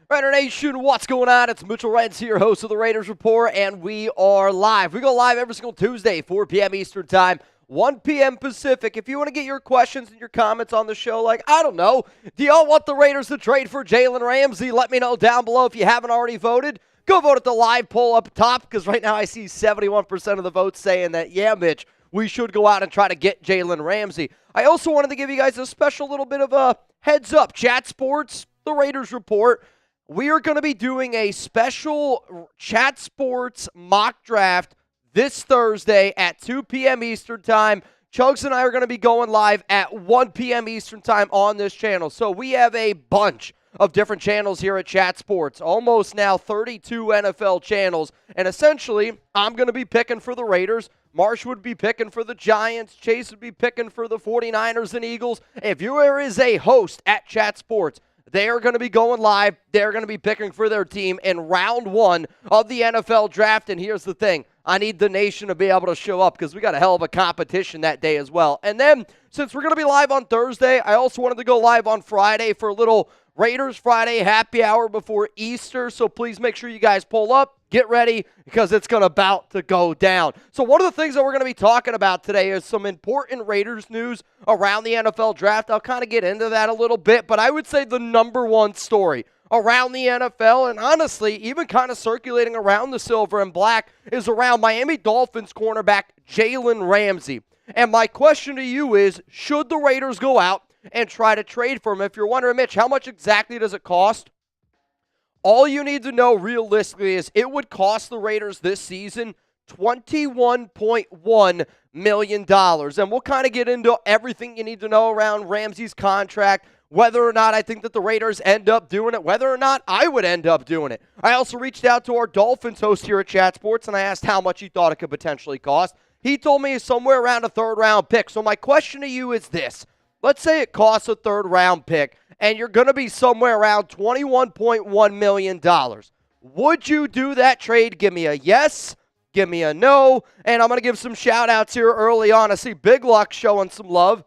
Raider Nation, what's going on? It's Mitchell Renz here, host of the Raiders Report, and we are live. We go live every single Tuesday, 4 p.m. Eastern Time, 1 p.m. Pacific. If you want to get your questions and your comments on the show, like, I don't know, do y'all want the Raiders to trade for Jalen Ramsey? Let me know down below if you haven't already voted. Go vote at the live poll up top, because right now I see 71% of the votes saying that, yeah, Mitch, we should go out and try to get Jalen Ramsey. I also wanted to give you guys a special little bit of a heads up. Chat Sports, the Raiders Report. We are going to be doing a special Chat Sports mock draft this Thursday at 2 p.m. Eastern Time. Chugs and I are going to be going live at 1 p.m. Eastern Time on this channel. So we have a bunch of different channels here at Chat Sports, almost now 32 NFL channels. And essentially, I'm going to be picking for the Raiders. Marsh would be picking for the Giants. Chase would be picking for the 49ers and Eagles. If you is a host at Chat Sports, they are going to be going live. They're going to be picking for their team in round one of the NFL draft. And here's the thing. I need the nation to be able to show up because we got a hell of a competition that day as well. And then, since we're going to be live on Thursday, I also wanted to go live on Friday for a little Raiders Friday happy hour before Easter. So please make sure you guys pull up. Get ready because it's about to go down. So one of the things that we're going to be talking about today is some important Raiders news around the NFL draft. I'll kind of get into that a little bit, but I would say the number one story around the NFL, and honestly, even kind of circulating around the silver and black, is around Miami Dolphins cornerback Jalen Ramsey. And my question to you is, should the Raiders go out and try to trade for him? If you're wondering, Mitch, how much exactly does it cost? All you need to know realistically is it would cost the Raiders this season $21.1 million. And we'll kind of get into everything you need to know around Ramsey's contract, whether or not I think that the Raiders end up doing it, whether or not I would end up doing it. I also reached out to our Dolphins host here at Chat Sports, and I asked how much he thought it could potentially cost. He told me somewhere around a third-round pick. So my question to you is this. Let's say it costs a third-round pick, and you're going to be somewhere around $21.1 million. Would you do that trade? Give me a yes. Give me a no. And I'm going to give some shout-outs here early on. I see Big Luck showing some love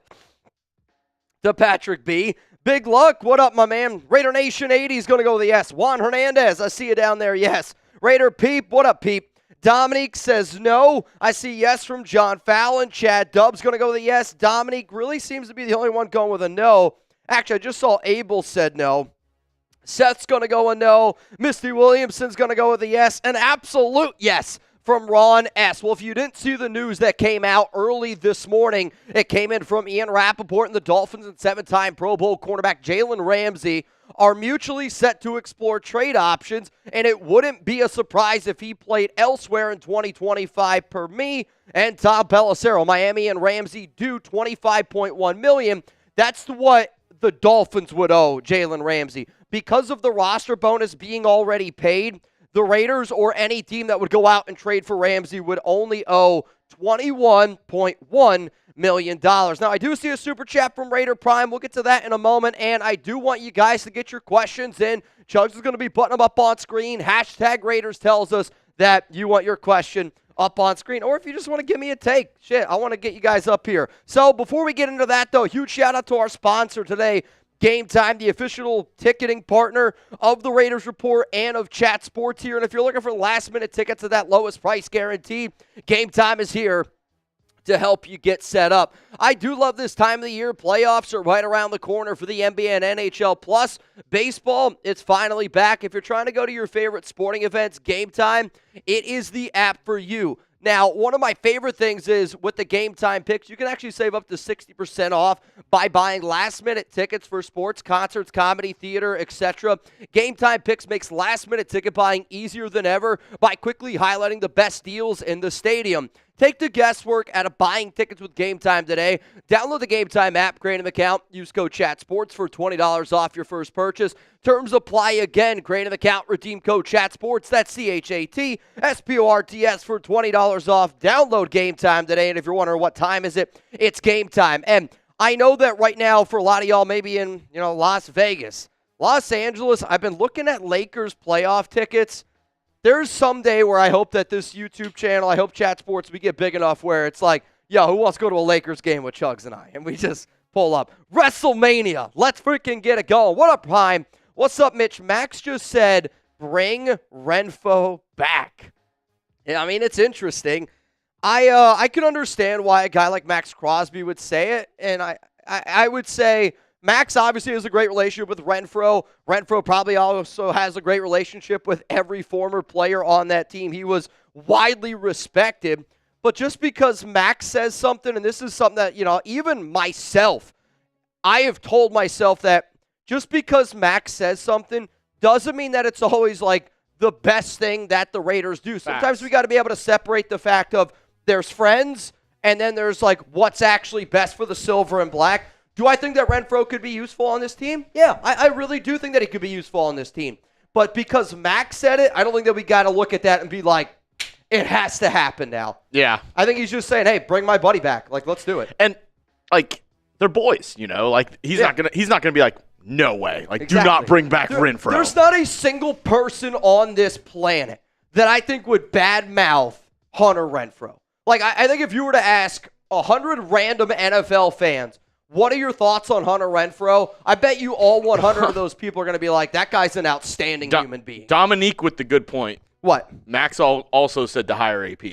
to Patrick B. Big Luck, what up, my man? Raider Nation 80 is going to go with a yes. Juan Hernandez, I see you down there, yes. Raider Peep, what up, Peep? Dominique says no. I see yes from John Fallon. Chad Dubb's going to go with a yes. Dominique really seems to be the only one going with a no. Actually, I just saw Abel said no. Seth's going to go a no. Misty Williamson's going to go with a yes. An absolute yes from Ron S. Well, if you didn't see the news that came out early this morning, it came in from Ian Rappaport and the Dolphins and seven-time Pro Bowl cornerback Jalen Ramsey are mutually set to explore trade options, and it wouldn't be a surprise if he played elsewhere in 2025 per me and Tom Pelissero. Miami and Ramsey due $25.1 million. That's what the Dolphins would owe Jalen Ramsey. Because of the roster bonus being already paid, the Raiders or any team that would go out and trade for Ramsey would only owe $21.1 million. Now, I do see a super chat from Raider Prime. We'll get to that in a moment, and I do want you guys to get your questions in. Chugs is going to be putting them up on screen. Hashtag Raiders tells us that you want your question up on screen, or if you just want to give me a take. Shit, I want to get you guys up here. So before we get into that, though, huge shout out to our sponsor today, Game Time, the official ticketing partner of the Raiders Report and of Chat Sports here. And if you're looking for last-minute tickets at that lowest price guarantee, Game Time is here to help you get set up. I do love this time of the year. Playoffs are right around the corner for the NBA and NHL. Plus, baseball, it's finally back. If you're trying to go to your favorite sporting events, Game Time, it is the app for you. Now, one of my favorite things is with the Game Time picks, you can actually save up to 60% off by buying last-minute tickets for sports, concerts, comedy, theater, etc. Game Time picks makes last-minute ticket buying easier than ever by quickly highlighting the best deals in the stadium. Take the guesswork out of buying tickets with Game Time today. Download the Game Time app, create an account, use code CHATSPORTS for $20 off your first purchase. Terms apply again. Create an account, redeem code CHATSPORTS. That's CHATSPORTS for $20 off. Download Game Time today. And if you're wondering what time is it, it's game time. And I know that right now for a lot of y'all, maybe in Las Vegas, Los Angeles, I've been looking at Lakers playoff tickets. There's some day where I hope that this YouTube channel, I hope Chat Sports, we get big enough where it's like, yo, who wants to go to a Lakers game with Chugs and I? And we just pull up. WrestleMania. Let's freaking get it going. What up, Prime? What's up, Mitch? Max just said, bring Renfrow back. Yeah, I mean, it's interesting. I can understand why a guy like Max Crosby would say it, and I would say Max obviously has a great relationship with Renfrow. Renfrow probably also has a great relationship with every former player on that team. He was widely respected, but just because Max says something, and this is something that, even myself, I have told myself that just because Max says something doesn't mean that it's always like the best thing that the Raiders do. Sometimes we got to be able to separate the fact of there's friends and then there's like what's actually best for the silver and black. Do I think that Renfrow could be useful on this team? Yeah, I really do think that he could be useful on this team. But because Max said it, I don't think that we got to look at that and be like, it has to happen now. Yeah. I think he's just saying, hey, bring my buddy back. Like, let's do it. And, like, they're boys, Like, he's not gonna be like, no way. Like, exactly. Do not bring back Renfrow. There's not a single person on this planet that I think would badmouth Hunter Renfrow. Like, I think if you were to ask 100 random NFL fans, what are your thoughts on Hunter Renfrow? I bet you all 100 of those people are going to be like, that guy's an outstanding human being. Dominique with the good point. What? Max also said to hire AP.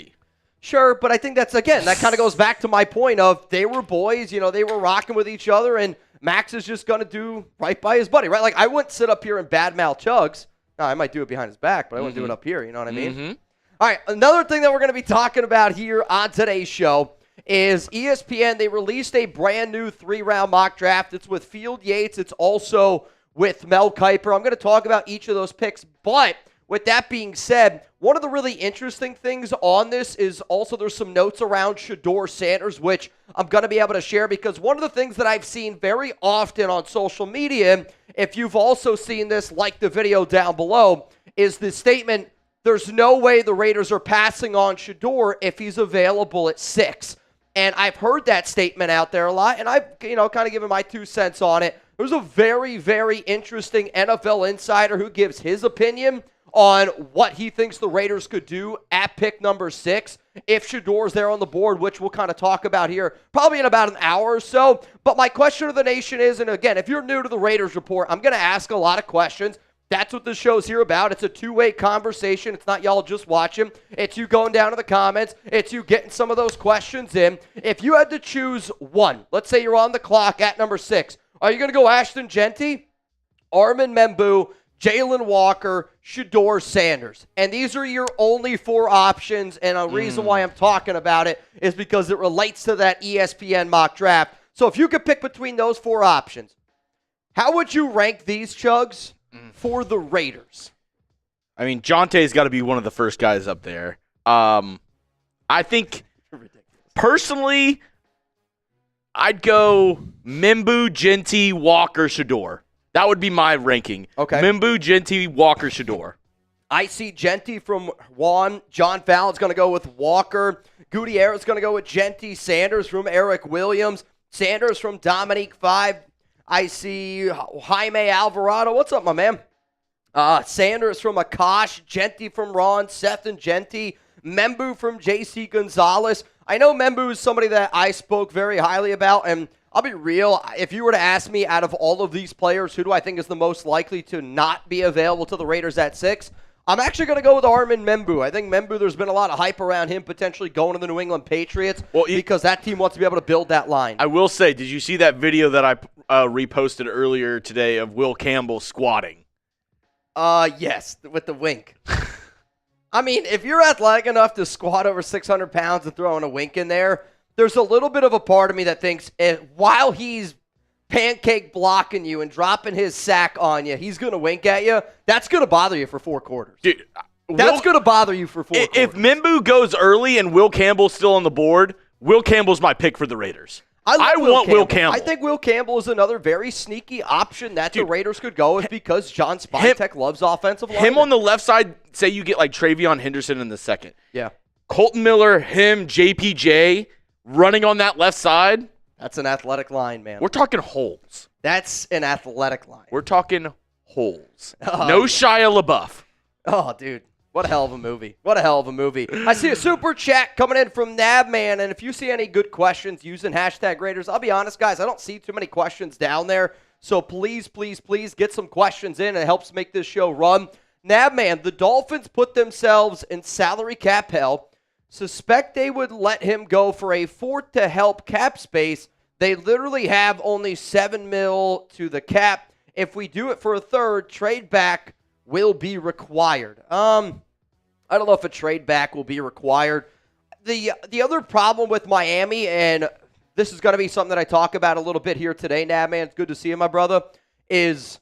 Sure, but I think that's, again, that kind of goes back to my point of they were boys, they were rocking with each other, and Max is just going to do right by his buddy, right? Like, I wouldn't sit up here and badmouth Chugs. No, I might do it behind his back, but I wouldn't do it up here, you know what I mean? Mm-hmm. All right, another thing that we're going to be talking about here on today's show is ESPN. They released a brand new 3-round mock draft. It's with Field Yates. It's also with Mel Kiper. I'm going to talk about each of those picks, but with that being said, one of the really interesting things on this is also there's some notes around Shedeur Sanders, which I'm going to be able to share because one of the things that I've seen very often on social media, if you've also seen this, like the video down below, is the statement, there's no way the Raiders are passing on Shedeur if he's available at 6. And I've heard that statement out there a lot, and I've kind of given my 2 cents on it. There's a very, very interesting NFL insider who gives his opinion on what he thinks the Raiders could do at pick number 6 if Shedeur's there on the board, which we'll kind of talk about here probably in about an hour or so. But my question to the nation is, and again, if you're new to the Raiders Report, I'm going to ask a lot of questions. That's what this show's here about. It's a two-way conversation. It's not y'all just watching. It's you going down to the comments. It's you getting some of those questions in. If you had to choose one, let's say you're on the clock at number 6, are you going to go Ashton Jeanty, Armin Membu, Jalen Walker, Shedeur Sanders? And these are your only 4 options, and a reason why I'm talking about it is because it relates to that ESPN mock draft. So if you could pick between those 4 options, how would you rank these, Chugs, for the Raiders? I mean, Jonte's got to be one of the first guys up there. I think, personally, I'd go Membu, Jeanty, Walker, Shedeur. That would be my ranking. Okay. Membu, Jeanty, Walker, Shedeur. I see Jeanty from 1. John Fallon's going to go with Walker. Gutierrez is going to go with Jeanty. Sanders from Eric Williams. Sanders from Dominique 5. I see Jaime Alvarado. What's up, my man? Sanders from Akash. Jeanty from Ron. Seth and Jeanty. Membu from JC Gonzalez. I know Membu is somebody that I spoke very highly about, and I'll be real. If you were to ask me out of all of these players, who do I think is the most likely to not be available to the Raiders at 6? I'm actually going to go with Armin Membu. I think Membu, there's been a lot of hype around him potentially going to the New England Patriots because that team wants to be able to build that line. I will say, did you see that video that I reposted earlier today of Will Campbell squatting? Yes, with the wink. I mean, if you're athletic enough to squat over 600 pounds and throw in a wink in there, there's a little bit of a part of me that thinks while he's pancake blocking you and dropping his sack on you, he's going to wink at you. That's going to bother you for 4 quarters. Dude, that's going to bother you for 4 quarters. If Membu goes early and Will Campbell's still on the board, Will Campbell's my pick for the Raiders. I want Will Campbell. I think Will Campbell is another very sneaky option that the Raiders could go with because John Spytek loves offensive line. Him on the left side, say you get like Travion Henderson in the second. Yeah. Colton Miller, him, JPJ, running on that left side. That's an athletic line, man. We're talking holes. That's an athletic line. We're talking holes. No Shia LaBeouf. Oh, dude. What a hell of a movie. What a hell of a movie. I see a super chat coming in from Nabman, and if you see any good questions using hashtag Raiders, I'll be honest, guys, I don't see too many questions down there. So please, please, please get some questions in. It helps make this show run. Nabman, the Dolphins put themselves in salary cap hell. Suspect they would let him go for a fourth to help cap space. They literally have only $7 million to the cap. If we do it for a third, trade back will be required. I don't know if a trade back will be required. The other problem with Miami, and this is going to be something that I talk about a little bit here today, Nabman, it's good to see you, my brother, is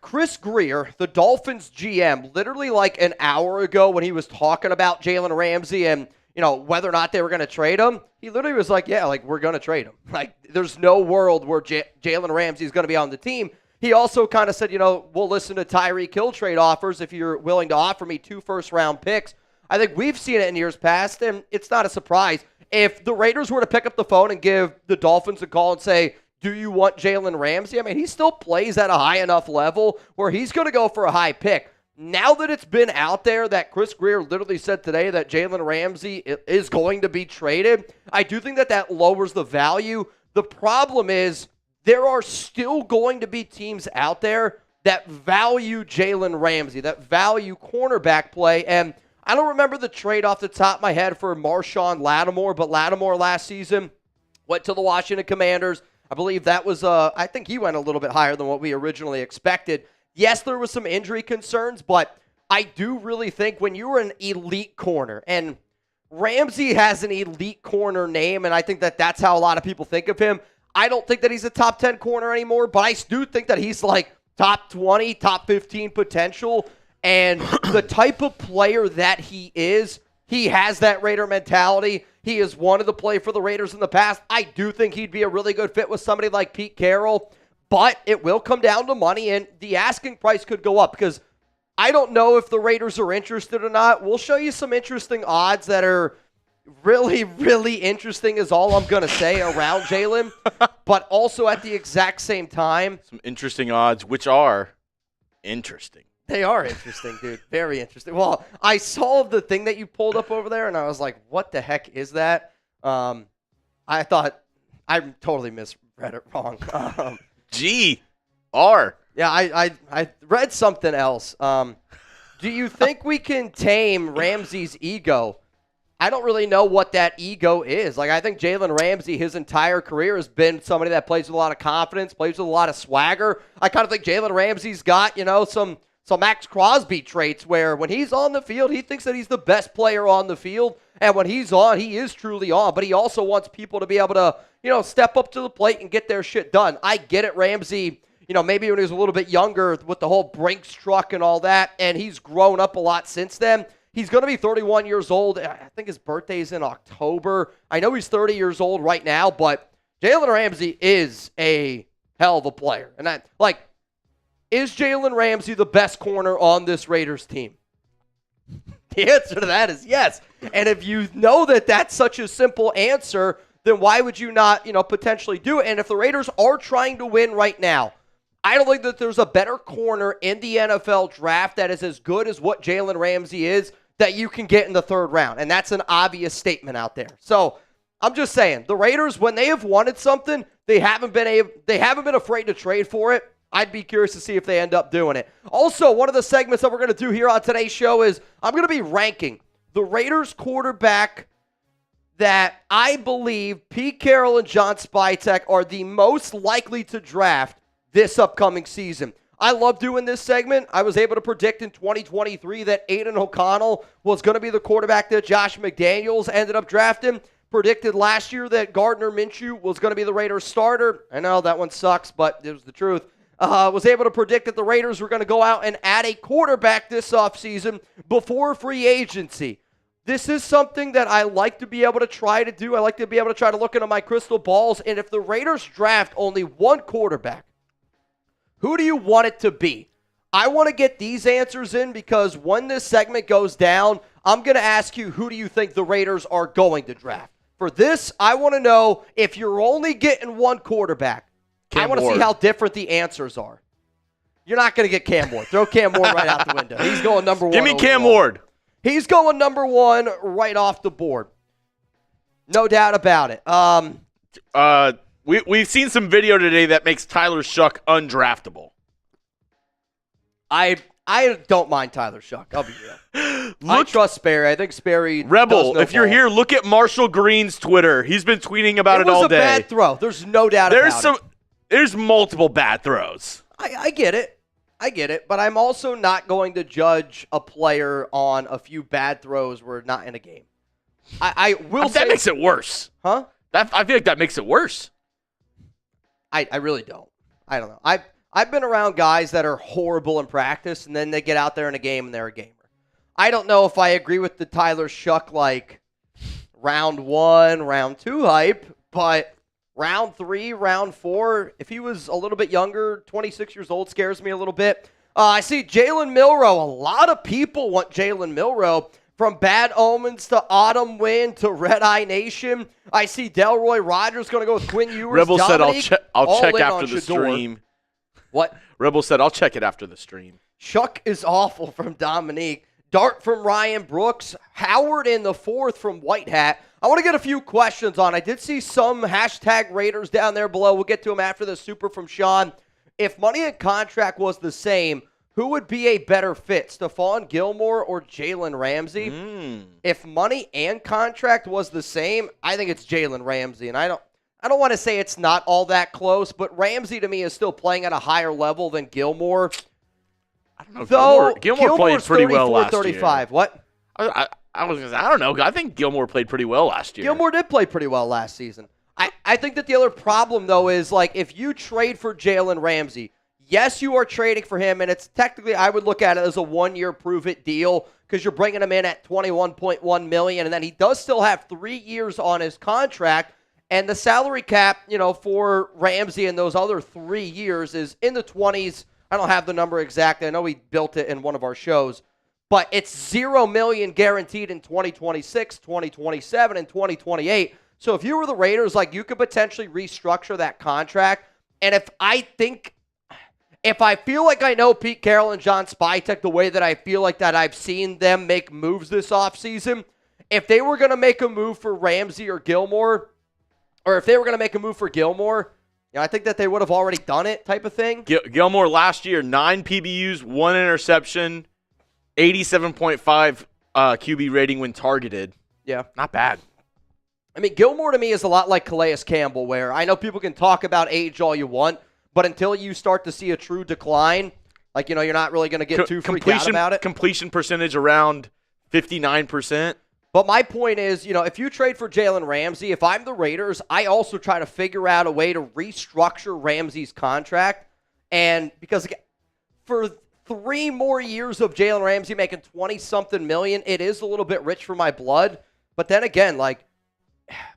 Chris Grier, the Dolphins GM, literally like an hour ago when he was talking about Jalen Ramsey and, whether or not they were going to trade him, he literally was like, yeah, like, we're going to trade him. Like, there's no world where Jalen Ramsey is going to be on the team. He also kind of said, we'll listen to Tyreek Hill trade offers if you're willing to offer me 2 first-round picks. I think we've seen it in years past, and it's not a surprise. If the Raiders were to pick up the phone and give the Dolphins a call and say, do you want Jalen Ramsey? I mean, he still plays at a high enough level where he's going to go for a high pick. Now that it's been out there that Chris Grier literally said today that Jalen Ramsey is going to be traded, I do think that lowers the value. The problem is there are still going to be teams out there that value Jalen Ramsey, that value cornerback play, and I don't remember the trade off the top of my head for Marshawn Lattimore, but Lattimore last season went to the Washington Commanders. I believe that was, I think he went a little bit higher than what we originally expected. Yes, there was some injury concerns, but I do really think when you're an elite corner, and Ramsey has an elite corner name, and I think that that's how a lot of people think of him. I don't think that he's a top 10 corner anymore, but I do think that he's like top 20, top 15 potential. And the type of player that he is, he has that Raider mentality. He has wanted to play for the Raiders in the past. I do think he'd be a really good fit with somebody like Pete Carroll, but it will come down to money, and the asking price could go up because I don't know if the Raiders are interested or not. We'll show you some interesting odds that are really, really interesting is all I'm going to say around Jalen, but also at the exact same time. Some interesting odds, which are interesting. They are interesting, dude. Very interesting. Well, I saw the thing that you pulled up over there, and I was like, what the heck is that? I thought I totally misread it wrong. R. Yeah, I read something else. Do you think we can tame Ramsey's ego? I don't really know what that ego is. Like, I think Jalen Ramsey, his entire career, has been somebody that plays with a lot of confidence, plays with a lot of swagger. I kind of think Jalen Ramsey's got, some Max Crosby traits where when he's on the field, he thinks that he's the best player on the field. And when he's on, he is truly on. But he also wants people to be able to, step up to the plate and get their shit done. I get it, Ramsey, maybe when he was a little bit younger with the whole Brinks truck and all that, and he's grown up a lot since then. He's going to be 31 years old. I think his birthday's in October. I know he's 30 years old right now, but Jalen Ramsey is a hell of a player. And is Jalen Ramsey the best corner on this Raiders team? The answer to that is yes. And if you know that that's such a simple answer, then why would you not, potentially do it? And if the Raiders are trying to win right now, I don't think that there's a better corner in the NFL draft that is as good as what Jalen Ramsey is that you can get in the third round. And that's an obvious statement out there. So I'm just saying, the Raiders, when they have wanted something, they haven't been afraid to trade for it. I'd be curious to see if they end up doing it. Also, one of the segments that we're going to do here on today's show is I'm going to be ranking the Raiders quarterback that I believe Pete Carroll and John Spytek are the most likely to draft this upcoming season. I love doing this segment. I was able to predict in 2023 that Aiden O'Connell was going to be the quarterback that Josh McDaniels ended up drafting. Predicted last year that Gardner Minshew was going to be the Raiders starter. I know that one sucks, but it was the truth. Was able to predict that the Raiders were going to go out and add a quarterback this offseason before free agency. This is something that I like to be able to try to do. I like to be able to try to look into my crystal balls. And if the Raiders draft only one quarterback, who do you want it to be? I want to get these answers in because when this segment goes down, I'm going to ask you, who do you think the Raiders are going to draft? For this, I want to know if you're only getting one quarterback. I want to see how different the answers are. You're not going to get Cam Ward. Throw Cam Ward right out the window. He's going number one. Give me Cam Ward. He's going number one right off the board. No doubt about it. We've seen some video today that makes Tyler Shuck undraftable. I don't mind Tyler Shuck. I'll be real. I trust Sperry. I think Sperry Rebel, does if you're here, look at Marshall Green's Twitter. He's been tweeting about it all day. It was a bad throw. There's no doubt about it. There's multiple bad throws. I get it. I get it. But I'm also not going to judge a player on a few bad throws where not in a game. I will say. That makes it worse. Huh? I feel like that makes it worse. I really don't. I don't know. I've been around guys that are horrible in practice, and then they get out there in a game, and they're a gamer. I don't know if I agree with the Tyler Shuck, like, round 1, round 2 hype, but round 3, round 4, if he was a little bit younger, 26 years old, scares me a little bit. I see Jalen Milroe. A lot of people want Jalen Milroe. From Bad Omens to Autumn Wind to Red Eye Nation. I see Delroy Rogers going to go with Quinn Ewers. Rebel Dominique, said, I'll check after the Shedeur. stream. What? Rebel said, I'll check it after the stream. Shuck is awful from Dominique. Dart from Ryan Brooks. Howard in the 4th from White Hat. I want to get a few questions on. I did see some hashtag Raiders down there below. We'll get to them after the super from Sean. If money and contract was the same, who would be a better fit, Stephon Gilmore or Jalen Ramsey? If money and contract was the same, I think it's Jalen Ramsey. And I don't want to say it's not all that close, but Ramsey to me is still playing at a higher level than Gilmore. I don't know. Gilmore played pretty well last 35. year. What? I was gonna say, I don't know. I think Gilmore played pretty well last year. Gilmore did play pretty well last season. I think that the other problem, though, is like if you trade for Jalen Ramsey, yes, you are trading for him, and it's technically, I would look at it as a 1-year prove-it deal because you're bringing him in at $21.1 million, and then he does still have 3 years on his contract, and the salary cap, for Ramsey in those other 3 years is in the 20s. I don't have the number exactly. I know we built it in one of our shows, but it's $0 million guaranteed in 2026, 2027, and 2028. So if you were the Raiders, like you could potentially restructure that contract, and if I feel like I know Pete Carroll and John Spytek the way that I feel like that I've seen them make moves this offseason, if they were going to make a move for Ramsey or Gilmore, or if they were going to make a move for Gilmore, I think that they would have already done it type of thing. Gilmore last year, 9 PBUs, 1 interception, 87.5 QB rating when targeted. Yeah. Not bad. I mean, Gilmore to me is a lot like Calais Campbell, where I know people can talk about age all you want, but until you start to see a true decline, like, you're not really going to get too freaked out about it. Completion percentage around 59%. But my point is, if you trade for Jalen Ramsey, if I'm the Raiders, I also try to figure out a way to restructure Ramsey's contract. And because for 3 more years of Jalen Ramsey making 20-something million, it is a little bit rich for my blood. But then again, like,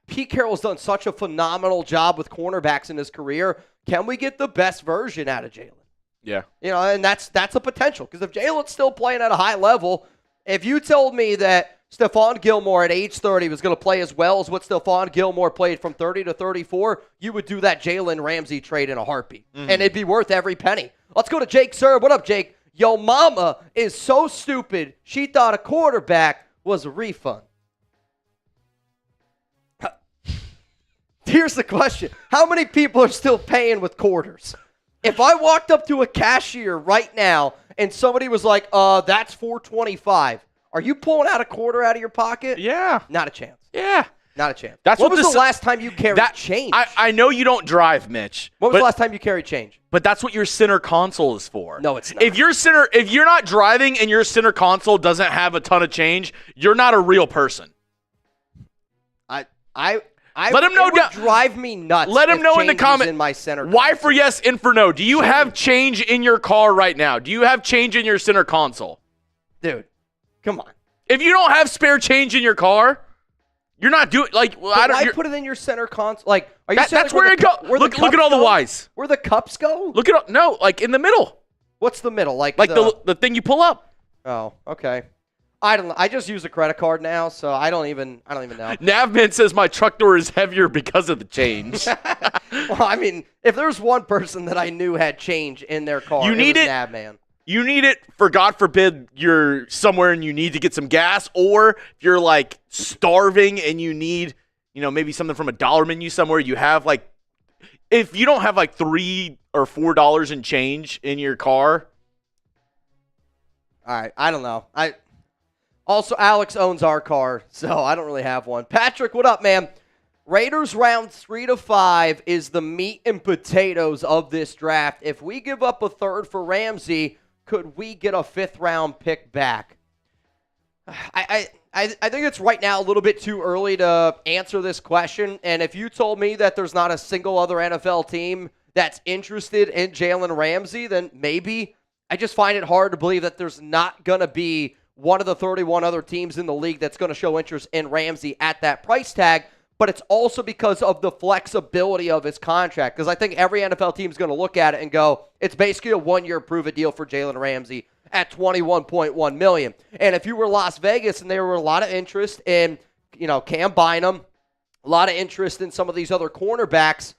Pete Carroll's done such a phenomenal job with cornerbacks in his career. Can we get the best version out of Jalen? Yeah. And that's a potential. Because if Jalen's still playing at a high level, if you told me that Stephon Gilmore at age 30 was going to play as well as what Stephon Gilmore played from 30 to 34, you would do that Jalen Ramsey trade in a heartbeat. And it'd be worth every penny. Let's go to Jake Serb. What up, Jake? Yo, mama is so stupid, she thought a quarterback was a refund. Here's the question. How many people are still paying with quarters? If I walked up to a cashier right now and somebody was like, that's $4.25, are you pulling out a quarter out of your pocket? Yeah. Not a chance. Yeah. Not a chance. That's when was the last time you carried change? I know you don't drive, Mitch. When was the last time you carried change? But that's what your center console is for. No, it's not. If you're not driving and your center console doesn't have a ton of change, you're not a real person. Let him know. It would drive me nuts. Let him know in the comment. In my center Why console. for yes, in for no. Do you have change in your car right now? Do you have change in your center console? Dude, come on. If you don't have spare change in your car, you're not doing like. Well, I don't. Why put it in your center console? Like, are you? That's where it goes. Look at all the Y's. Where the cups go? Look at like in the middle. What's the middle? Like the thing you pull up. Oh, okay. I don't know. I just use a credit card now, so I don't even know. Navman says my truck door is heavier because of the change. Well, I mean, if there's one person that I knew had change in their car, it was Navman. You need it for, God forbid, you're somewhere and you need to get some gas, or if you're like starving and you need, maybe something from a dollar menu somewhere. You have like if you don't have like $3 or $4 in change in your car. All right, I don't know. Also, Alex owns our car, so I don't really have one. Patrick, what up, man? Raiders round 3 to 5 is the meat and potatoes of this draft. If we give up a third for Ramsey, could we get a 5th-round pick back? I think it's right now a little bit too early to answer this question. And if you told me that there's not a single other NFL team that's interested in Jalen Ramsey, then maybe. I just find it hard to believe that there's not going to be one of the 31 other teams in the league that's going to show interest in Ramsey at that price tag. But it's also because of the flexibility of his contract. Because I think every NFL team is going to look at it and go, it's basically a one-year prove-it deal for Jalen Ramsey at $21.1 million. And if you were Las Vegas and there were a lot of interest in, Cam Bynum, a lot of interest in some of these other cornerbacks,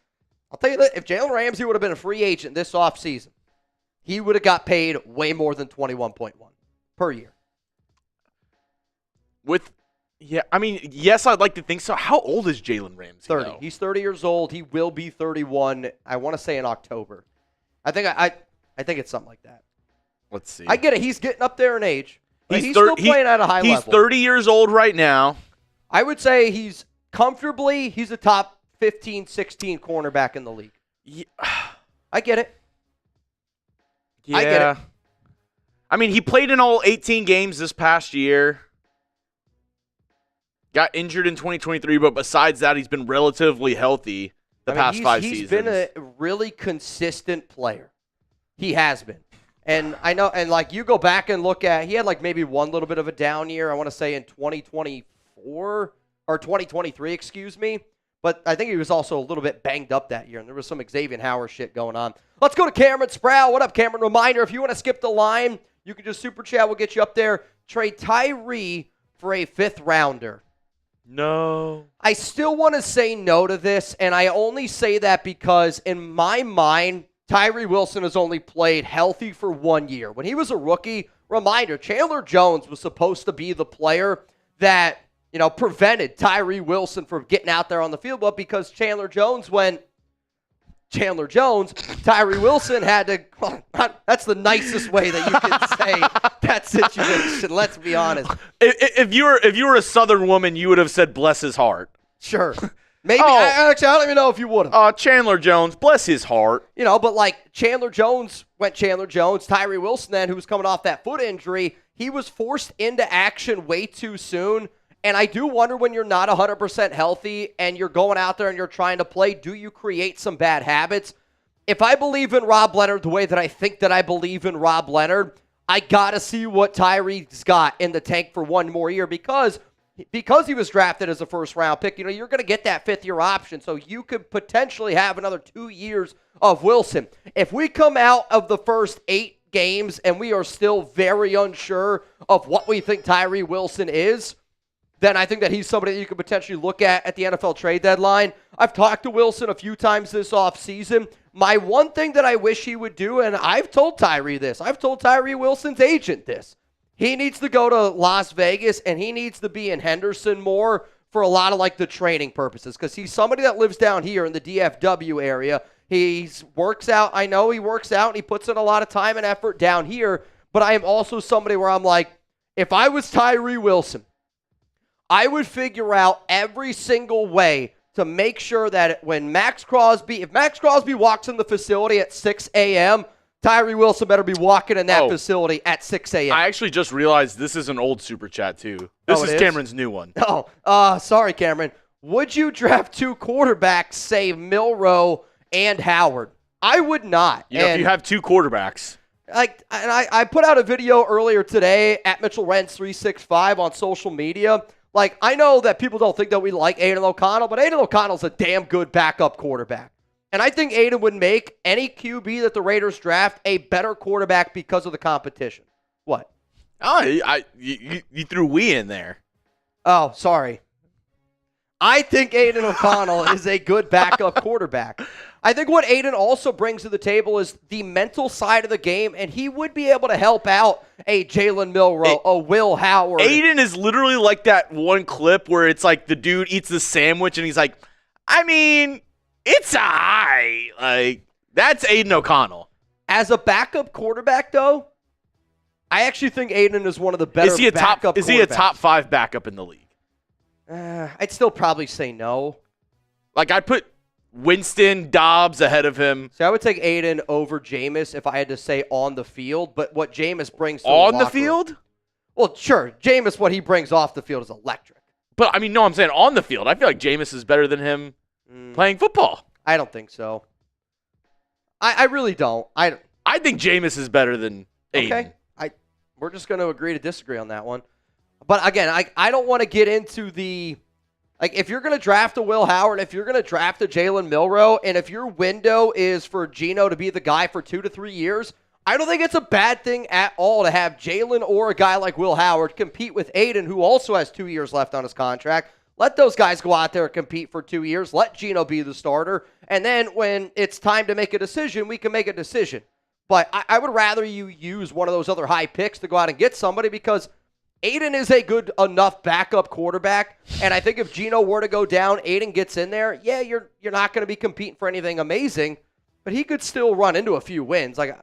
I'll tell you that if Jalen Ramsey would have been a free agent this offseason, he would have got paid way more than $21.1 per year. Yes, I'd like to think so. How old is Jalen Ramsey? 30. Though? He's 30 years old. He will be 31. I want to say in October. I think it's something like that. Let's see. I get it. He's getting up there in age. But he's still playing at a high level. He's 30 years old right now. I would say he's a top 15, 16 cornerback in the league. Yeah. I get it. Yeah. I get it. I mean, he played in all 18 games this past year. Got injured in 2023, but besides that, he's been relatively healthy the past 5 seasons. He's been a really consistent player. He has been. And I know, and like you go back and look at, he had like maybe one little bit of a down year, I want to say in 2024 or 2023, excuse me. But I think he was also a little bit banged up that year, and there was some Xavier Howard shit going on. Let's go to Cameron Sproul. What up, Cameron? Reminder, if you want to skip the line, you can just super chat. We'll get you up there. Trade Tyree for a 5th rounder. No. I still want to say no to this, and I only say that because in my mind, Tyree Wilson has only played healthy for 1 year. When he was a rookie, reminder, Chandler Jones was supposed to be the player that, prevented Tyree Wilson from getting out there on the field, but because Chandler Jones went Chandler Jones, Tyree Wilson had to, that's the nicest way that you can say that situation, let's be honest. If you were a Southern woman, you would have said bless his heart. Sure. Maybe, actually, I don't even know if you would have. Chandler Jones, bless his heart. But like Chandler Jones went Chandler Jones. Tyree Wilson then, who was coming off that foot injury, he was forced into action way too soon. And I do wonder when you're not 100% healthy and you're going out there and you're trying to play, do you create some bad habits? If I believe in Rob Leonard the way that I think that I believe in Rob Leonard, I got to see what Tyree's got in the tank for one more year because he was drafted as a first-round pick. You're going to get that 5th-year option, so you could potentially have another 2 years of Wilson. If we come out of the first 8 games and we are still very unsure of what we think Tyree Wilson is, then I think that he's somebody that you could potentially look at the NFL trade deadline. I've talked to Wilson a few times this offseason. My one thing that I wish he would do, and I've told Tyree this, I've told Tyree Wilson's agent this, he needs to go to Las Vegas and he needs to be in Henderson more for a lot of like the training purposes because he's somebody that lives down here in the DFW area. He works out. I know he works out and he puts in a lot of time and effort down here, but I am also somebody where I'm like, if I was Tyree Wilson, I would figure out every single way to make sure that if Max Crosby walks in the facility at 6 a.m., Tyree Wilson better be walking in that facility at 6 a.m. I actually just realized this is an old super chat, too. This is Cameron's new one. Sorry, Cameron. Would you draft 2 quarterbacks, say Milroe and Howard? I would not. If you have 2 quarterbacks. I put out a video earlier today at Mitchell Renz 365 on social media. I know that people don't think that we like Aiden O'Connell, but Aiden O'Connell's a damn good backup quarterback. And I think Aiden would make any QB that the Raiders draft a better quarterback because of the competition. What? You threw we in there. Oh, sorry. I think Aiden O'Connell is a good backup quarterback. I think what Aiden also brings to the table is the mental side of the game, and he would be able to help out a Jalen Milroe, a Will Howard. Aiden is literally like that one clip where it's like the dude eats the sandwich, and he's like, I mean, It's a high. Like, that's Aiden O'Connell. As a backup quarterback, though, I actually think Aiden is one of the better backup quarterbacks. Is he a top 5 backup in the league? I'd still probably say no. Like, I'd put Winston, Dobbs ahead of him. So I would take Aiden over Jameis if I had to say on the field, but what Jameis brings to on the the field? Well, sure. Jameis, what he brings off the field is electric. But, I mean, no, I'm saying on the field. I feel like Jameis is better than him playing football. I don't think so. I really don't. I think Jameis is better than Aiden. Okay. We're just going to agree to disagree on that one. But, again, I don't want to get into the – like, if you're going to draft a Will Howard, if you're going to draft a Jalen Milroe, and if your window is for Geno to be the guy for 2 to 3 years, I don't think it's a bad thing at all to have Jalen or a guy like Will Howard compete with Aiden, who also has 2 years left on his contract. Let those guys go out there and compete for 2 years. Let Geno be the starter. And then when it's time to make a decision, we can make a decision. But I would rather you use one of those other high picks to go out and get somebody because Aiden is a good enough backup quarterback, and I think if Geno were to go down, Aiden gets in there, yeah, you're not going to be competing for anything amazing, but he could still run into a few wins. Like,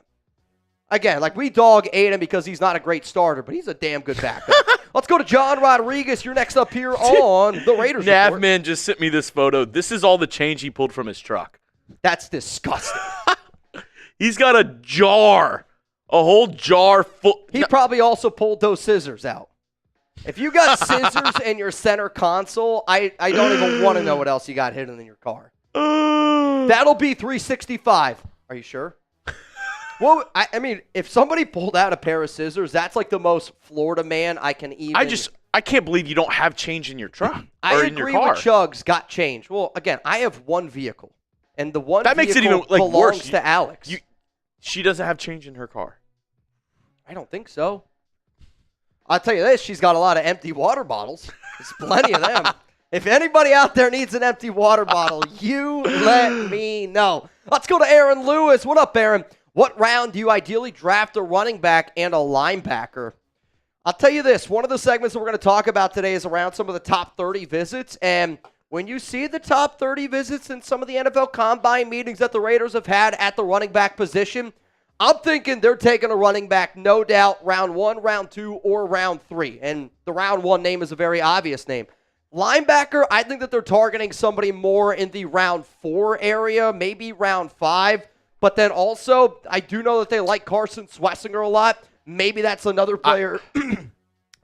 again, like we dog Aiden because he's not a great starter, but he's a damn good backup. Let's go to John Rodriguez. You're next up here on the Raiders Report. Navman just sent me this photo. This is all the change he pulled from his truck. That's disgusting. He's got a jar. A whole jar full. He probably also pulled those scissors out. If you got scissors in your center console, I don't even want to know what else you got hidden in your car. That'll be $365. Are you sure? Well, I mean, if somebody pulled out a pair of scissors, that's like the most Florida man I can even. I can't believe you don't have change in your truck. I agree with Chugs. Got change. Well, again, I have one vehicle, and the one that vehicle makes it even like belongs worse. to Alex. She doesn't have change in her car. I don't think so. I'll tell you this, she's got a lot of empty water bottles. There's plenty of them. If anybody out there needs an empty water bottle, you let me know. Let's go to Aaron Lewis. What up, Aaron? What round do you ideally draft a running back and a linebacker? I'll tell you this, one of the segments that we're going to talk about today is around some of the top 30 visits, and when you see the top 30 visits in some of the NFL Combine meetings that the Raiders have had at the running back position, I'm thinking they're taking a running back, no doubt, round 1, round 2, or round 3. And the round 1 name is a very obvious name. Linebacker, I think that they're targeting somebody more in the round 4 area, maybe round 5. But then also, I do know that they like Carson Swessinger a lot. Maybe that's another player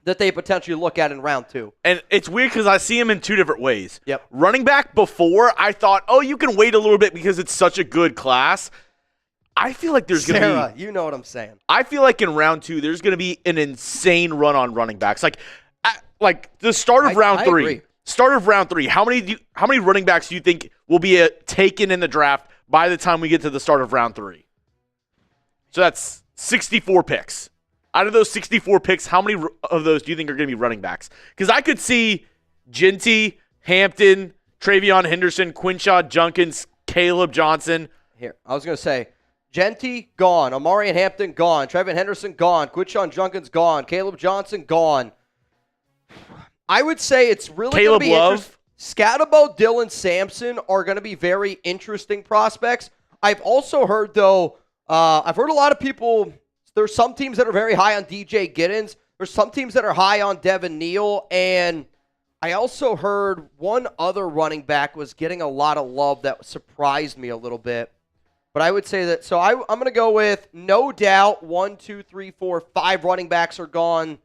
that they potentially look at in round 2. And it's weird because I see him in 2 different ways. Yep. Running back before, I thought, you can wait a little bit because it's such a good class. I feel like there's going to be... Sarah, you know what I'm saying. I feel like in round 2, there's going to be an insane run on running backs. Like the start of round 3. Agree. Start of round 3. How many running backs do you think will be taken in the draft by the time we get to the start of round 3? So that's 64 picks. Out of those 64 picks, how many of those do you think are going to be running backs? Because I could see Jeanty, Hampton, Travion Henderson, Quinshad Junkins, Caleb Johnson. Here, I was going to say, Jeanty, gone. Amari and Hampton, gone. Travion Henderson, gone. Quinshad Junkins, gone. Caleb Johnson, gone. I would say it's really going to be interesting. Scatabo, Dylan Sampson are going to be very interesting prospects. I've also heard, though, I've heard a lot of people, there's some teams that are very high on DJ Giddens. There's some teams that are high on Devin Neal. And I also heard one other running back was getting a lot of love that surprised me a little bit. But I would say that, so I'm going to go with no doubt 1, 2, 3, 4, 5 running backs are gone.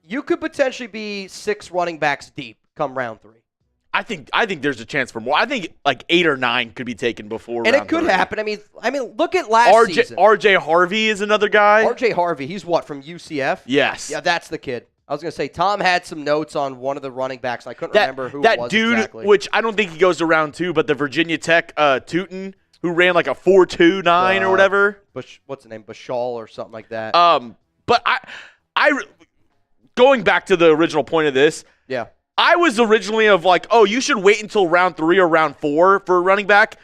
You could potentially be 6 running backs deep come round 3. I think there's a chance for more. I think like 8 or 9 could be taken before. And it could 3. happen. I mean, look at last season. RJ Harvey is another guy. RJ Harvey, he's what, from UCF? Yes. Yeah, that's the kid. I was going to say, Tom had some notes on one of the running backs. I couldn't remember who it was dude, exactly. which I don't think he goes to round 2, but the Virginia Tech Tootin, who ran like a 4.29 or whatever. What's the name? Bashal or something like that. But I going back to the original point of this. Yeah. I was originally of like, you should wait until round 3 or round 4 for a running back.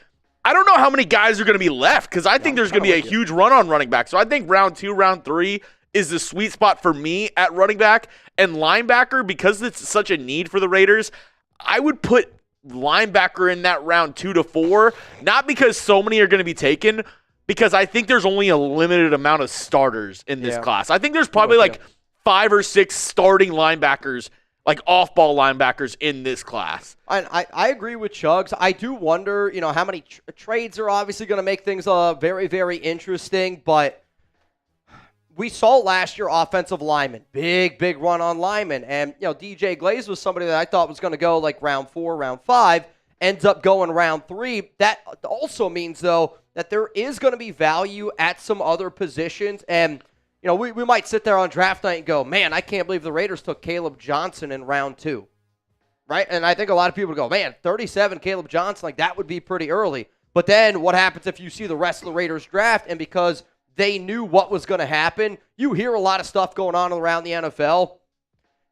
I don't know how many guys are going to be left because I think there's going to be a huge run on running back. So I think round 2, round 3 is the sweet spot for me at running back and linebacker because it's such a need for the Raiders. I would put linebacker in that round 2 to 4, not because so many are going to be taken, because I think there's only a limited amount of starters in this class. I think there's probably like 5 or 6 starting linebackers, like off-ball linebackers in this class. I agree with Chugs. I do wonder, how many trades are obviously going to make things very, very interesting, but we saw last year offensive linemen, big run on linemen. And, DJ Glaze was somebody that I thought was going to go like round 4, round 5, ends up going round 3. That also means, though, that there is going to be value at some other positions. And, we might sit there on draft night and go, man, I can't believe the Raiders took Caleb Johnson in round 2. Right? And I think a lot of people go, man, 37 Caleb Johnson, like that would be pretty early. But then what happens if you see the rest of the Raiders draft, and because they knew what was going to happen, you hear a lot of stuff going on around the NFL.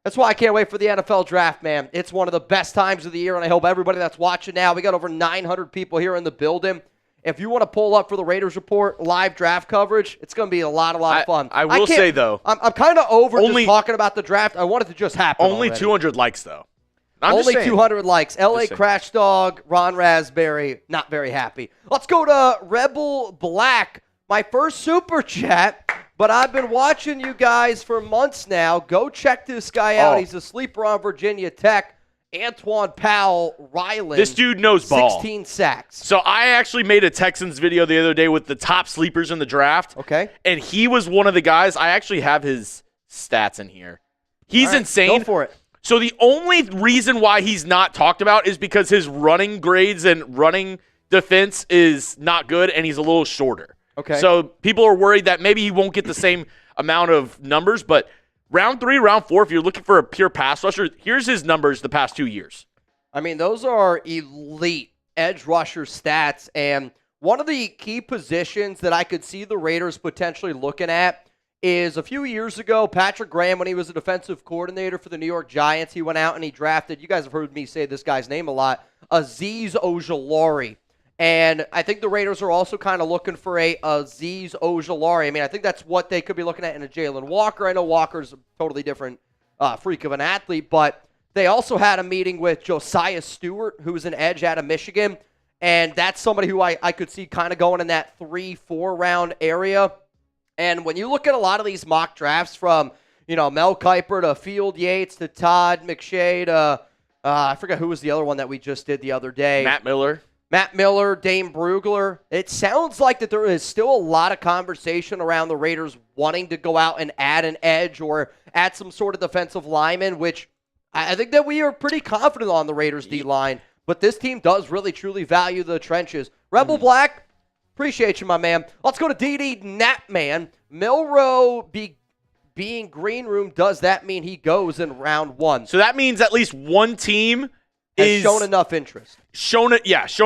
That's why I can't wait for the NFL draft, man. It's one of the best times of the year, and I hope everybody that's watching now, we got over 900 people here in the building. If you want to pull up for the Raiders Report live draft coverage, it's going to be a lot of fun. I will say, though, I'm kind of over just talking about the draft. I want it to just happen Only already. 200 likes, though. Only 200 likes. LA Crash Dog, Ron Raspberry, not very happy. Let's go to Rebel Black. My first super chat, but I've been watching you guys for months now. Go check this guy out. He's a sleeper on Virginia Tech. Antoine Powell Ryland. This dude knows ball. 16 sacks. So I actually made a Texans video the other day with the top sleepers in the draft. Okay. And he was one of the guys. I actually have his stats in here. He's insane. Go for it. So the only reason why he's not talked about is because his running grades and running defense is not good, and he's a little shorter. Okay. So people are worried that maybe he won't get the same amount of numbers, but round 3, round 4, if you're looking for a pure pass rusher, here's his numbers the past 2 years. I mean, those are elite edge rusher stats, and one of the key positions that I could see the Raiders potentially looking at is a few years ago, Patrick Graham, when he was a defensive coordinator for the New York Giants, he went out and he drafted, you guys have heard me say this guy's name a lot, Azeez Ojulari. And I think the Raiders are also kind of looking for a Azeez Ojulari. I mean, I think that's what they could be looking at in a Jalen Walker. I know Walker's a totally different freak of an athlete, but they also had a meeting with Josiah Stewart, who's an edge out of Michigan, and that's somebody who I could see kind of going in that 3-4 round area. And when you look at a lot of these mock drafts from, Mel Kiper to Field Yates to Todd McShay to, I forgot who was the other one that we just did the other day. Matt Miller, Dane Brugler. It sounds like that there is still a lot of conversation around the Raiders wanting to go out and add an edge or add some sort of defensive lineman, which I think that we are pretty confident on the Raiders D-line. But this team does really, truly value the trenches. Rebel Black, appreciate you, my man. Let's go to D.D. Napman. Milroe being green room, does that mean he goes in round 1? So that means at least one team has shown enough interest. Shown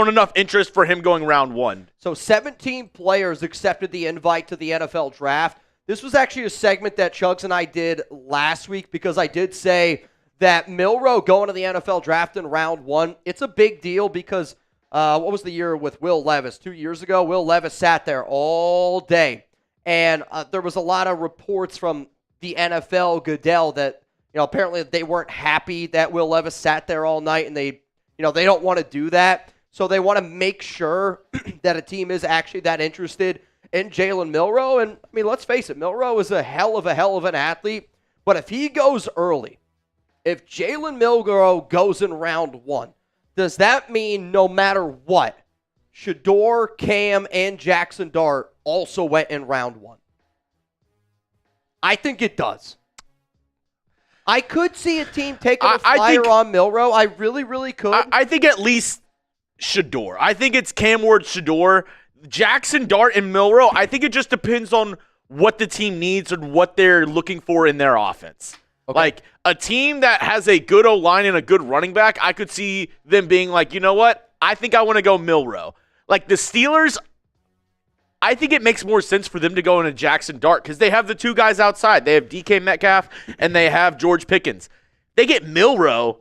enough interest for him going round 1. So 17 players accepted the invite to the NFL draft. This was actually a segment that Chugs and I did last week because I did say that Milroe going to the NFL draft in round 1, it's a big deal because what was the year with Will Levis? 2 years ago, Will Levis sat there all day. And there was a lot of reports from the NFL, Goodell, that apparently they weren't happy that Will Levis sat there all night, and they don't want to do that. So they want to make sure that a team is actually that interested in Jalen Milroe. And, I mean, let's face it, Milroe is a hell of an athlete. But if he goes early, if Jalen Milroe goes in round 1, does that mean no matter what, Shedeur, Cam, and Jackson Dart also went in round 1? I think it does. I could see a team taking a flyer on Milroe. I really, really could. I think at least Shedeur. I think it's Cam Ward, Shedeur. Jackson Dart and Milroe, I think it just depends on what the team needs and what they're looking for in their offense. Okay. Like, a team that has a good O-line and a good running back, I could see them being like, you know what? I think I want to go Milroe. Like, the Steelers, I think it makes more sense for them to go into Jackson Dart because they have the 2 guys outside. They have DK Metcalf and they have George Pickens. They get Milroe.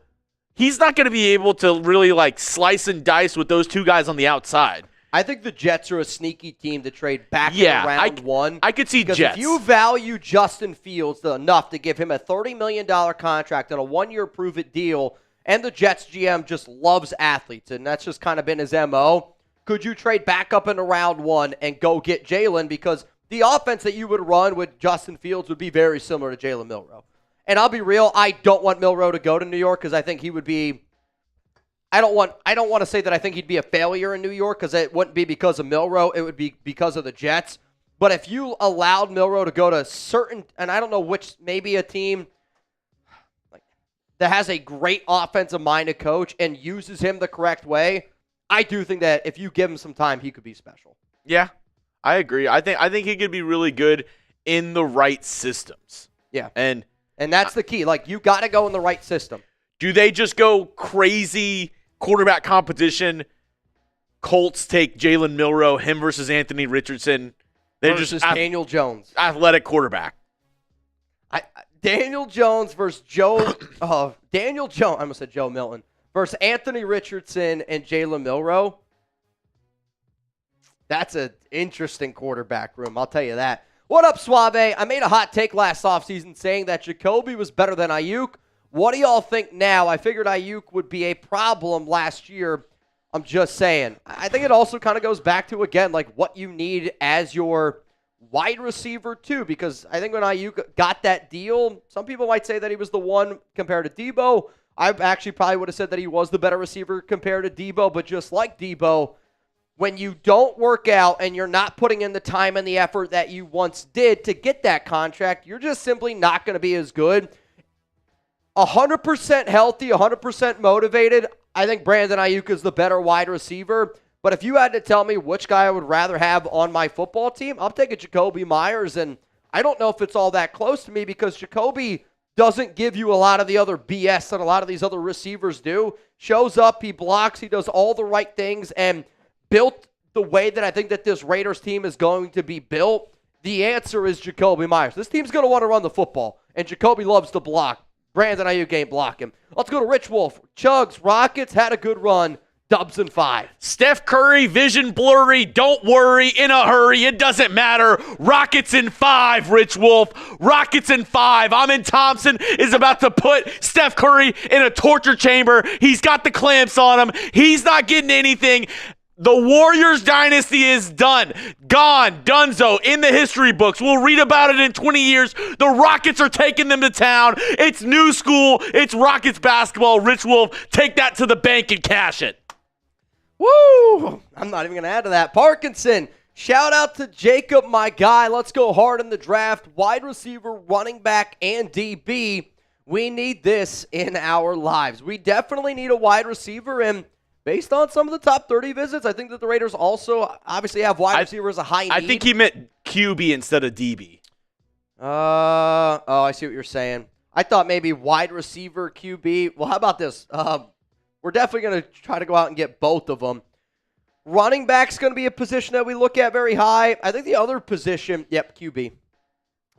He's not going to be able to really, slice and dice with those 2 guys on the outside. I think the Jets are a sneaky team to trade back in round 1. I could see Jets. Because if you value Justin Fields enough to give him a $30 million contract on a 1-year prove-it deal, and the Jets GM just loves athletes, and that's just kind of been his MO. Could you trade back up into round 1 and go get Jalen? Because the offense that you would run with Justin Fields would be very similar to Jalen Milroe. And I'll be real, I don't want Milroe to go to New York because I think he would be – I don't want to say that I think he'd be a failure in New York because it wouldn't be because of Milroe. It would be because of the Jets. But if you allowed Milroe to go to certain – and I don't know which – maybe a team that has a great offensive-minded coach and uses him the correct way, I do think that if you give him some time, he could be special. Yeah, I agree. I think he could be really good in the right systems. Yeah. And that's the key. Like, you got to go in the right system. Do they just go crazy quarterback competition? Colts take Jalen Milroe, him versus Anthony Richardson. They're versus just Daniel Jones. Athletic quarterback. Daniel Jones versus Daniel Jones. I almost said Joe Milton. Versus Anthony Richardson and Jalen Milroe. That's an interesting quarterback room, I'll tell you that. What up, Suave? I made a hot take last offseason saying that Jacoby was better than Ayuk. What do y'all think now? I figured Ayuk would be a problem last year. I'm just saying. I think it also kind of goes back to, again, like what you need as your wide receiver, too, because I think when Ayuk got that deal, some people might say that he was the one compared to Debo. I actually probably would have said that he was the better receiver compared to Debo, but just like Debo, when you don't work out and you're not putting in the time and the effort that you once did to get that contract, you're just simply not going to be as good. 100% healthy, 100% motivated, I think Brandon Ayuk is the better wide receiver. But if you had to tell me which guy I would rather have on my football team, I'm taking Jacoby Myers, and I don't know if it's all that close to me because Jacoby doesn't give you a lot of the other BS that a lot of these other receivers do. Shows up, he blocks, he does all the right things, and built the way that I think that this Raiders team is going to be built. The answer is Jacoby Myers. This team's going to want to run the football, and Jacoby loves to block. Brandon Ayuk ain't blocking. Let's go to Rich Wolf. Chugs, Rockets had a good run. Dubs in 5. Steph Curry, vision blurry. Don't worry, in a hurry. It doesn't matter. Rockets in 5, Rich Wolf. Rockets in 5. Amin Thompson is about to put Steph Curry in a torture chamber. He's got the clamps on him. He's not getting anything. The Warriors dynasty is done. Gone. Dunzo. In the history books. We'll read about it in 20 years. The Rockets are taking them to town. It's new school. It's Rockets basketball. Rich Wolf, take that to the bank and cash it. Woo! I'm not even going to add to that. Parkinson, shout out to Jacob, my guy. Let's go hard in the draft. Wide receiver, running back, and DB. We need this in our lives. We definitely need a wide receiver, and based on some of the top 30 visits, I think that the Raiders also obviously have wide receivers a high need. I think he meant QB instead of DB. I see what you're saying. I thought maybe wide receiver, QB. Well, how about this? We're definitely going to try to go out and get both of them. Running back's going to be a position that we look at very high. I think the other position, QB.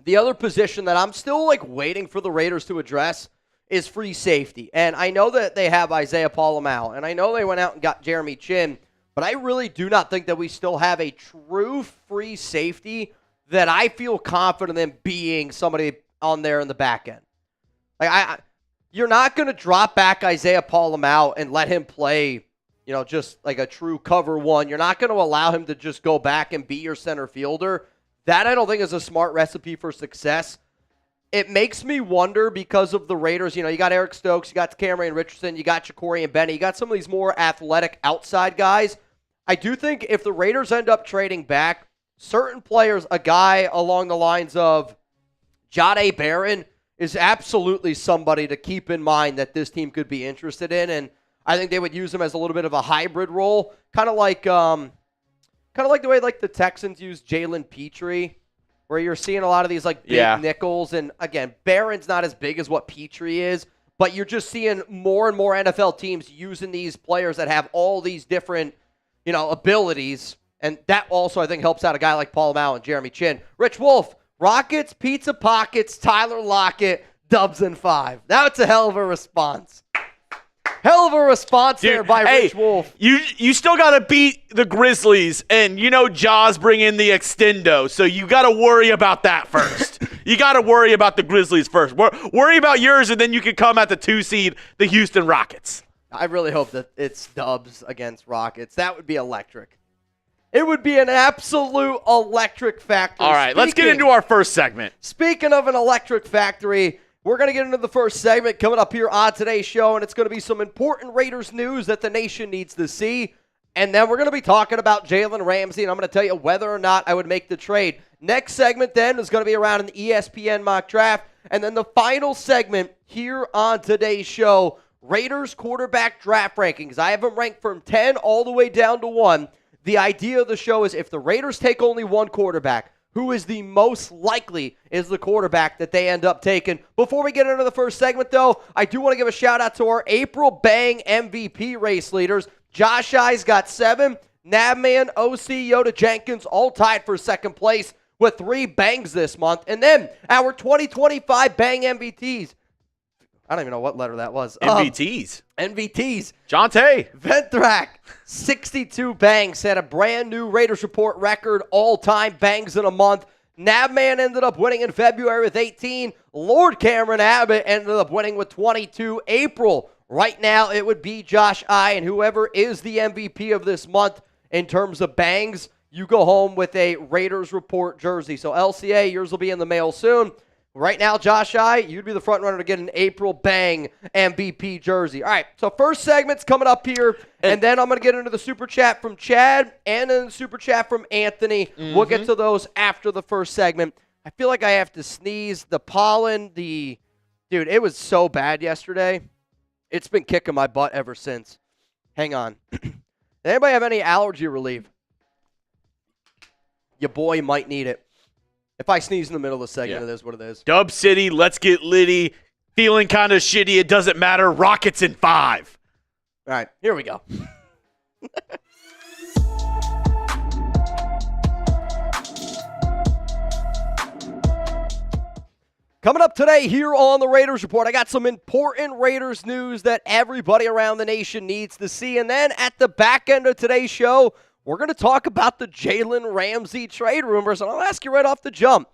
The other position that I'm still waiting for the Raiders to address is free safety. And I know that they have Isaiah Paul-Amal, and I know they went out and got Jeremy Chin, but I really do not think that we still have a true free safety that I feel confident in being somebody on there in the back end. You're not going to drop back Isaiah Paul-Amal and let him play, just like a true cover one. You're not going to allow him to just go back and be your center fielder. That I don't think is a smart recipe for success. It makes me wonder because of the Raiders. You got Eric Stokes, you got Cameron Richardson, you got Ja'Cory and Benny. You got some of these more athletic outside guys. I do think if the Raiders end up trading back, certain players, a guy along the lines of Jahdae Barron, is absolutely somebody to keep in mind that this team could be interested in, and I think they would use him as a little bit of a hybrid role, kind of like the way the Texans use Jalen Petrie, where you're seeing a lot of these big nickels, and again, Barron's not as big as what Petrie is, but you're just seeing more and more NFL teams using these players that have all these different, abilities, and that also I think helps out a guy like Paul Mao and Jeremy Chin. Rich Wolf. Rockets, Pizza Pockets, Tyler Lockett, Dubs in 5. That's a hell of a response. Hell of a response there by Rich Wolf. You still got to beat the Grizzlies, and Jaws bring in the extendo, so you got to worry about that first. You got to worry about the Grizzlies first. Worry about yours, and then you can come at the 2 seed, the Houston Rockets. I really hope that it's Dubs against Rockets. That would be electric. It would be an absolute electric factory. All right, let's get into our first segment. Speaking of an electric factory, we're going to get into the first segment coming up here on today's show, and it's going to be some important Raiders news that the nation needs to see. And then we're going to be talking about Jalen Ramsey, and I'm going to tell you whether or not I would make the trade. Next segment then is going to be around an ESPN mock draft. And then the final segment here on today's show, Raiders quarterback draft rankings. I have them ranked from 10 all the way down to 1. The idea of the show is if the Raiders take only one quarterback, who is the most likely is the quarterback that they end up taking. Before we get into the first segment, though, I do want to give a shout-out to our April Bang MVP race leaders. Josh I's got 7. Nabman, OC, Yoda Jenkins all tied for second place with 3 bangs this month. And then our 2025 Bang MVPs. I don't even know what letter that was. MVTs. MVTs. Jonte. Ventrak, 62 bangs, had a brand new Raiders Report record, all-time bangs in a month. Nabman ended up winning in February with 18. Lord Cameron Abbott ended up winning with 22. April, right now, it would be Josh I, and whoever is the MVP of this month in terms of bangs, you go home with a Raiders Report jersey. So LCA, yours will be in the mail soon. Right now, Josh I, you'd be the front runner to get an April Bang MVP jersey. All right, so first segment's coming up here, and then I'm going to get into the super chat from Chad and then the super chat from Anthony. Mm-hmm. We'll get to those after the first segment. I feel like I have to sneeze. The pollen, dude, it was so bad yesterday. It's been kicking my butt ever since. Hang on. Anybody have any allergy relief? Your boy might need it. If I sneeze in the middle of the segment, It is what it is. Dub City, let's get litty. Feeling kind of shitty. It doesn't matter. Rockets in 5. All right, here we go. Coming up today here on the Raiders Report, I got some important Raiders news that everybody around the nation needs to see. And then at the back end of today's show, we're going to talk about the Jalen Ramsey trade rumors, and I'll ask you right off the jump.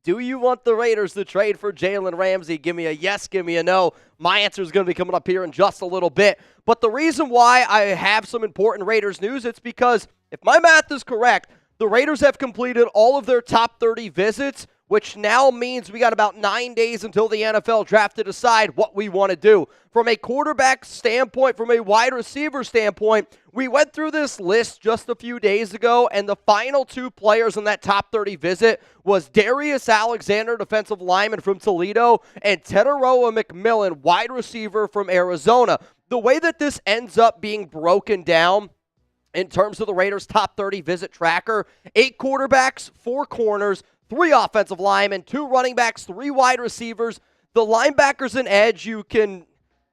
Do you want the Raiders to trade for Jalen Ramsey? Give me a yes, give me a no. My answer is going to be coming up here in just a little bit. But the reason why I have some important Raiders news, it's because if my math is correct, the Raiders have completed all of their top 30 visits, which now means we got about 9 days until the NFL draft to decide what we want to do. From a quarterback standpoint, from a wide receiver standpoint, we went through this list just a few days ago, and the final 2 players in that top 30 visit was Darius Alexander, defensive lineman from Toledo, and Teteroa McMillan, wide receiver from Arizona. The way that this ends up being broken down in terms of the Raiders' top 30 visit tracker, 8 quarterbacks, 4 corners, 3 offensive linemen, 2 running backs, 3 wide receivers. The linebackers and edge, you can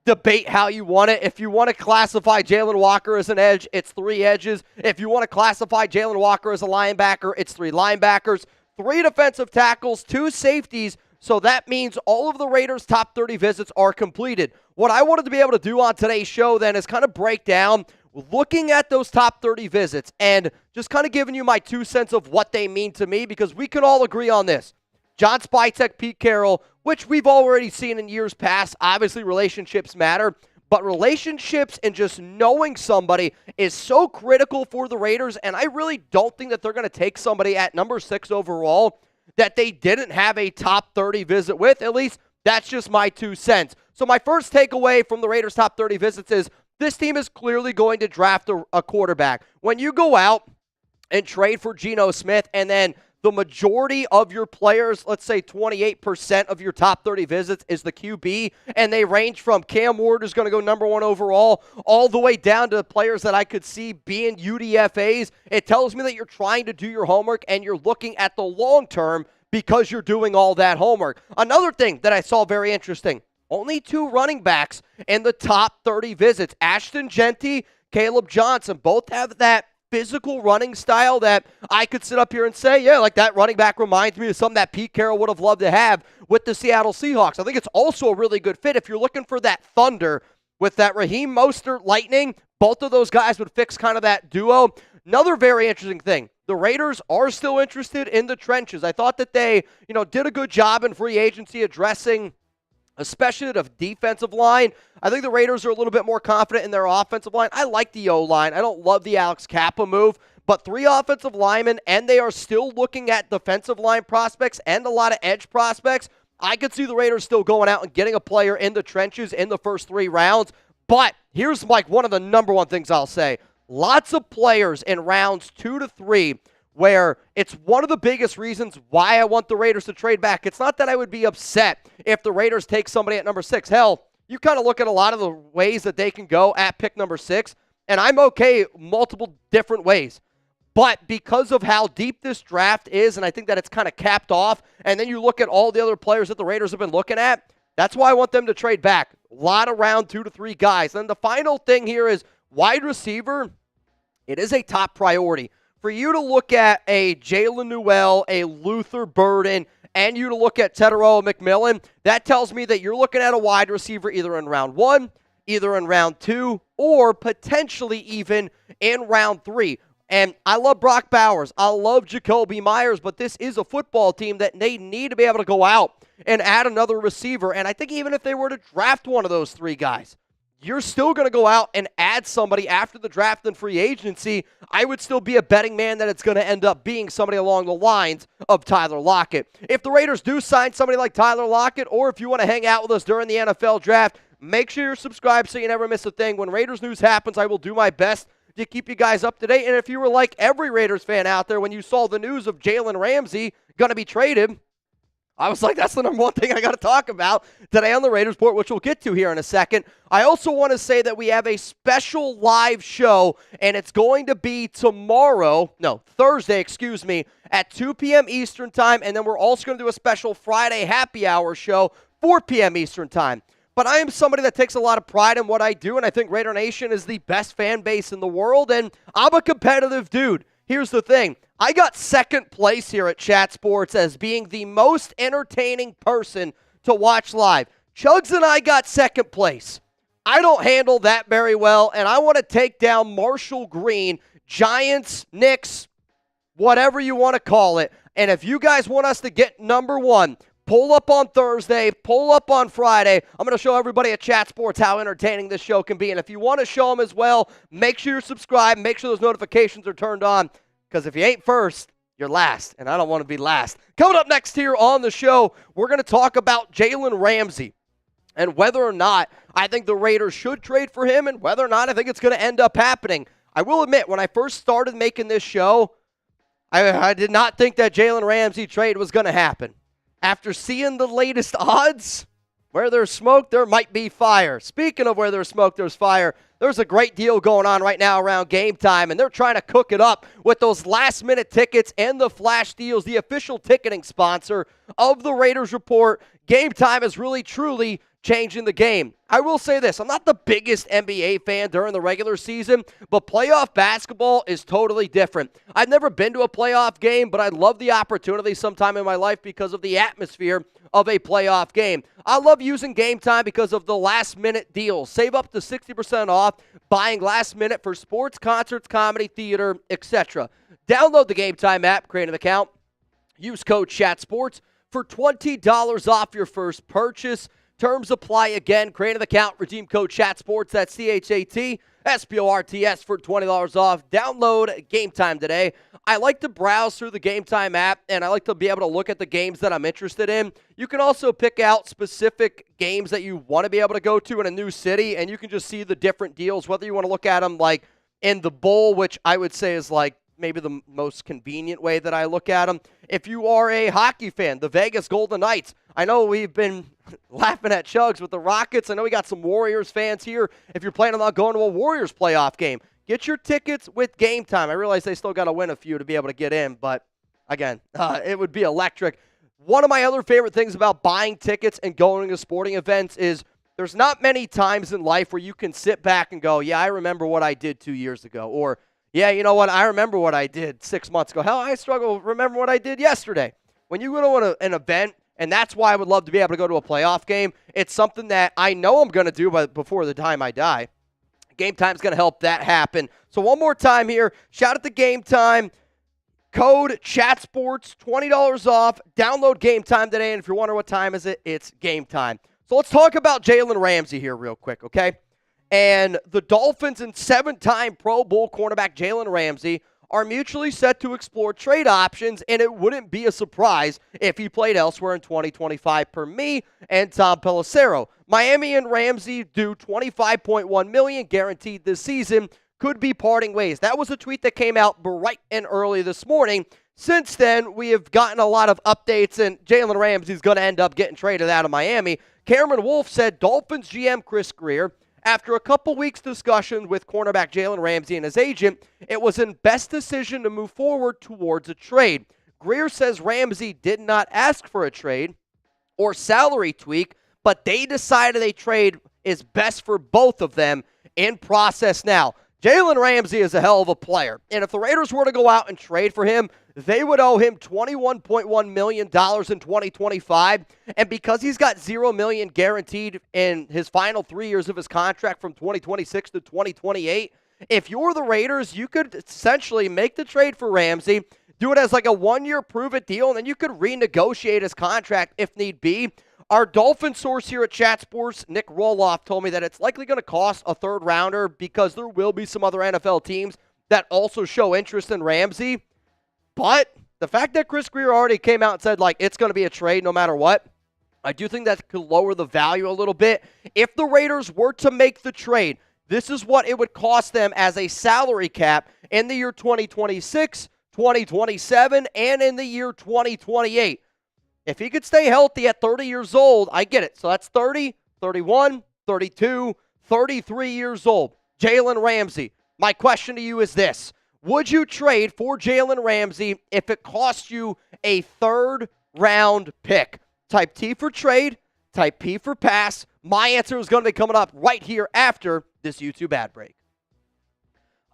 debate how you want it. If you want to classify Jalen Walker as an edge, it's 3 edges. If you want to classify Jalen Walker as a linebacker, it's 3 linebackers, 3 defensive tackles, 2 safeties. So that means all of the Raiders' top 30 visits are completed. What I wanted to be able to do on today's show then is kind of break down looking at those top 30 visits and just kind of giving you my 2 cents of what they mean to me, because we can all agree on this. John Spytek, Pete Carroll, which we've already seen in years past. Obviously, relationships matter, but relationships and just knowing somebody is so critical for the Raiders, and I really don't think that they're going to take somebody at number 6 overall that they didn't have a top 30 visit with. At least that's just my 2 cents. So my first takeaway from the Raiders' top 30 visits is this team is clearly going to draft a quarterback. When you go out and trade for Geno Smith and then the majority of your players, let's say 28% of your top 30 visits is the QB, and they range from Cam Ward, who's going to go number 1 overall, all the way down to players that I could see being UDFAs, it tells me that you're trying to do your homework and you're looking at the long term because you're doing all that homework. Another thing that I saw very interesting, only 2 running backs in the top 30 visits. Ashton Jeanty, Caleb Johnson, both have that physical running style that I could sit up here and say, yeah, like that running back reminds me of something that Pete Carroll would have loved to have with the Seattle Seahawks. I think it's also a really good fit if you're looking for that thunder with that Raheem Mostert Lightning. Both of those guys would fix kind of that duo. Another very interesting thing, the Raiders are still interested in the trenches. I thought that they, did a good job in free agency addressing especially the defensive line. I think the Raiders are a little bit more confident in their offensive line. I like the O-line. I don't love the Alex Kappa move, but 3 offensive linemen, and they are still looking at defensive line prospects and a lot of edge prospects. I could see the Raiders still going out and getting a player in the trenches in the first 3 rounds. But here's one of the number one things I'll say. Lots of players in rounds 2 to 3 where it's one of the biggest reasons why I want the Raiders to trade back. It's not that I would be upset if the Raiders take somebody at number 6. Hell, you kind of look at a lot of the ways that they can go at pick number 6, and I'm okay multiple different ways. But because of how deep this draft is, and I think that it's kind of capped off, and then you look at all the other players that the Raiders have been looking at, that's why I want them to trade back. A lot of round 2 to 3 guys. And the final thing here is wide receiver. It is a top priority. For you to look at a Jalen Newell, a Luther Burden, and you to look at Tetairoa McMillan, that tells me that you're looking at a wide receiver either in round 1, either in round 2, or potentially even in round 3. And I love Brock Bowers. I love Jacoby Myers, but this is a football team that they need to be able to go out and add another receiver. And I think even if they were to draft one of those 3 guys, you're still going to go out and add somebody after the draft and free agency. I would still be a betting man that it's going to end up being somebody along the lines of Tyler Lockett. If the Raiders do sign somebody like Tyler Lockett, or if you want to hang out with us during the NFL draft, make sure you're subscribed so you never miss a thing. When Raiders news happens, I will do my best to keep you guys up to date. And if you were like every Raiders fan out there when you saw the news of Jalen Ramsey going to be traded, I was like, that's the number one thing I got to talk about today on the Raiders Report, which we'll get to here in a second. I also want to say that we have a special live show, and it's going to be Thursday, at 2 p.m. Eastern Time, and then we're also going to do a special Friday happy hour show, 4 p.m. Eastern Time. But I am somebody that takes a lot of pride in what I do, and I think Raider Nation is the best fan base in the world, and I'm a competitive dude. Here's the thing. I got second place here at Chat Sports as being the most entertaining person to watch live. Chugs and I got second place. I don't handle that very well, and I want to take down Marshall Green, Giants, Knicks, whatever you want to call it. And if you guys want us to get number 1, pull up on Thursday, pull up on Friday. I'm going to show everybody at Chat Sports how entertaining this show can be. And if you want to show them as well, make sure you're subscribed. Make sure those notifications are turned on. Because if you ain't first, you're last. And I don't want to be last. Coming up next here on the show, we're going to talk about Jalen Ramsey and whether or not I think the Raiders should trade for him and whether or not I think it's going to end up happening. I will admit, when I first started making this show, I did not think that Jalen Ramsey trade was going to happen. After seeing the latest odds, where there's smoke, there might be fire. Speaking of where there's smoke, there's fire. There's a great deal going on right now around Game Time, and they're trying to cook it up with those last-minute tickets and the flash deals, the official ticketing sponsor of the Raiders Report. Game Time is really, truly changing the game. I will say this, I'm not the biggest NBA fan during the regular season, but playoff basketball is totally different. I've never been to a playoff game, but I love the opportunity sometime in my life because of the atmosphere of a playoff game. I love using Game Time because of the last-minute deals. Save up to 60% off buying last minute for sports, concerts, comedy, theater, etc. Download the Game Time app, create an account, use code CHATSPORTS for $20 off your first purchase. Terms apply again. Create an account, redeem code CHATSPORTS, that's CHATSPORTS for $20 off. Download Game Time today. I like to browse through the Game Time app, and I like to be able to look at the games that I'm interested in. You can also pick out specific games that you want to be able to go to in a new city, and you can just see the different deals, whether you want to look at them like in the bowl, which I would say is like maybe the most convenient way that I look at them. If you are a hockey fan, the Vegas Golden Knights. I know we've been laughing at Chugs with the Rockets. I know we got some Warriors fans here. If you're planning on going to a Warriors playoff game, get your tickets with Game Time. I realize they still got to win a few to be able to get in, but again, it would be electric. One of my other favorite things about buying tickets and going to sporting events is there's not many times in life where you can sit back and go, yeah, I remember what I did 2 years ago, or yeah, you know what, I remember what I did 6 months ago. Hell, I struggle to remember what I did yesterday. When you go to an event, and that's why I would love to be able to go to a playoff game, it's something that I know I'm going to do before the time I die. Game Time's going to help that happen. So one more time here, shout out to Game Time. Code ChatSports, $20 off. Download Game Time today, and if you're wondering what time is it, it's game time. So let's talk about Jalen Ramsey here real quick, okay? And the Dolphins and 7-time Pro Bowl cornerback Jalen Ramsey are mutually set to explore trade options, and it wouldn't be a surprise if he played elsewhere in 2025 per me and Tom Pelissero. Miami and Ramsey do $25.1 million guaranteed this season, could be parting ways. That was a tweet that came out bright and early this morning. Since then, we have gotten a lot of updates, and Jalen Ramsey's going to end up getting traded out of Miami. Cameron Wolf said Dolphins GM Chris Grier, after a couple weeks' discussion with cornerback Jalen Ramsey and his agent, it was in best decision to move forward towards a trade. Grier says Ramsey did not ask for a trade or salary tweak, but they decided a trade is best for both of them in process now. Jalen Ramsey is a hell of a player, and if the Raiders were to go out and trade for him, they would owe him $21.1 million in 2025, and because he's got $0 million guaranteed in his final 3 years of his contract from 2026 to 2028, if you're the Raiders, you could essentially make the trade for Ramsey, do it as like a one-year prove-it deal, and then you could renegotiate his contract if need be. Our Dolphin source here at Chat Sports, Nick Roloff, told me that it's likely going to cost a third-rounder because there will be some other NFL teams that also show interest in Ramsey. But the fact that Chris Grier already came out and said, like, it's going to be a trade no matter what, I do think that could lower the value a little bit. If the Raiders were to make the trade, this is what it would cost them as a salary cap in the year 2026, 2027, and in the year 2028. If he could stay healthy at 30 years old, I get it. So that's 30, 31, 32, 33 years old. Jalen Ramsey. My question to you is this. Would you trade for Jalen Ramsey if it cost you a third-round pick? Type T for trade, type P for pass. My answer is going to be coming up right here after this YouTube ad break.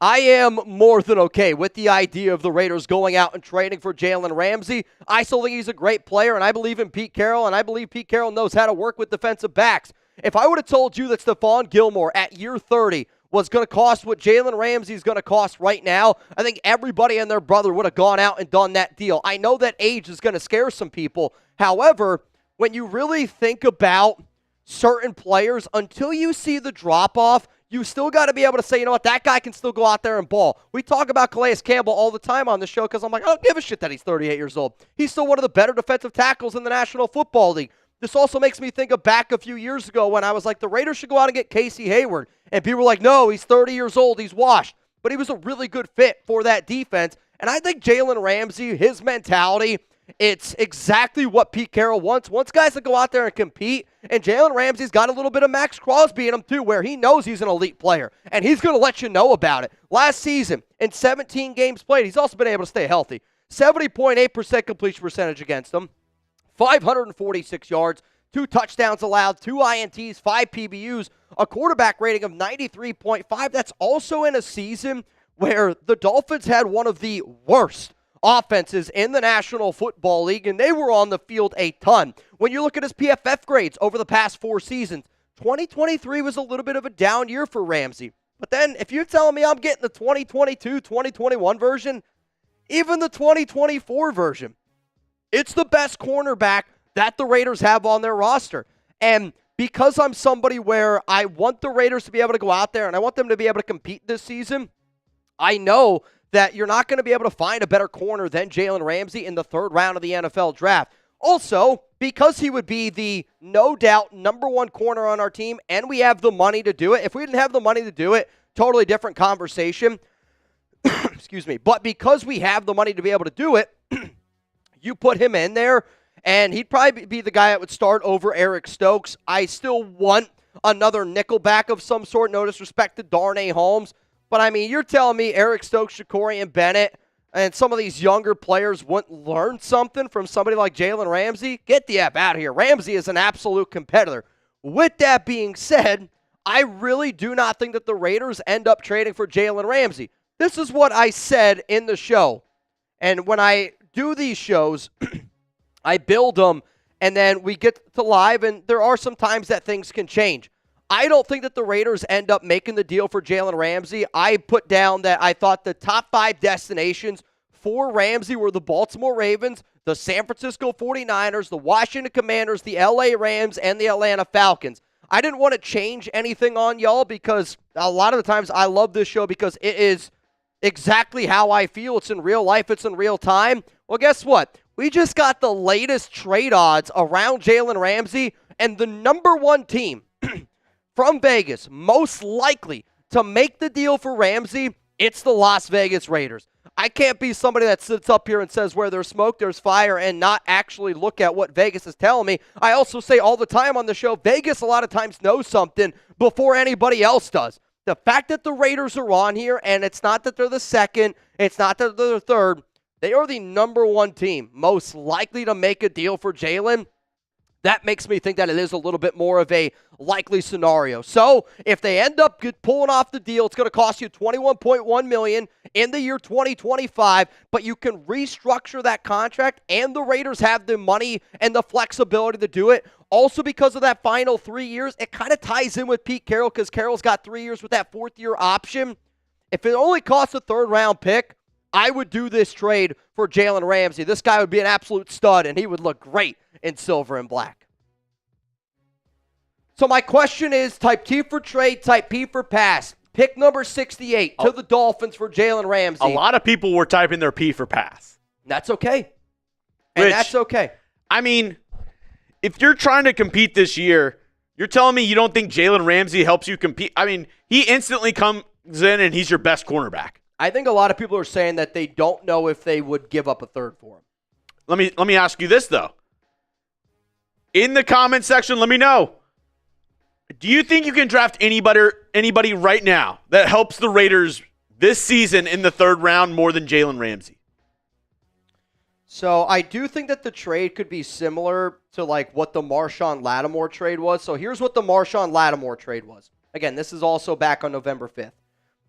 I am more than okay with the idea of the Raiders going out and trading for Jalen Ramsey. I still think he's a great player, and I believe in Pete Carroll, and I believe Pete Carroll knows how to work with defensive backs. If I would have told you that Stephon Gilmore at year 30 was going to cost what Jalen Ramsey is going to cost right now, I think everybody and their brother would have gone out and done that deal. I know that age is going to scare some people. However, when you really think about certain players, until you see the drop-off, you still got to be able to say, you know what, that guy can still go out there and ball. We talk about Calais Campbell all the time on the show because I'm like, I don't give a shit that he's 38 years old. He's still one of the better defensive tackles in the National Football League. This also makes me think of back a few years ago when I was like, the Raiders should go out and get Casey Hayward. And people were like, no, he's 30 years old, he's washed. But he was a really good fit for that defense. And I think Jalen Ramsey, his mentality, it's exactly what Pete Carroll wants. Wants guys to go out there and compete. And Jalen Ramsey's got a little bit of Max Crosby in him too, where he knows he's an elite player. And he's going to let you know about it. Last season, in 17 games played, he's also been able to stay healthy. 70.8% completion percentage against them. 546 yards, 2 touchdowns allowed, 2 INTs, 5 PBUs, a quarterback rating of 93.5. That's also in a season where the Dolphins had one of the worst offenses in the National Football League, and they were on the field a ton. When you look at his PFF grades over the past 4 seasons, 2023 was a little bit of a down year for Ramsey. But then if you're telling me I'm getting the 2022, 2021 version, even the 2024 version, it's the best cornerback that the Raiders have on their roster. And because I'm somebody where I want the Raiders to be able to go out there and I want them to be able to compete this season, I know that you're not going to be able to find a better corner than Jalen Ramsey in the 3rd round of the NFL draft. Also, because he would be the no doubt number 1 corner on our team and we have the money to do it. If we didn't have the money to do it, totally different conversation. Excuse me. But because we have the money to be able to do it, you put him in there, and he'd probably be the guy that would start over Eric Stokes. I still want another nickelback of some sort, no disrespect to Darnay Holmes. But, I mean, you're telling me Eric Stokes, Shakorian Bennett, and some of these younger players wouldn't learn something from somebody like Jalen Ramsey? Get the F out of here. Ramsey is an absolute competitor. With that being said, I really do not think that the Raiders end up trading for Jalen Ramsey. This is what I said in the show. And when I do these shows, I build them, and then we get to live, and there are some times that things can change. I don't think that the Raiders end up making the deal for Jalen Ramsey. I put down that I thought the top 5 destinations for Ramsey were the Baltimore Ravens, the San Francisco 49ers, the Washington Commanders, the LA Rams, and the Atlanta Falcons. I didn't want to change anything on y'all because a lot of the times I love this show because it is exactly how I feel. It's in real life. It's in real time. Well, guess what? We just got the latest trade odds around Jalen Ramsey, and the number one team from Vegas most likely to make the deal for Ramsey, it's the Las Vegas Raiders. I can't be somebody that sits up here and says where there's smoke, there's fire, and not actually look at what Vegas is telling me. I also say all the time on the show, Vegas a lot of times knows something before anybody else does. The fact that the Raiders are on here, and it's not that they're the second, it's not that they're the third, they are the number one team most likely to make a deal for Jalen. That makes me think that it is a little bit more of a likely scenario. So if they end up pulling off the deal, it's going to cost you $21.1 million in the year 2025, but you can restructure that contract, and the Raiders have the money and the flexibility to do it. Also, because of that final 3 years, it kind of ties in with Pete Carroll because Carroll's got 3 years with that fourth-year option. If it only costs a third-round pick, I would do this trade for Jalen Ramsey. This guy would be an absolute stud, and he would look great in silver and black. So my question is, type T for trade, type P for pass. Pick number 68 to the Dolphins for Jalen Ramsey. A lot of people were typing their P for pass. That's okay. And that's okay. I mean, if you're trying to compete this year, you're telling me you don't think Jalen Ramsey helps you compete? I mean, he instantly comes in and he's your best cornerback. I think a lot of people are saying that they don't know if they would give up a third for him. Let me ask you this, though. In the comment section, let me know. Do you think you can draft anybody right now that helps the Raiders this season in the third round more than Jalen Ramsey? So I do think that the trade could be similar to like what the Marshawn Lattimore trade was. So here's what the Marshawn Lattimore trade was. Again, this is also back on November 5th.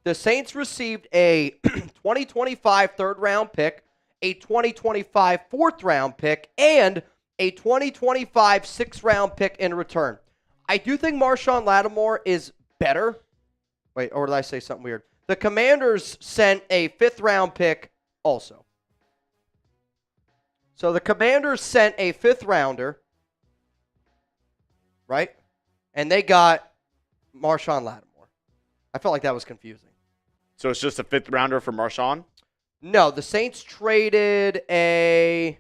The Saints received a 2025 third-round pick, a 2025 fourth-round pick, and a 2025 sixth-round pick in return. I do think Marshawn Lattimore is better. Wait, or did I say something weird? The Commanders sent a fifth-round pick also. So the Commanders sent a fifth-rounder, right? And they got Marshawn Lattimore. I felt like that was confusing. So it's just a fifth rounder for Marshawn? No, the Saints traded a...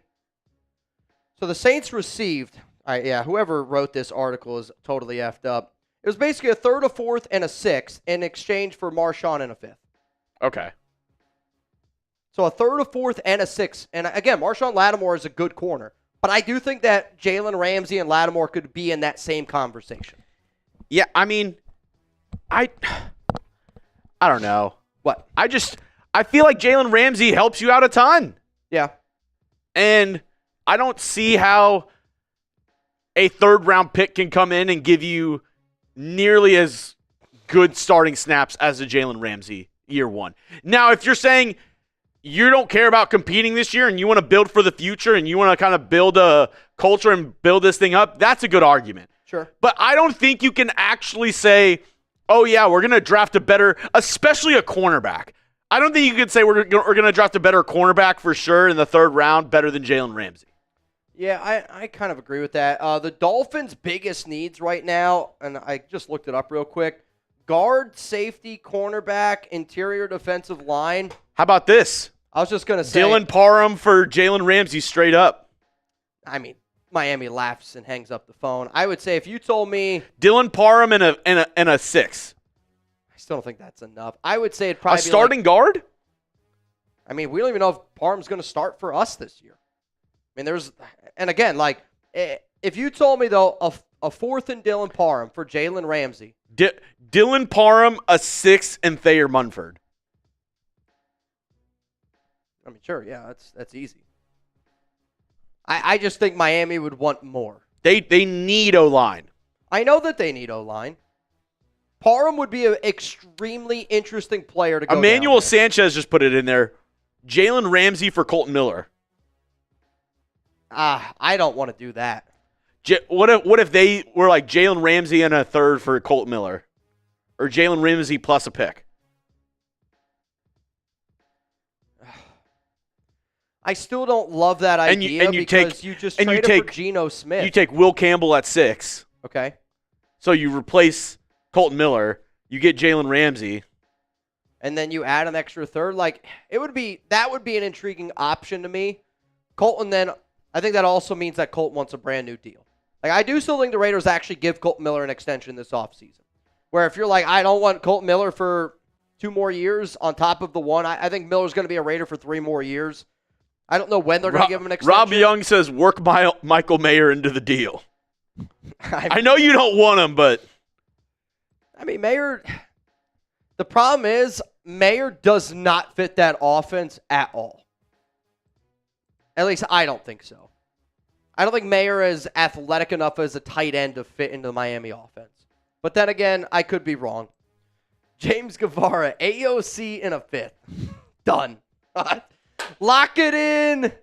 So the Saints received... All right, yeah, whoever wrote this article is totally effed up. It was basically a third, a fourth, and a sixth in exchange for Marshawn and a fifth. Okay. So a third, a fourth, and a sixth. And again, Marshawn Lattimore is a good corner. But I do think that Jalen Ramsey and Lattimore could be in that same conversation. Yeah, I mean, I don't know. What? I feel like Jalen Ramsey helps you out a ton. Yeah. And I don't see how a third-round pick can come in and give you nearly as good starting snaps as a Jalen Ramsey year one. Now, if you're saying you don't care about competing this year and you want to build for the future and you want to kind of build a culture and build this thing up, that's a good argument. Sure. But I don't think you can actually say, oh, yeah, we're going to draft a better, especially a cornerback. I don't think you could say we're going to draft a better cornerback for sure in the third round, better than Jalen Ramsey. Yeah, I kind of agree with that. The Dolphins' biggest needs right now, and I just looked it up real quick, guard, safety, cornerback, interior defensive line. How about this? I was just going to say. Dylan Parham for Jalen Ramsey straight up. I mean, Miami laughs and hangs up the phone. I would say if you told me. Dylan Parham and a six. I still don't think that's enough. I would say it'd probably be a starting guard? I mean, we don't even know if Parham's going to start for us this year. I mean, and again, like, if you told me, though, a fourth and Dylan Parham for Jalen Ramsey. Dylan Parham, a six, and Thayer Munford. I mean, sure, yeah, that's easy. I just think Miami would want more. They need O-line. I know that they need O-line. Parham would be an extremely interesting player to go Emmanuel Sanchez just put it in there. Jalen Ramsey for Colton Miller. I don't want to do that. What if they were like Jalen Ramsey and a third for Colton Miller? Or Jalen Ramsey plus a pick? I still don't love that idea because you just traded for Geno Smith. You take Will Campbell at 6. Okay. So you replace Colton Miller. You get Jalen Ramsey. And then you add an extra third. Like, that would be an intriguing option to me. Colton then, I think that also means that Colton wants a brand new deal. Like, I do still think the Raiders actually give Colton Miller an extension this offseason. Where if you're like, I don't want Colton Miller for 2 more years on top of the 1, I think Miller's going to be a Raider for 3 more years. I don't know when they're going to give him an extension. Rob Young says, work Michael Mayer into the deal. I know you don't want him, but. I mean, Mayer, the problem is Mayer does not fit that offense at all. At least I don't think so. I don't think Mayer is athletic enough as a tight end to fit into the Miami offense. But then again, I could be wrong. James Guevara, AOC in a 5th. Done. Lock it in.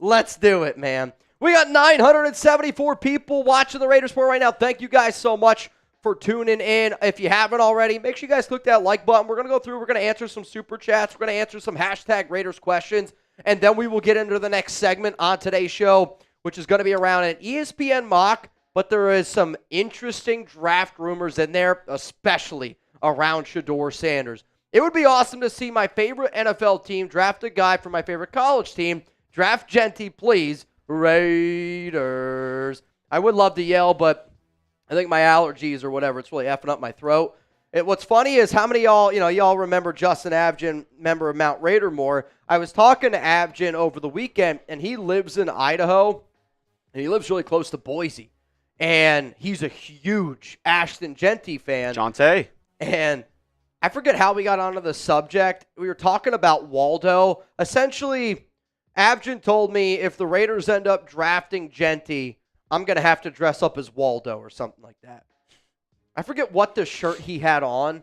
Let's do it, man. We got 974 people watching the Raiders Report right now. Thank you guys so much for tuning in. If you haven't already, make sure you guys click that like button. We're going to go through. We're going to answer some super chats. We're going to answer some hashtag Raiders questions. And then we will get into the next segment on today's show, which is going to be around an ESPN mock. But there is some interesting draft rumors in there, especially around Shedeur Sanders. It would be awesome to see my favorite NFL team draft a guy from my favorite college team. Draft Jeanty, please. Raiders. I would love to yell, but I think my allergies or whatever, it's really effing up my throat. What's funny is how many of y'all remember Justin Abgen, member of Mount Raidermore. I was talking to Abgen over the weekend, and he lives in Idaho, and he lives really close to Boise. And he's a huge Ashton Jeanty fan. Jeanty. And I forget how we got onto the subject. We were talking about Waldo. Essentially, Abgen told me if the Raiders end up drafting Jeanty, I'm going to have to dress up as Waldo or something like that. I forget what the shirt he had on.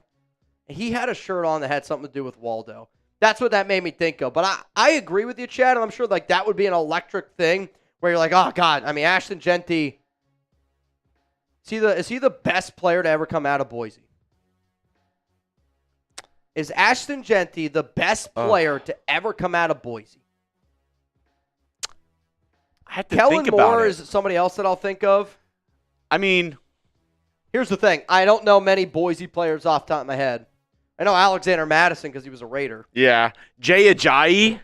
He had a shirt on that had something to do with Waldo. That's what that made me think of. But I agree with you, Chad, and I'm sure like that would be an electric thing where you're like, oh, God. I mean, Ashton Jeanty, is he the best player to ever come out of Boise? Is Ashton Jeanty the best player to ever come out of Boise? I have to Kellen think about Moore it. is somebody else that I'll think of. I mean, here's the thing. I don't know many Boise players off the top of my head. I know Alexander Madison because he was a Raider. Yeah. Jay Ajayi.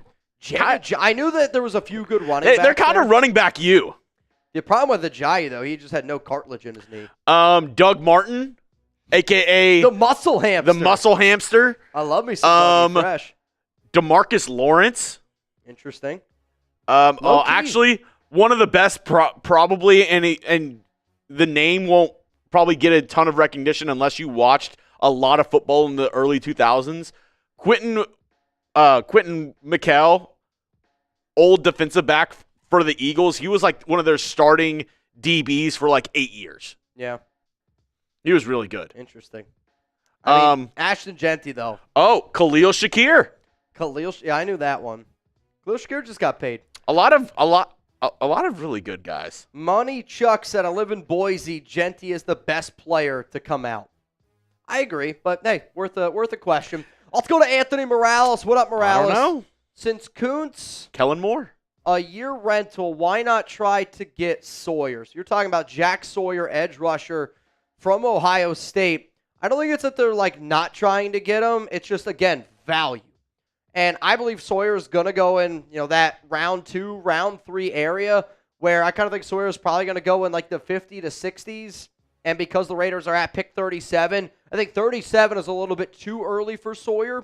I knew that there was a few good running backs. They're kind of running back you. The problem with Ajayi, though, he just had no cartilage in his knee. Doug Martin, a.k.a. the muscle hamster. The muscle hamster. I love me some fresh. DeMarcus Lawrence. Interesting. Actually, one of the best probably, and the name won't probably get a ton of recognition unless you watched a lot of football in the early 2000s. Quentin McKell, old defensive back for the Eagles. He was like one of their starting DBs for like 8 years. Yeah. He was really good. Interesting. I mean, Ashton Jeanty, though. Oh, Khalil Shakir. Yeah, I knew that one. Khalil Shakir just got paid. A lot of really good guys. Money Chuck said, I live in Boise. Jeanty is the best player to come out. I agree, but hey, worth a question. Let's go to Anthony Morales. What up, Morales? I don't know. Since Kuntz, Kellen Moore, a year rental, why not try to get Sawyer? So you're talking about Jack Sawyer, edge rusher from Ohio State. I don't think it's that they're like not trying to get him. It's just, again, value. And I believe Sawyer's going to go in, that round 2, round 3 area where I kind of think Sawyer's probably going to go in like the 50 to 60s. And because the Raiders are at pick 37, I think 37 is a little bit too early for Sawyer,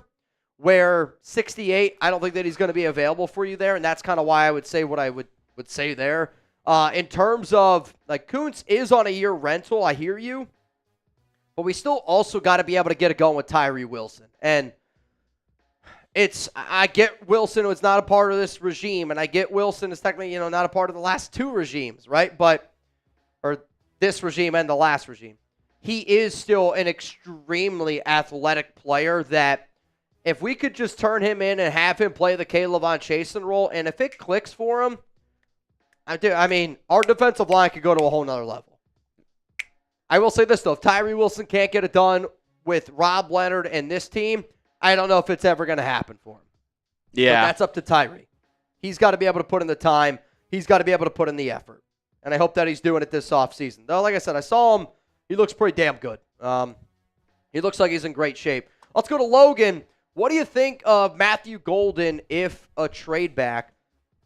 where 68, I don't think that he's going to be available for you there. And that's kind of why I would say what I would say there. In terms of, like, Kuntz is on a year rental, I hear you. But we still also got to be able to get it going with Tyree Wilson. And I get Wilson was not a part of this regime, and I get Wilson is technically, not a part of the last 2 regimes, right? Or this regime and the last regime. He is still an extremely athletic player that if we could just turn him in and have him play the Caleb Von Chasen role, and if it clicks for him, I mean, our defensive line could go to a whole nother level. I will say this, though. If Tyree Wilson can't get it done with Rob Leonard and this team, I don't know if it's ever going to happen for him. Yeah. But that's up to Tyree. He's got to be able to put in the time. He's got to be able to put in the effort. And I hope that he's doing it this offseason. Though, like I said, I saw him. He looks pretty damn good. He looks like he's in great shape. Let's go to Logan. What do you think of Matthew Golden if a trade back?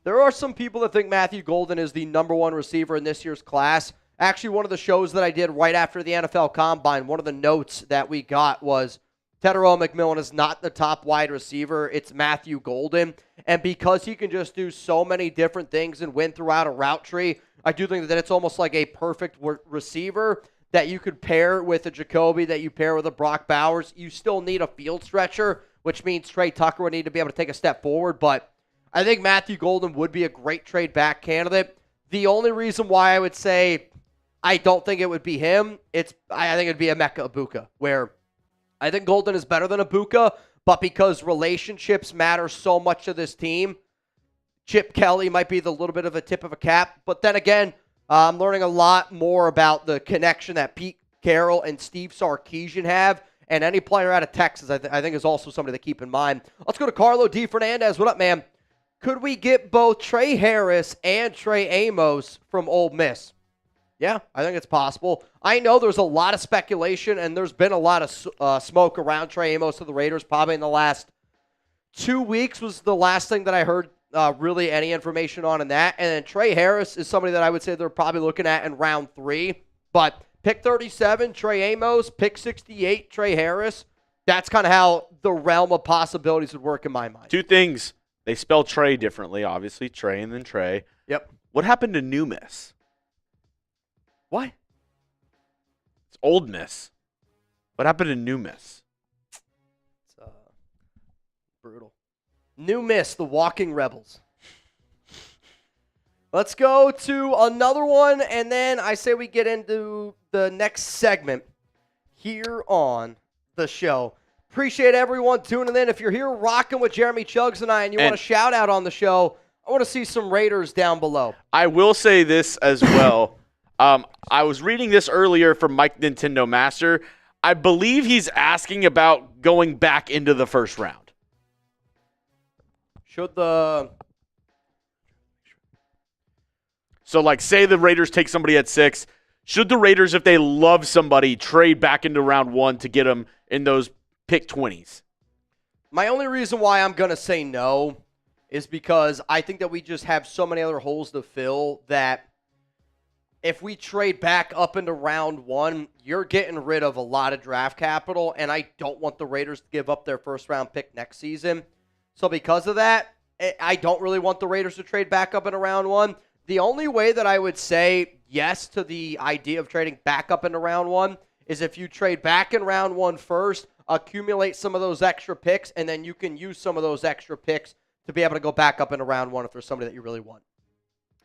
There are some people that think Matthew Golden is the number one receiver in this year's class. Actually, one of the shows that I did right after the NFL Combine, one of the notes that we got was Tedero McMillan is not the top wide receiver. It's Matthew Golden. And because he can just do so many different things and win throughout a route tree, I do think that it's almost like a perfect receiver that you could pair with a Jacoby, that you pair with a Brock Bowers. You still need a field stretcher, which means Trey Tucker would need to be able to take a step forward. But I think Matthew Golden would be a great trade back candidate. The only reason why I would say I don't think it would be him, I think it would be Emeka Egbuka, where I think Golden is better than Egbuka, but because relationships matter so much to this team, Chip Kelly might be the little bit of a tip of a cap. But then again, I'm learning a lot more about the connection that Pete Carroll and Steve Sarkisian have. And any player out of Texas, I think, is also somebody to keep in mind. Let's go to Carlo D. Fernandez. What up, man? Could we get both Trey Harris and Trey Amos from Ole Miss? Yeah, I think it's possible. I know there's a lot of speculation, and there's been a lot of smoke around Trey Amos to the Raiders probably in the last 2 weeks was the last thing that I heard really any information on in that. And then Trey Harris is somebody that I would say they're probably looking at in round 3. But pick 37, Trey Amos. Pick 68, Trey Harris. That's kind of how the realm of possibilities would work in my mind. Two things. They spell Trey differently, obviously. Trey and then Trey. Yep. What happened to New Miss? What? It's Old Miss. What happened to New Miss? It's brutal. New Miss, the Walking Rebels. Let's go to another one, and then I say we get into the next segment here on the show. Appreciate everyone tuning in. If you're here rocking with Jeremy Chuggs and I, and you want a shout out on the show, I want to see some Raiders down below. I will say this as well. I was reading this earlier from Mike Nintendo Master. I believe he's asking about going back into the first round. So, like, say the Raiders take somebody at 6. Should the Raiders, if they love somebody, trade back into round 1 to get them in those pick 20s? My only reason why I'm going to say no is because I think that we just have so many other holes to fill that if we trade back up into round 1, you're getting rid of a lot of draft capital, and I don't want the Raiders to give up their first-round pick next season. So because of that, I don't really want the Raiders to trade back up into round 1. The only way that I would say yes to the idea of trading back up into round 1 is if you trade back in round 1 first, accumulate some of those extra picks, and then you can use some of those extra picks to be able to go back up into round 1 if there's somebody that you really want.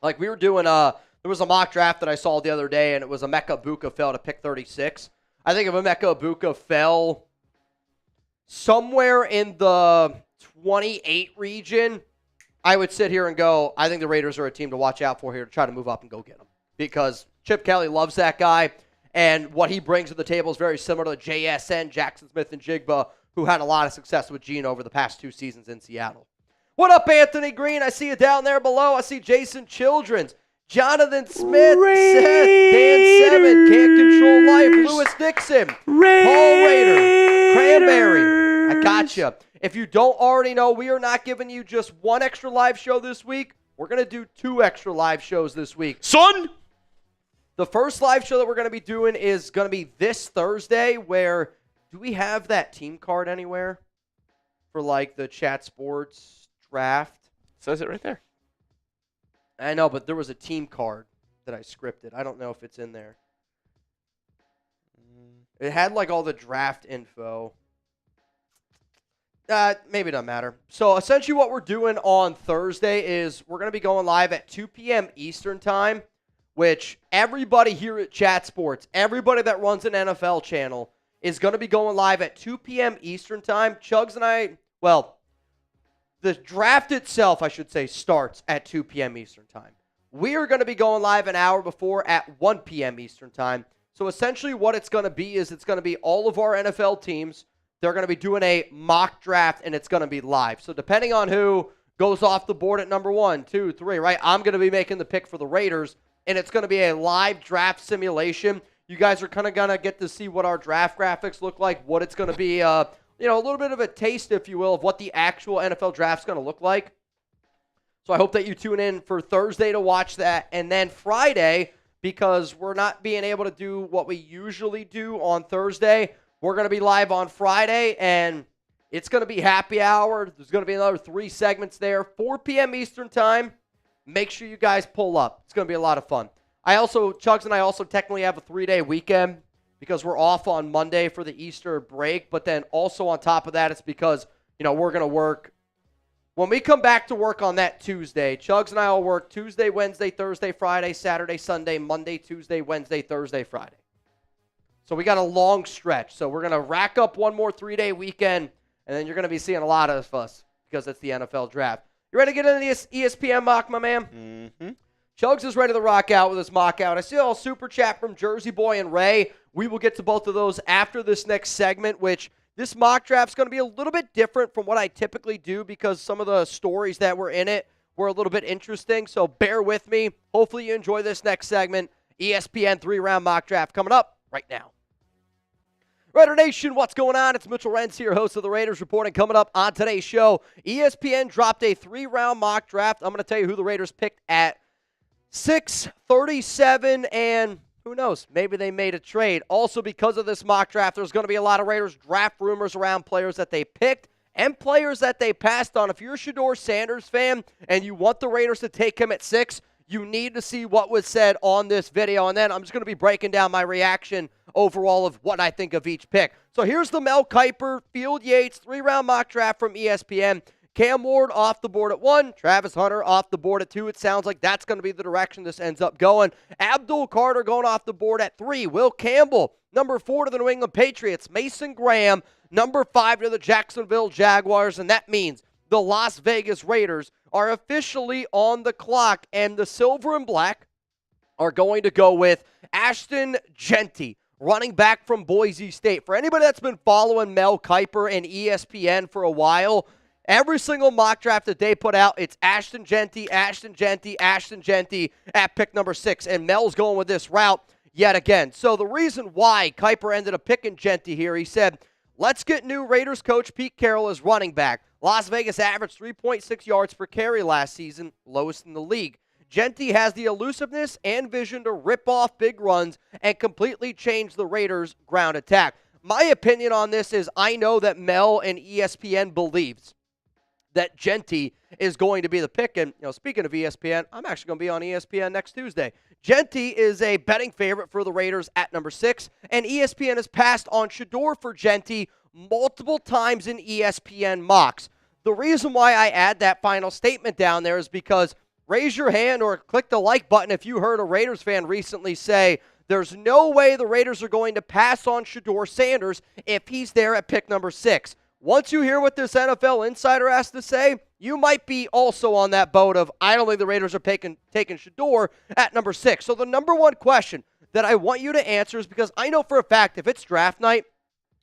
Like we were doing there was a mock draft that I saw the other day, and it was Emeka Egbuka fell to pick 36. I think if Emeka Egbuka fell somewhere in the 28 region, I would sit here and go, I think the Raiders are a team to watch out for here to try to move up and go get them. Because Chip Kelly loves that guy, and what he brings to the table is very similar to JSN, Jackson Smith and Jigba, who had a lot of success with Gene over the past 2 seasons in Seattle. What up, Anthony Green? I see you down there below. I see Jason Childrens. Jonathan Smith, Seth, Dan 7, Can't Control Life, Lewis Dixon, Paul Rader, Cranberry. I gotcha. If you don't already know, we are not giving you just one extra live show this week. We're going to do 2 extra live shows this week. Son! The first live show that we're going to be doing is going to be this Thursday, where, do we have that team card anywhere for like the Chat Sports draft? It says it right there. I know, but there was a team card that I scripted. I don't know if it's in there. It had like all the draft info. Maybe it doesn't matter. So essentially what we're doing on Thursday is we're going to be going live at 2 p.m. Eastern time, which everybody here at Chat Sports, everybody that runs an NFL channel is going to be going live at 2 p.m. Eastern time. Chuggs and I, well, the draft itself, I should say, starts at 2 p.m. Eastern time. We are going to be going live an hour before at 1 p.m. Eastern time. So essentially what it's going to be is it's going to be all of our NFL teams. They're going to be doing a mock draft, and it's going to be live. So depending on who goes off the board at number 1, 2, 3, right? I'm going to be making the pick for the Raiders, and it's going to be a live draft simulation. You guys are kind of going to get to see what our draft graphics look like, what it's going to be, a little bit of a taste, if you will, of what the actual NFL draft's going to look like. So I hope that you tune in for Thursday to watch that. And then Friday, because we're not being able to do what we usually do on Thursday, we're going to be live on Friday, and it's going to be happy hour. There's going to be another 3 segments there, 4 p.m. Eastern time. Make sure you guys pull up. It's going to be a lot of fun. Chugs and I also technically have a 3-day weekend because we're off on Monday for the Easter break. But then also on top of that, it's because, we're going to work. When we come back to work on that Tuesday, Chugs and I will work Tuesday, Wednesday, Thursday, Friday, Saturday, Sunday, Monday, Tuesday, Wednesday, Thursday, Friday. So we got a long stretch. So we're going to rack up one more 3-day weekend, and then you're going to be seeing a lot of us because it's the NFL draft. You ready to get into the ESPN mock, my man? Mm-hmm. Chugs is ready to rock out with his mock out. I see a super chat from Jersey Boy and Ray. We will get to both of those after this next segment, which this mock draft is going to be a little bit different from what I typically do because some of the stories that were in it were a little bit interesting. So bear with me. Hopefully you enjoy this next segment. ESPN 3-round mock draft coming up right now. Raider Nation, what's going on? It's Mitchell Renz here, host of the Raiders Report, and coming up on today's show, ESPN dropped a 3-round mock draft. I'm going to tell you who the Raiders picked at 6, 37, and who knows? Maybe they made a trade. Also, because of this mock draft, there's going to be a lot of Raiders draft rumors around players that they picked and players that they passed on. If you're a Shedeur Sanders fan and you want the Raiders to take him at 6, you need to see what was said on this video. And then I'm just going to be breaking down my reaction overall of what I think of each pick. So here's the Mel Kiper, Field Yates, 3-round mock draft from ESPN. Cam Ward off the board at 1. Travis Hunter off the board at 2. It sounds like that's going to be the direction this ends up going. Abdul Carter going off the board at 3. Will Campbell, number 4 to the New England Patriots. Mason Graham, number 5 to the Jacksonville Jaguars. And that means the Las Vegas Raiders are officially on the clock. And the silver and black are going to go with Ashton Jeanty, running back from Boise State. For anybody that's been following Mel Kiper and ESPN for a while, every single mock draft that they put out, it's Ashton Jeanty, Ashton Jeanty, Ashton Jeanty at pick number 6. And Mel's going with this route yet again. So the reason why Kiper ended up picking Jeanty here, he said, let's get new Raiders coach Pete Carroll as running back. Las Vegas averaged 3.6 yards per carry last season, lowest in the league. Jeanty has the elusiveness and vision to rip off big runs and completely change the Raiders' ground attack. My opinion on this is I know that Mel and ESPN believes that Jeanty is going to be the pick. And, speaking of ESPN, I'm actually going to be on ESPN next Tuesday. Jeanty is a betting favorite for the Raiders at number 6, and ESPN has passed on Shedeur for Jeanty multiple times in ESPN mocks. The reason why I add that final statement down there is because raise your hand or click the like button if you heard a Raiders fan recently say there's no way the Raiders are going to pass on Shedeur Sanders if he's there at pick number 6. Once you hear what this NFL insider has to say, you might be also on that boat of, I don't think the Raiders are taking Shedeur at number 6. So the number one question that I want you to answer is because I know for a fact if it's draft night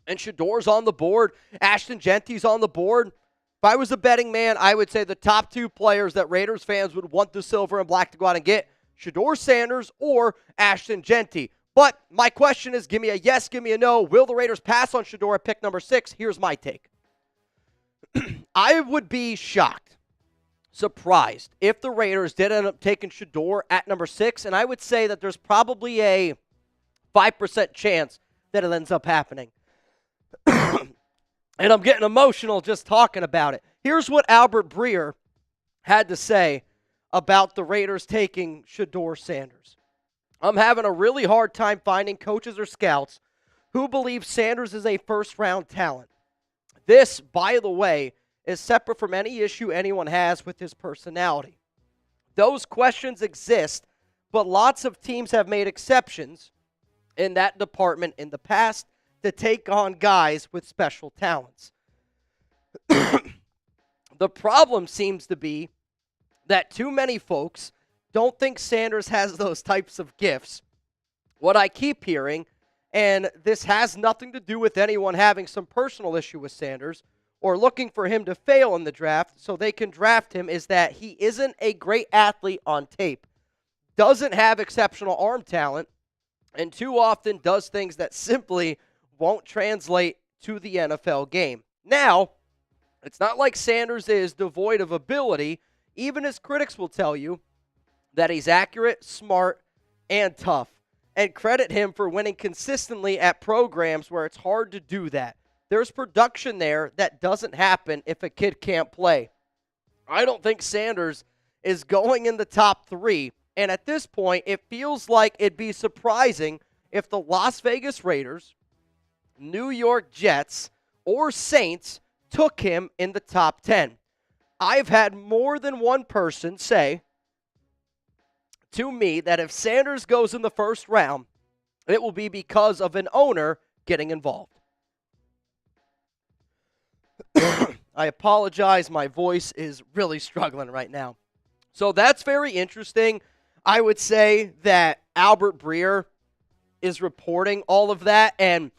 and Shedeur's on the board, Ashton Jeanty's on the board, if I was a betting man, I would say the top 2 players that Raiders fans would want the silver and black to go out and get, Shedeur Sanders or Ashton Jeanty. But my question is, give me a yes, give me a no. Will the Raiders pass on Shedeur at pick number 6? Here's my take. I would be shocked, surprised, if the Raiders did end up taking Shedeur at number 6, and I would say that there's probably a 5% chance that it ends up happening. And I'm getting emotional just talking about it. Here's what Albert Breer had to say about the Raiders taking Shedeur Sanders. I'm having a really hard time finding coaches or scouts who believe Sanders is a first-round talent. This, by the way, is separate from any issue anyone has with his personality. Those questions exist, but lots of teams have made exceptions in that department in the past to take on guys with special talents. The problem seems to be that too many folks don't think Sanders has those types of gifts. What I keep hearing, and this has nothing to do with anyone having some personal issue with Sanders or looking for him to fail in the draft so they can draft him is that he isn't a great athlete on tape, doesn't have exceptional arm talent, and too often does things that simply won't translate to the NFL game. Now, it's not like Sanders is devoid of ability. Even his critics will tell you that he's accurate, smart, and tough, and credit him for winning consistently at programs where it's hard to do that. There's production there that doesn't happen if a kid can't play. I don't think Sanders is going in the top 3, and at this point, it feels like it'd be surprising if the Las Vegas Raiders, New York Jets, or Saints took him in the top 10. I've had more than one person say to me that if Sanders goes in the first round, it will be because of an owner getting involved. I apologize. My voice is really struggling right now. So that's very interesting. I would say that Albert Breer is reporting all of that, and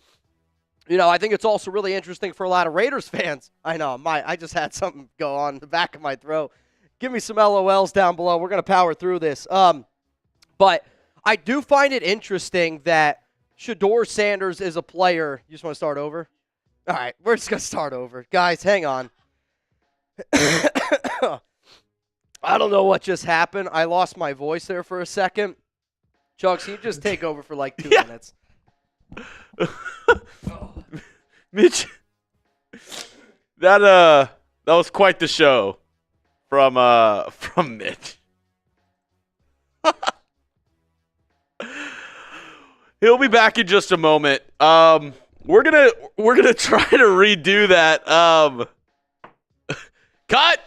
I think it's also really interesting for a lot of Raiders fans. I know, I just had something go on in the back of my throat. Give me some LOLs down below. We're going to power through this. But I do find it interesting that Shedeur Sanders is a player. You just want to start over? All right, we're just going to start over. Guys, hang on. I don't know what just happened. I lost my voice there for a second. Chucks, can you just take over for like 2 minutes? Mitch, that was quite the show from Mitch. He'll be back in just a moment. We're gonna try to redo that. Cut.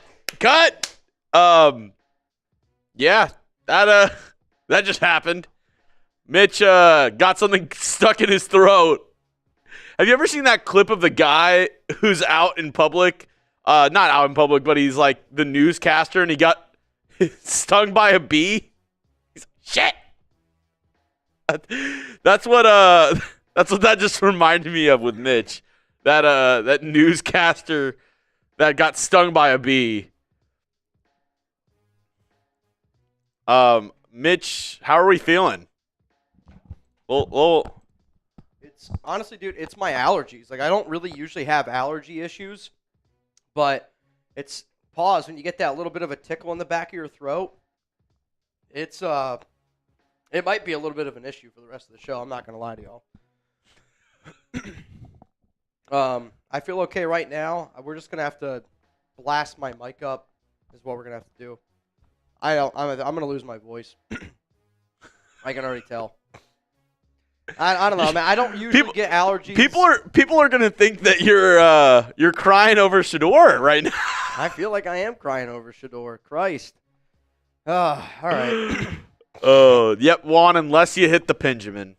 Yeah, that just happened. Mitch got something stuck in his throat. Have you ever seen that clip of the guy who's out in public? Not out in public, but he's like the newscaster, and he got stung by a bee. He's like, shit. That's what that just reminded me of with Mitch. That newscaster that got stung by a bee. Mitch, how are we feeling? Well, it's honestly, dude, it's my allergies. Like, I don't really usually have allergy issues, but it's pause when you get that little bit of a tickle in the back of your throat. It might be a little bit of an issue for the rest of the show. I'm not gonna lie to y'all. I feel okay right now. We're just gonna have to blast my mic up. Is what we're gonna have to do. I'm gonna lose my voice. I can already tell. I don't know, man. I don't usually get allergies. People are gonna think that you're crying over Shedeur right now. I feel like I am crying over Shedeur. Christ. All right. Oh, yep, Juan. Unless you hit the Benjamin.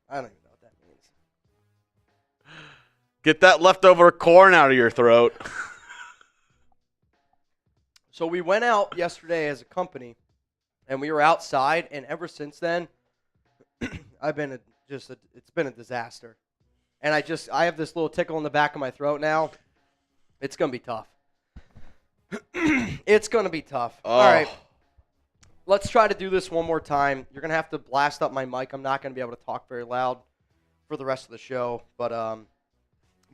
I don't even know what that means. Get that leftover corn out of your throat. So we went out yesterday as a company, and we were outside, and ever since then, it's been a disaster. And I have this little tickle in the back of my throat now. It's going to be tough. It's going to be tough. Oh. All right. Let's try to do this one more time. You're going to have to blast up my mic. I'm not going to be able to talk very loud for the rest of the show. But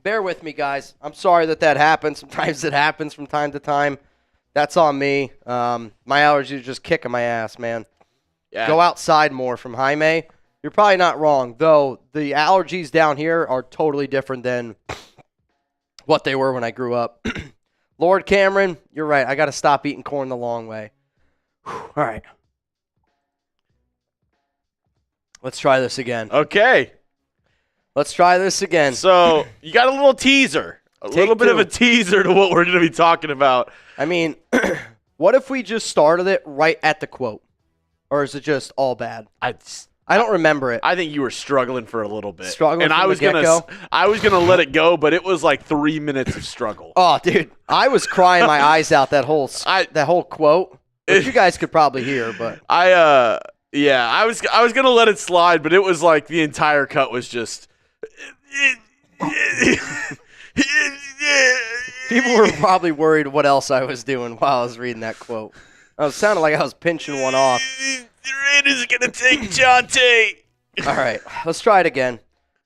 bear with me, guys. I'm sorry that happened. Sometimes it happens from time to time. That's on me. My allergies are just kicking my ass, man. Yeah. Go outside more from Jaime. You're probably not wrong, though. The allergies down here are totally different than what they were when I grew up. Lord Cameron, you're right. I got to stop eating corn the long way. All right. Let's try this again. Okay. Let's try this again. So you got a little teaser. A little bit of a teaser to what we're going to be talking about. I mean, what if we just started it right at the quote? Or is it just all bad? I don't remember it. I think you were struggling for a little bit. Struggling from the get-go? I was gonna let it go, but it was like 3 minutes of struggle. Oh, dude, I was crying my eyes out that whole quote, which you guys could probably hear, but I was gonna let it slide, but it was like the entire cut was just People were probably worried what else I was doing while I was reading that quote. I was sounding like I was pinching one off. The Raiders are going to take Jeanty. All right, let's try it again.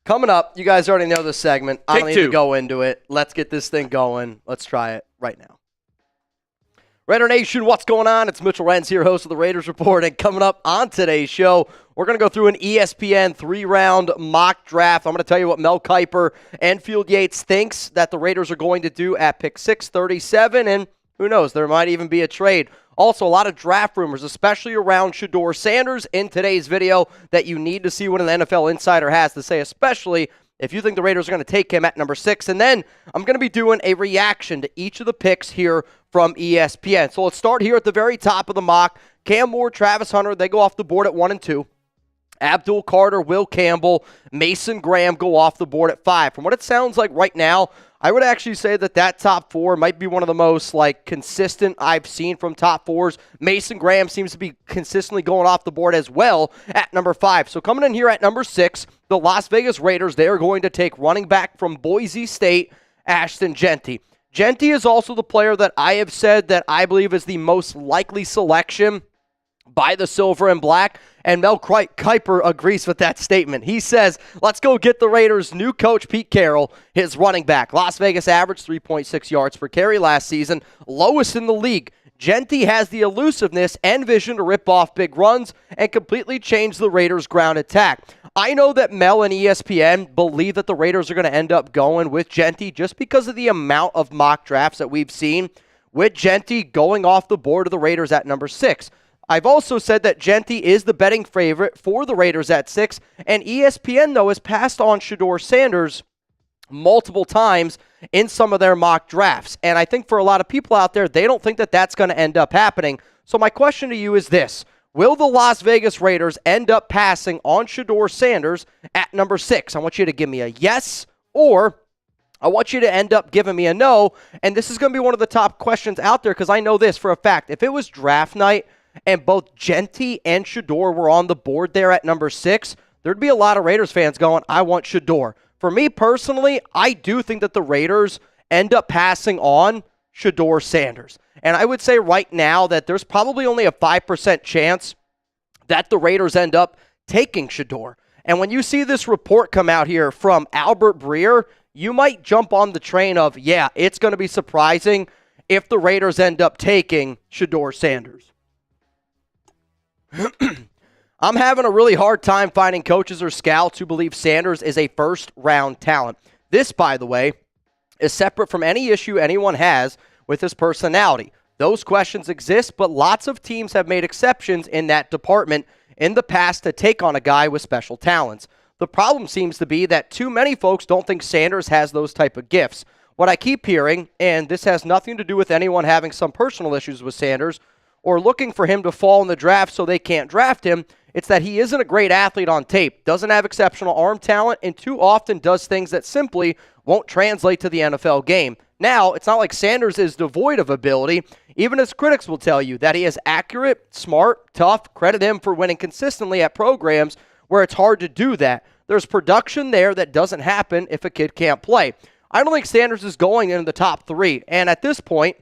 Coming up, you guys already know this segment. I don't need to go into it. Let's get this thing going. Let's try it right now. Raider Nation, what's going on? It's Mitchell Renz here, host of the Raiders Report. And coming up on today's show, we're going to go through an ESPN 3-round mock draft. I'm going to tell you what Mel Kiper and Field Yates thinks that the Raiders are going to do at pick 637. And who knows, there might even be a trade. Also, a lot of draft rumors, especially around Shedeur Sanders in today's video that you need to see what an NFL insider has to say, especially if you think the Raiders are going to take him at number 6. And then I'm going to be doing a reaction to each of the picks here from ESPN. So let's start here at the very top of the mock. Cam Moore, Travis Hunter, they go off the board at 1 and 2. Abdul Carter, Will Campbell, Mason Graham go off the board at 5. From what it sounds like right now, I would actually say that top 4 might be one of the most consistent I've seen from top 4s. Mason Graham seems to be consistently going off the board as well at number 5. So coming in here at number 6, the Las Vegas Raiders, they are going to take running back from Boise State, Ashton Jeanty. Jeanty is also the player that I have said that I believe is the most likely selection by the Silver and Black, and Mel Kiper agrees with that statement. He says, let's go get the Raiders' new coach, Pete Carroll, his running back. Las Vegas averaged 3.6 yards per carry last season, lowest in the league. Jeanty has the elusiveness and vision to rip off big runs and completely change the Raiders' ground attack. I know that Mel and ESPN believe that the Raiders are going to end up going with Jeanty just because of the amount of mock drafts that we've seen with Jeanty going off the board of the Raiders at number 6. I've also said that Jeanty is the betting favorite for the Raiders at 6, and ESPN, though, has passed on Shedeur Sanders multiple times in some of their mock drafts. And I think for a lot of people out there, they don't think that that's going to end up happening. So my question to you is this. Will the Las Vegas Raiders end up passing on Shedeur Sanders at number 6? I want you to give me a yes, or I want you to end up giving me a no. And this is going to be one of the top questions out there because I know this for a fact. If it was draft night and both Jeanty and Shedeur were on the board there at number 6, there'd be a lot of Raiders fans going, I want Shedeur. For me personally, I do think that the Raiders end up passing on Shedeur Sanders. And I would say right now that there's probably only a 5% chance that the Raiders end up taking Shedeur. And when you see this report come out here from Albert Breer, you might jump on the train of, yeah, it's going to be surprising if the Raiders end up taking Shedeur Sanders. I'm having a really hard time finding coaches or scouts who believe Sanders is a first-round talent. This, by the way, is separate from any issue anyone has with his personality. Those questions exist, but lots of teams have made exceptions in that department in the past to take on a guy with special talents. The problem seems to be that too many folks don't think Sanders has those type of gifts. What I keep hearing, and this has nothing to do with anyone having some personal issues with Sanders or looking for him to fall in the draft so they can't draft him, it's that he isn't a great athlete on tape, doesn't have exceptional arm talent, and too often does things that simply won't translate to the NFL game. Now, it's not like Sanders is devoid of ability. Even his critics will tell you that he is accurate, smart, tough. Credit him for winning consistently at programs where it's hard to do that. There's production there that doesn't happen if a kid can't play. I don't think Sanders is going into the top 3, and at this point,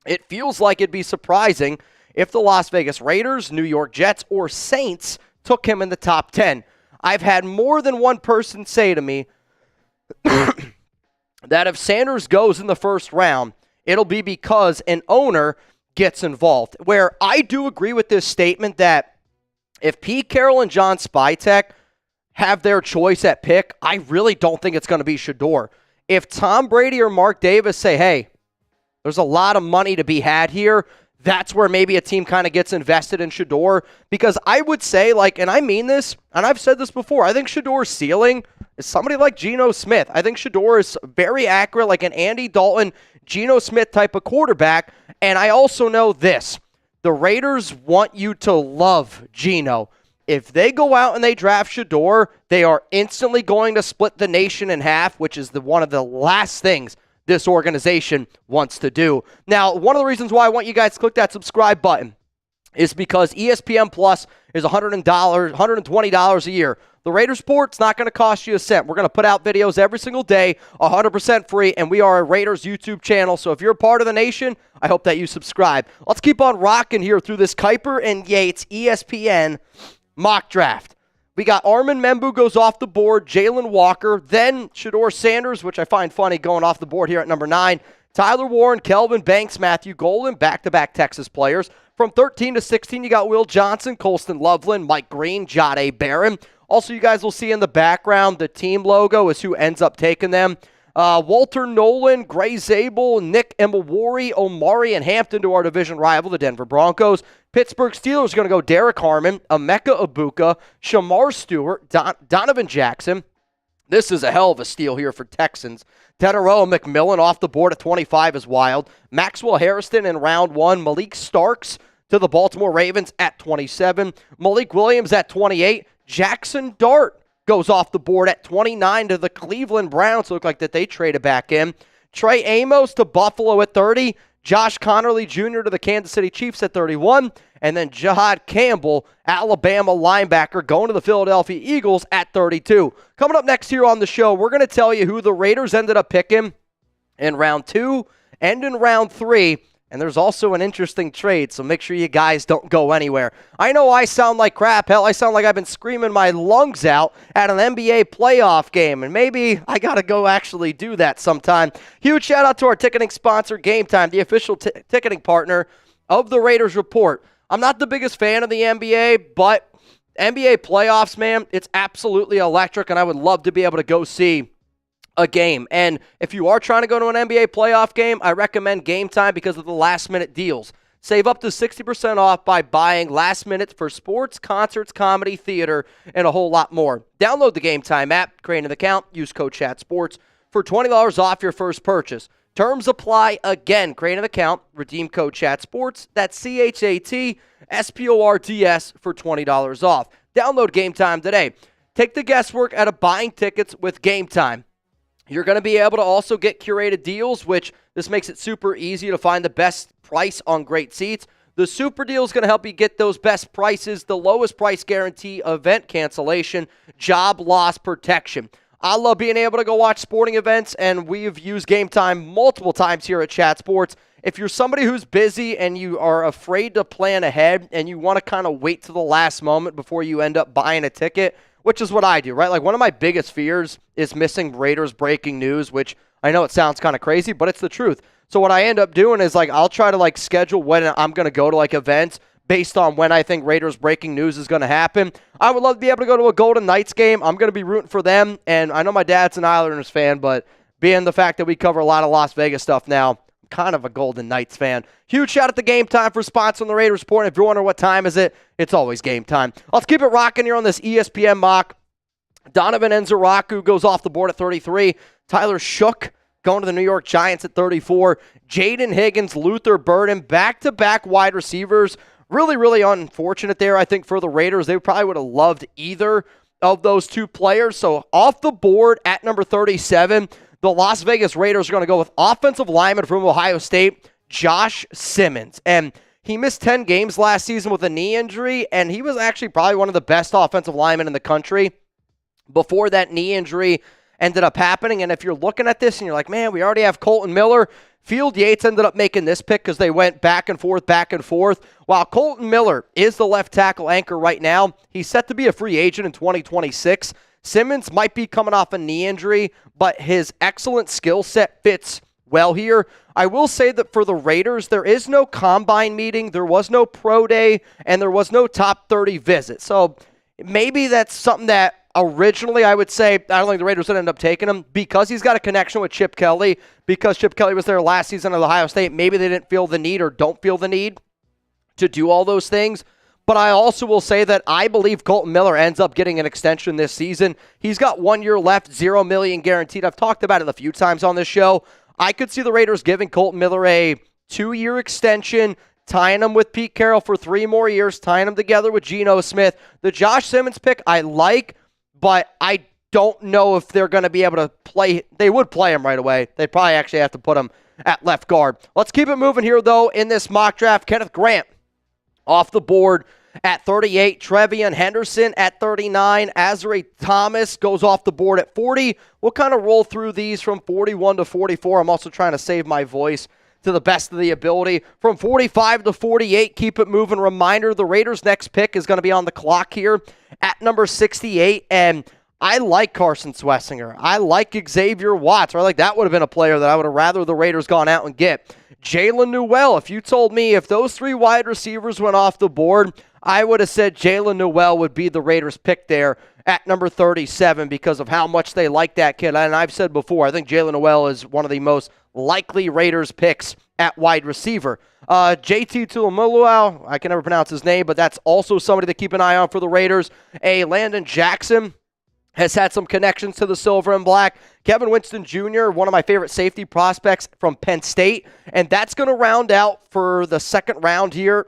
it feels like it'd be surprising if the Las Vegas Raiders, New York Jets, or Saints took him in the top 10. I've had more than one person say to me that if Sanders goes in the first round, it'll be because an owner gets involved. Where I do agree with this statement that if Pete Carroll and John Spytek have their choice at pick, I really don't think it's going to be Shedeur. If Tom Brady or Mark Davis say, hey, there's a lot of money to be had here, that's where maybe a team kind of gets invested in Shedeur. Because I would say, and I mean this, and I've said this before, I think Shedeur's ceiling is somebody like Geno Smith. I think Shedeur is very accurate, like an Andy Dalton, Geno Smith type of quarterback. And I also know this. The Raiders want you to love Geno. If they go out and they draft Shedeur, they are instantly going to split the nation in half, which is one of the last things this organization wants to do. Now, one of the reasons why I want you guys to click that subscribe button is because ESPN Plus is $120 a year. The Raiders Report's not going to cost you a cent. We're going to put out videos every single day, 100% free, and we are a Raiders YouTube channel. So if you're a part of the nation, I hope that you subscribe. Let's keep on rocking here through this Kiper and Yates ESPN mock draft. We got Armin Membu goes off the board, Jalen Walker, then Shedeur Sanders, which I find funny going off the board here at number 9. Tyler Warren, Kelvin Banks, Matthew Golden, back-to-back Texas players. From 13 to 16, you got Will Johnson, Colston Loveland, Mike Green, Jahdae Barron. Also, you guys will see in the background, the team logo is who ends up taking them. Walter Nolan, Gray Zabel, Nick Emilwari, Omari, and Hampton to our division rival, the Denver Broncos. Pittsburgh Steelers going to go Derek Harmon, Emeka Ibuka, Shamar Stewart, Donovan Jackson. This is a hell of a steal here for Texans. Teteroa McMillan off the board at 25 is wild. Maxwell Harrison in round 1. Malik Starks to the Baltimore Ravens at 27. Malik Williams at 28. Jackson Dart goes off the board at 29 to the Cleveland Browns. Look like that they traded back in. Trey Amos to Buffalo at 30. Josh Connerly Jr. to the Kansas City Chiefs at 31. And then Jahad Campbell, Alabama linebacker, going to the Philadelphia Eagles at 32. Coming up next here on the show, we're going to tell you who the Raiders ended up picking in round 2 and in round 3. And there's also an interesting trade, so make sure you guys don't go anywhere. I know I sound like crap. Hell, I sound like I've been screaming my lungs out at an NBA playoff game, and maybe I got to go actually do that sometime. Huge shout out to our ticketing sponsor, Game Time, the official ticketing partner of the Raiders Report. I'm not the biggest fan of the NBA, but NBA playoffs, man, it's absolutely electric, and I would love to be able to go see a game. And if you are trying to go to an NBA playoff game, I recommend Game Time because of the last-minute deals. Save up to 60% off by buying last minute for sports, concerts, comedy, theater, and a whole lot more. Download the Game Time app, create an account, use code CHATSPORTS for $20 off your first purchase. Terms apply. Again, create an account, redeem code CHATSPORTS. That's CHATSPORTS for $20 off. Download Game Time today. Take the guesswork out of buying tickets with Game Time. You're going to be able to also get curated deals, which this makes it super easy to find the best price on great seats. The super deal is going to help you get those best prices, the lowest price guarantee, event cancellation, job loss protection. I love being able to go watch sporting events, and we've used Game Time multiple times here at Chat Sports. If you're somebody who's busy and you are afraid to plan ahead and you want to kind of wait to the last moment before you end up buying a ticket, which is what I do, right? Like, one of my biggest fears is missing Raiders breaking news, which I know it sounds kind of crazy, but it's the truth. So what I end up doing is, like, I'll try to, like, schedule when I'm going to go to, like, events based on when I think Raiders breaking news is going to happen. I would love to be able to go to a Golden Knights game. I'm going to be rooting for them, and I know my dad's an Islanders fan, but being the fact that we cover a lot of Las Vegas stuff now, kind of a Golden Knights fan. Huge shout out to Game Time for sponsoring the Raiders Report. If you're wondering what time is it, it's always Game Time. Let's keep it rocking here on this ESPN mock. Donovan Enzaraku goes off the board at 33. Tyler Shook going to the New York Giants at 34. Jaden Higgins, Luther Burden, back-to-back wide receivers. Really, really unfortunate there, I think, for the Raiders. They probably would have loved either of those two players. So off the board at number 37, the Las Vegas Raiders are going to go with offensive lineman from Ohio State, Josh Simmons. And he missed 10 games last season with a knee injury, and he was actually probably one of the best offensive linemen in the country before that knee injury ended up happening. And if you're looking at this and you're like, man, we already have Colton Miller, Field Yates ended up making this pick because they went back and forth. While Colton Miller is the left tackle anchor right now, he's set to be a free agent in 2026. Simmons might be coming off a knee injury, but his excellent skill set fits well here. I will say that for the Raiders, there is no combine meeting, there was no pro day, and there was no top 30 visit. So maybe that's something that originally I would say, I don't think the Raiders would end up taking him because he's got a connection with Chip Kelly, because Chip Kelly was there last season at Ohio State. Maybe they didn't feel the need or don't feel the need to do all those things. But I also will say that I believe Colton Miller ends up getting an extension this season. He's got 1 year left, $0 million guaranteed. I've talked about it a few times on this show. I could see the Raiders giving Colton Miller a 2-year extension, tying him with Pete Carroll for 3 more years, tying him together with Geno Smith. The Josh Simmons pick I like, but I don't know if they're going to be able to play. They would play him right away. They'd probably actually have to put him at left guard. Let's keep it moving here, though, in this mock draft. Kenneth Grant off the board at 38. Trevion Henderson at 39. Azari Thomas goes off the board at 40. We'll kind of roll through these from 41 to 44. I'm also trying to save my voice to the best of the ability. From 45 to 48, keep it moving. Reminder, the Raiders' next pick is going to be on the clock here at number 68, and I like Carson Swessinger. I like Xavier Watts. That would have been a player that I would have rather the Raiders gone out and get. Jalen Newell, if you told me if those 3 wide receivers went off the board, I would have said Jalen Newell would be the Raiders' pick there at number 37 because of how much they like that kid. And I've said before, I think Jalen Newell is one of the most likely Raiders picks at wide receiver. JT Tuimoloau, I can never pronounce his name, but that's also somebody to keep an eye on for the Raiders. Landon Jackson has had some connections to the silver and black. Kevin Winston Jr., one of my favorite safety prospects from Penn State. And that's going to round out for the second round here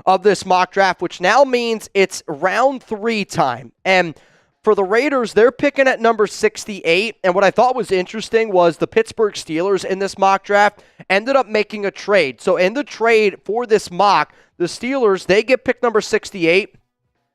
of this mock draft, which now means it's round 3 time. And for the Raiders, they're picking at number 68. And what I thought was interesting was the Pittsburgh Steelers in this mock draft ended up making a trade. So in the trade for this mock, the Steelers, they get pick number 68,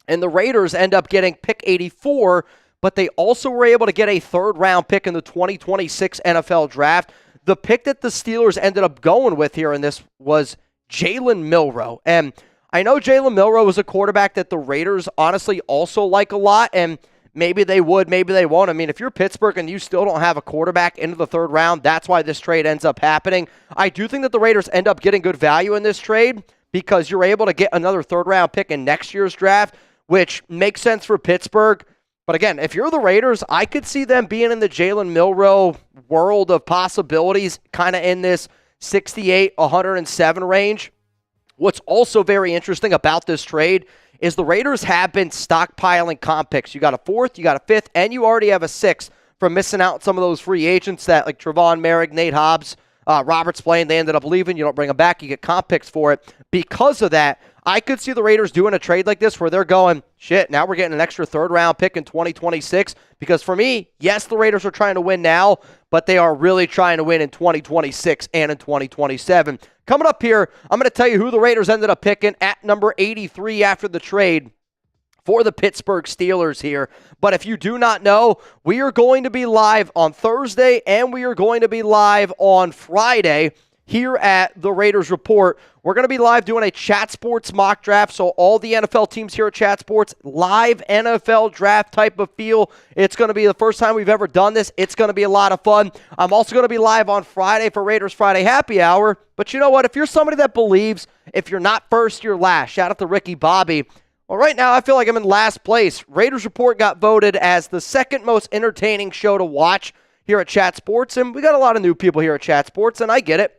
and the Raiders end up getting pick 84, but they also were able to get a third-round pick in the 2026 NFL Draft. The pick that the Steelers ended up going with here in this was Jalen Milroe. And I know Jalen Milroe was a quarterback that the Raiders honestly also like a lot, and maybe they would, maybe they won't. I mean, if you're Pittsburgh and you still don't have a quarterback into the third round, that's why this trade ends up happening. I do think that the Raiders end up getting good value in this trade because you're able to get another third-round pick in next year's draft, which makes sense for Pittsburgh. But again, if you're the Raiders, I could see them being in the Jalen Milroe world of possibilities, kind of in this 68, 107 range. What's also very interesting about this trade is the Raiders have been stockpiling comp picks. You got a 4th, you got a 5th, and you already have a 6th from missing out on some of those free agents that like Trevon Merrick, Nate Hobbs, Roberts playing. They ended up leaving. You don't bring them back. You get comp picks for it. Because of that, I could see the Raiders doing a trade like this where they're going, shit, now we're getting an extra third-round pick in 2026. Because for me, yes, the Raiders are trying to win now, but they are really trying to win in 2026 and in 2027. Coming up here, I'm going to tell you who the Raiders ended up picking at number 83 after the trade for the Pittsburgh Steelers here. But if you do not know, we are going to be live on Thursday and we are going to be live on Friday here at the Raiders Report. We're going to be live doing a Chat Sports mock draft, so all the NFL teams here at Chat Sports, live NFL draft type of feel. It's going to be the first time we've ever done this. It's going to be a lot of fun. I'm also going to be live on Friday for Raiders Friday Happy Hour. But you know what? If you're somebody that believes if you're not first, you're last. Shout out to Ricky Bobby. Well, right now I feel like I'm in last place. Raiders Report got voted as the second most entertaining show to watch here at Chat Sports, and we got a lot of new people here at Chat Sports, and I get it.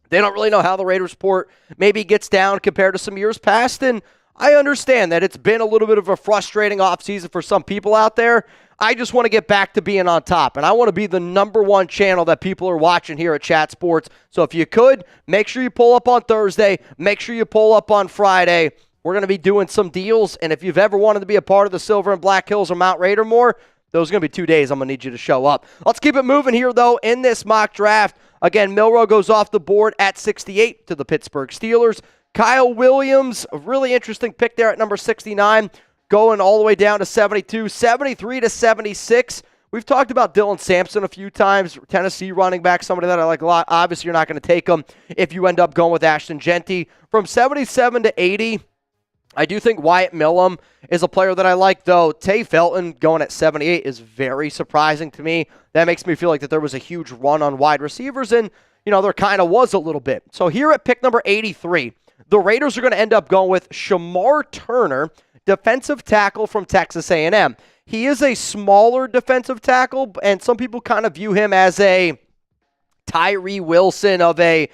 They don't really know how the Raiders Report maybe gets down compared to some years past, and I understand that it's been a little bit of a frustrating offseason for some people out there. I just want to get back to being on top, and I want to be the number one channel that people are watching here at Chat Sports. So if you could, make sure you pull up on Thursday. Make sure you pull up on Friday. We're going to be doing some deals, and if you've ever wanted to be a part of the Silver and Black Hills or Mount Raider more, those are going to be 2 days I'm going to need you to show up. Let's keep it moving here, though, in this mock draft. Again, Milroe goes off the board at 68 to the Pittsburgh Steelers. Kyle Williams, a really interesting pick there at number 69, going all the way down to 72, 73 to 76. We've talked about Dylan Sampson a few times, Tennessee running back, somebody that I like a lot. Obviously, you're not going to take him if you end up going with Ashton Jeanty. From 77 to 80, I do think Wyatt Millum is a player that I like, though. Tay Felton going at 78 is very surprising to me. That makes me feel like that there was a huge run on wide receivers, and, you know, there kind of was a little bit. So here at pick number 83, the Raiders are going to end up going with Shamar Turner, defensive tackle from Texas A&M. He is a smaller defensive tackle, and some people kind of view him as a Tyree Wilson of a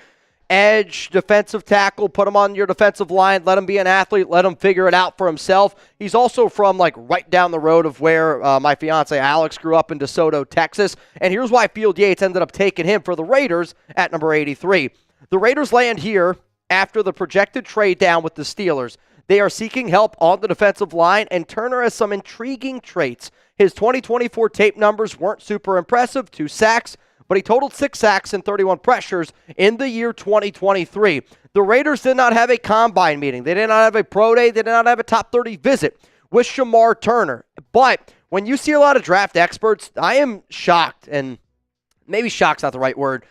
edge defensive tackle. Put him on your defensive line, let him be an athlete, let him figure it out for himself. He's also from like right down the road of where my fiance Alex grew up in DeSoto, Texas. And here's why Field Yates ended up taking him for the Raiders at number 83. The Raiders land here after the projected trade down with the Steelers. They are seeking help on the defensive line, and Turner has some intriguing traits. His 2024 tape numbers weren't super impressive, 2 sacks, but but he totaled 6 sacks and 31 pressures in the year 2023. The Raiders did not have a combine meeting. They did not have a pro day. They did not have a top 30 visit with Shemar Turner. But when you see a lot of draft experts, I am shocked, and maybe shocked's not the right word,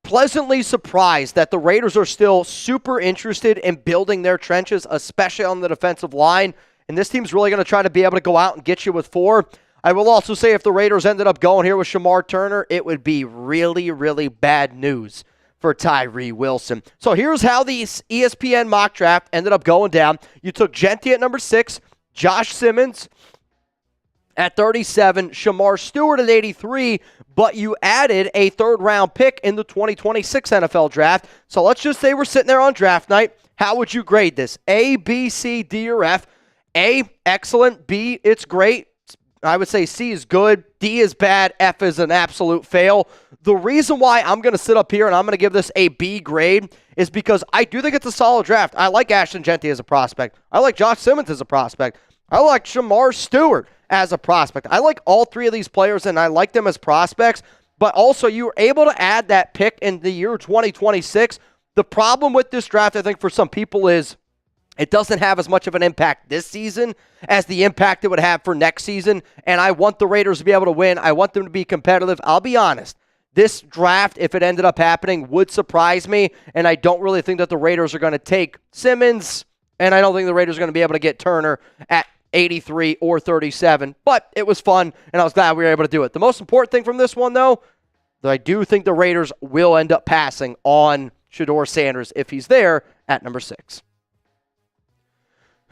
pleasantly surprised that the Raiders are still super interested in building their trenches, especially on the defensive line. And this team's really going to try to be able to go out and get you with 4. I will also say if the Raiders ended up going here with Shemar Turner, it would be really, really bad news for Tyree Wilson. So here's how the ESPN mock draft ended up going down. You took Jeanty at number 6, Josh Simmons at 37, Shemar Stewart at 83, but you added a third-round pick in the 2026 NFL draft. So let's just say we're sitting there on draft night. How would you grade this? A, B, C, D, or F? A, excellent. B, it's great. I would say C is good, D is bad, F is an absolute fail. The reason why I'm going to sit up here and I'm going to give this a B grade is because I do think it's a solid draft. I like Ashton Jeanty as a prospect. I like Josh Simmons as a prospect. I like Shemar Stewart as a prospect. I like all 3 of these players, and I like them as prospects, but also you were able to add that pick in the year 2026. The problem with this draft, I think, for some people is it doesn't have as much of an impact this season as the impact it would have for next season, and I want the Raiders to be able to win. I want them to be competitive. I'll be honest. This draft, if it ended up happening, would surprise me, and I don't really think that the Raiders are going to take Simmons, and I don't think the Raiders are going to be able to get Turner at 83 or 37, but it was fun, and I was glad we were able to do it. The most important thing from this one, though, that I do think the Raiders will end up passing on Shedeur Sanders if he's there at number 6.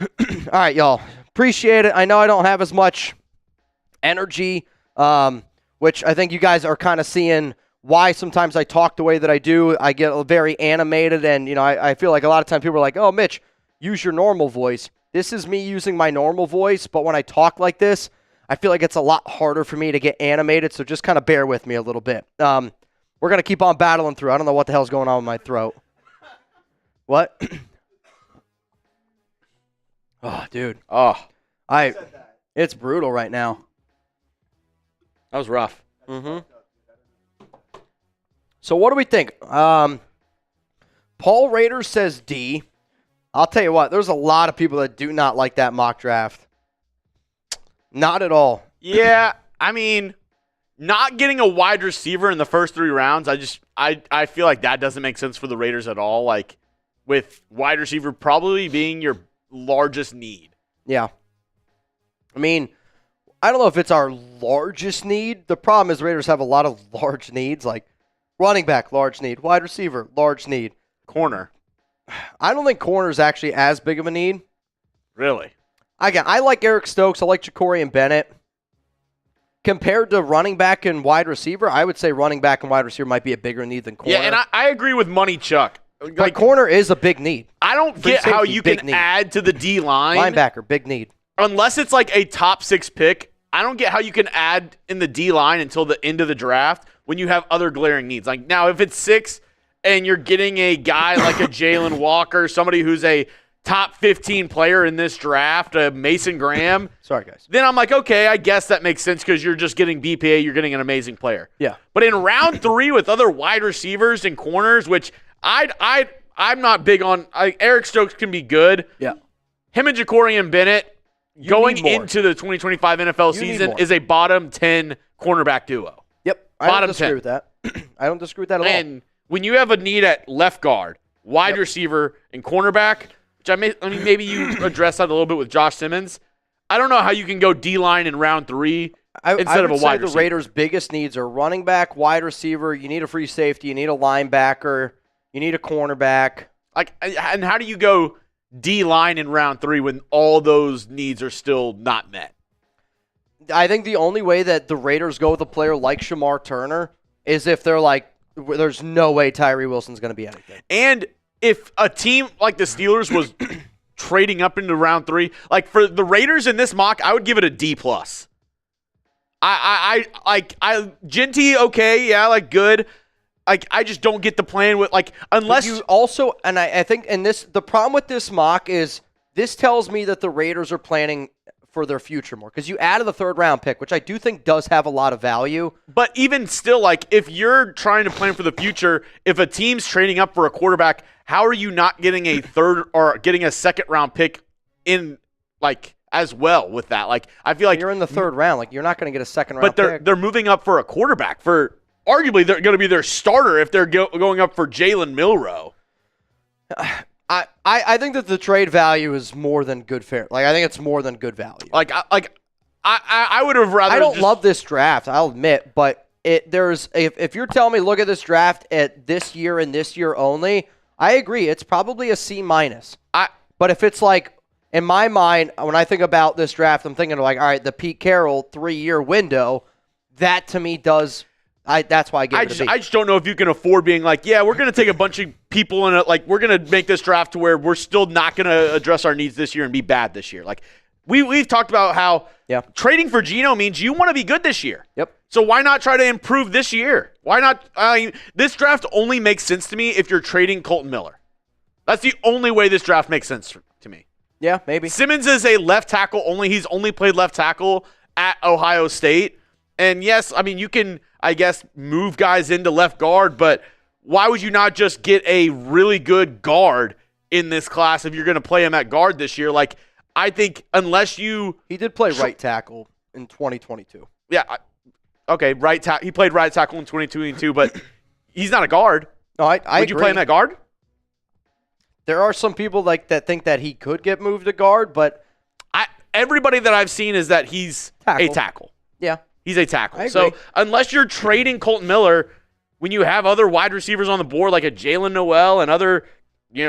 All right, y'all. Appreciate it. I know I don't have as much energy, which I think you guys are kind of seeing why sometimes I talk the way that I do. I get very animated, and I feel like a lot of times people are like, oh, Mitch, use your normal voice. This is me using my normal voice, but when I talk like this, I feel like it's a lot harder for me to get animated, so just kind of bear with me a little bit. We're going to keep on battling through. I don't know what the hell's going on with my throat. What? Oh, dude. Oh, it's brutal right now. that was rough. Mm-hmm. So what do we think? Paul Rader says D. I'll tell you what, there's a lot of people that do not like that mock draft. Not at all. Yeah, I mean, not getting a wide receiver in the first 3 rounds, I feel like that doesn't make sense for the Raiders at all. Like, with wide receiver probably being your largest need. Yeah. I mean, I don't know if it's our largest need. The problem is Raiders have a lot of large needs, like running back, large need, wide receiver, large need. Corner. I don't think corner is actually as big of a need. Really? Again, I like Eric Stokes. I like Ja'Cory and Bennett. Compared to running back and wide receiver, I would say running back and wide receiver might be a bigger need than corner. Yeah, and I agree with Money Chuck. But corner is a big need. I don't get how you can add to the D line. Linebacker, big need. Unless it's like a top 6 pick, I don't get how you can add in the D line until the end of the draft when you have other glaring needs. Like now, if it's 6 and you're getting a guy like a Jalen Walker, somebody who's a top 15 player in this draft, Mason Graham. Sorry, guys. Then I'm like, okay, I guess that makes sense because you're just getting BPA, you're getting an amazing player. Yeah. But in round 3 with other wide receivers and corners, which I'm not big on. Eric Stokes can be good. Yeah. Him and Ja'Cory and Bennett going into the 2025 NFL season is a bottom 10 cornerback duo. Yep. I don't disagree with that. I don't disagree with that at all. And when you have a need at left guard, wide receiver, and cornerback, which maybe you address that a little bit with Josh Simmons. I don't know how you can go D-line in round 3 instead of a wide receiver. The Raiders' biggest needs are running back, wide receiver. You need a free safety. You need a linebacker. You need a cornerback. And how do you go D-line in round 3 when all those needs are still not met? I think the only way that the Raiders go with a player like Shemar Turner is if they're like, there's no way Tyree Wilson's going to be anything. And if a team like the Steelers was trading up into round 3, like for the Raiders in this mock, I would give it a D+. Jeanty, okay, yeah, like good. I just don't get the plan with unless you also, and I think in this, the problem with this mock is this tells me that the Raiders are planning for their future more because you added the 3rd-round pick, which I do think does have a lot of value. But even still, like, if you're trying to plan for the future, if a team's trading up for a quarterback, how are you not getting a 3rd or getting a 2nd-round pick in, like, as well with that? Like, I feel like you're in the 3rd round. Like, you're not going to get a 2nd-round pick. But they're moving up for a quarterback for arguably they're going to be their starter if they're going up for Jalen Milroe. I think that the trade value is more than good fair. Like, I think it's more than good value. I would have rather. I don't love this draft, I'll admit, but if you're telling me look at this draft at this year and this year only, I agree. It's probably a C-. But if it's like, in my mind, when I think about this draft, I'm thinking like, all right, the Pete Carroll 3-year window, that to me does. That's why I give it a B. I just don't know if you can afford being like, yeah, we're going to take a bunch of people in it. Like, we're going to make this draft to where we're still not going to address our needs this year and be bad this year. Like, we've talked about how trading for Geno means you want to be good this year. Yep. So why not try to improve this year? Why not? This draft only makes sense to me if you're trading Colton Miller. That's the only way this draft makes sense to me. Yeah, maybe. Simmons is a left tackle only. He's only played left tackle at Ohio State. And yes, I mean, you can, I guess, move guys into left guard, but why would you not just get a really good guard in this class if you're going to play him at guard this year? Like, I think unless you... He did play right tackle in 2022. Yeah. Okay, right tackle. He played right tackle in 2022, but he's not a guard. No, I Would agree. you play him at guard? There are some people like that think that he could get moved to guard, but... Everybody that I've seen is that he's a tackle. Yeah. He's a tackle. I agree. So unless you're trading Colton Miller, when you have other wide receivers on the board like a Jalen Noel and other,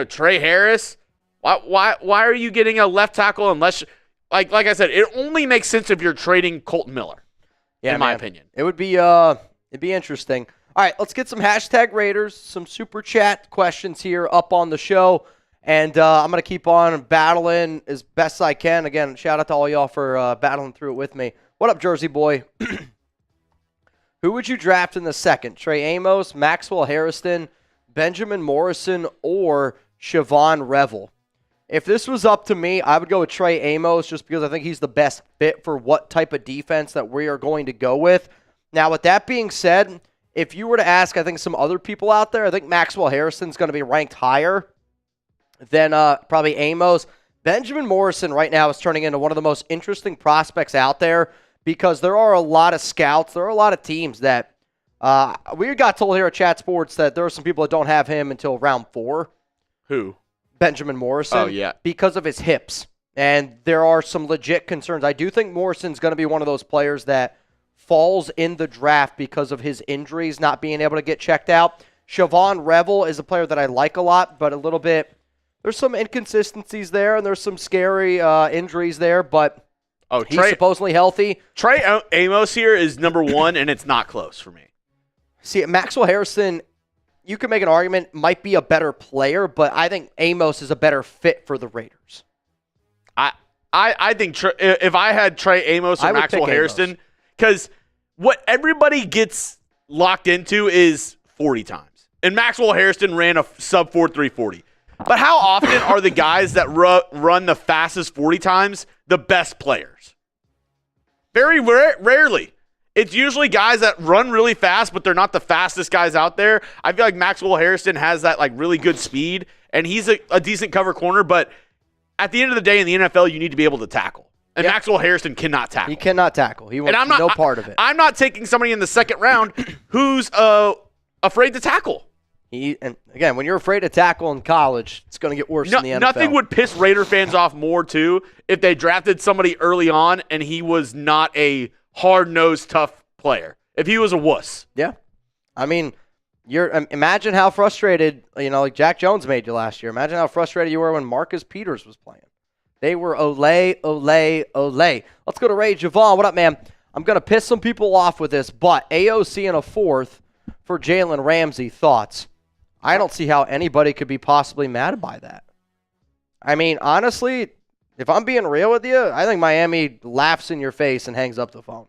Trey Harris, why are you getting a left tackle unless, like I said, it only makes sense if you're trading Colton Miller. Yeah, in my opinion, it would be it'd be interesting. All right, let's get some hashtag Raiders, some super chat questions here up on the show, and I'm gonna keep on battling as best I can. Again, shout out to all y'all for battling through it with me. What up, Jersey boy? Who would you draft in the 2nd? Trey Amos, Maxwell Harrison, Benjamin Morrison, or Siobhan Revel? If this was up to me, I would go with Trey Amos just because I think he's the best fit for what type of defense that we are going to go with. Now, with that being said, if you were to ask, I think, some other people out there, I think Maxwell Harrison's going to be ranked higher than probably Amos. Benjamin Morrison right now is turning into one of the most interesting prospects out there, because there are a lot of scouts, there are a lot of teams that we got told here at Chat Sports that there are some people that don't have him until round 4. Who? Benjamin Morrison. Oh, yeah. Because of his hips. And there are some legit concerns. I do think Morrison's going to be one of those players that falls in the draft because of his injuries, not being able to get checked out. Siobhan Revel is a player that I like a lot, but a little bit, there's some inconsistencies there, and there's some scary injuries there, but... Oh, he's supposedly healthy. Trey Amos here is number 1, and it's not close for me. See, Maxwell Harrison, you can make an argument, might be a better player, but I think Amos is a better fit for the Raiders. I think if I had Trey Amos or Maxwell Harrison, because what everybody gets locked into is 40 times. And Maxwell Harrison ran a sub 4.3 40. But how often are the guys that run the fastest 40 times the best players? Very rarely. It's usually guys that run really fast, but they're not the fastest guys out there. I feel like Maxwell Harrison has that like really good speed, and he's a decent cover corner, but at the end of the day in the NFL, you need to be able to tackle. And Maxwell Harrison cannot tackle. He cannot tackle. He wants no part of it. I'm not taking somebody in the 2nd round who's afraid to tackle. And again, when you're afraid to tackle in college, it's going to get worse in the NFL. Nothing would piss Raider fans off more, too, if they drafted somebody early on and he was not a hard-nosed, tough player. If he was a wuss. Yeah. I mean, imagine how frustrated, like Jack Jones made you last year. Imagine how frustrated you were when Marcus Peters was playing. They were ole, ole, ole. Let's go to Ray Javon. What up, man? I'm going to piss some people off with this, but AOC in a 4th for Jalen Ramsey. Thoughts? I don't see how anybody could be possibly mad by that. I mean, honestly, if I'm being real with you, I think Miami laughs in your face and hangs up the phone.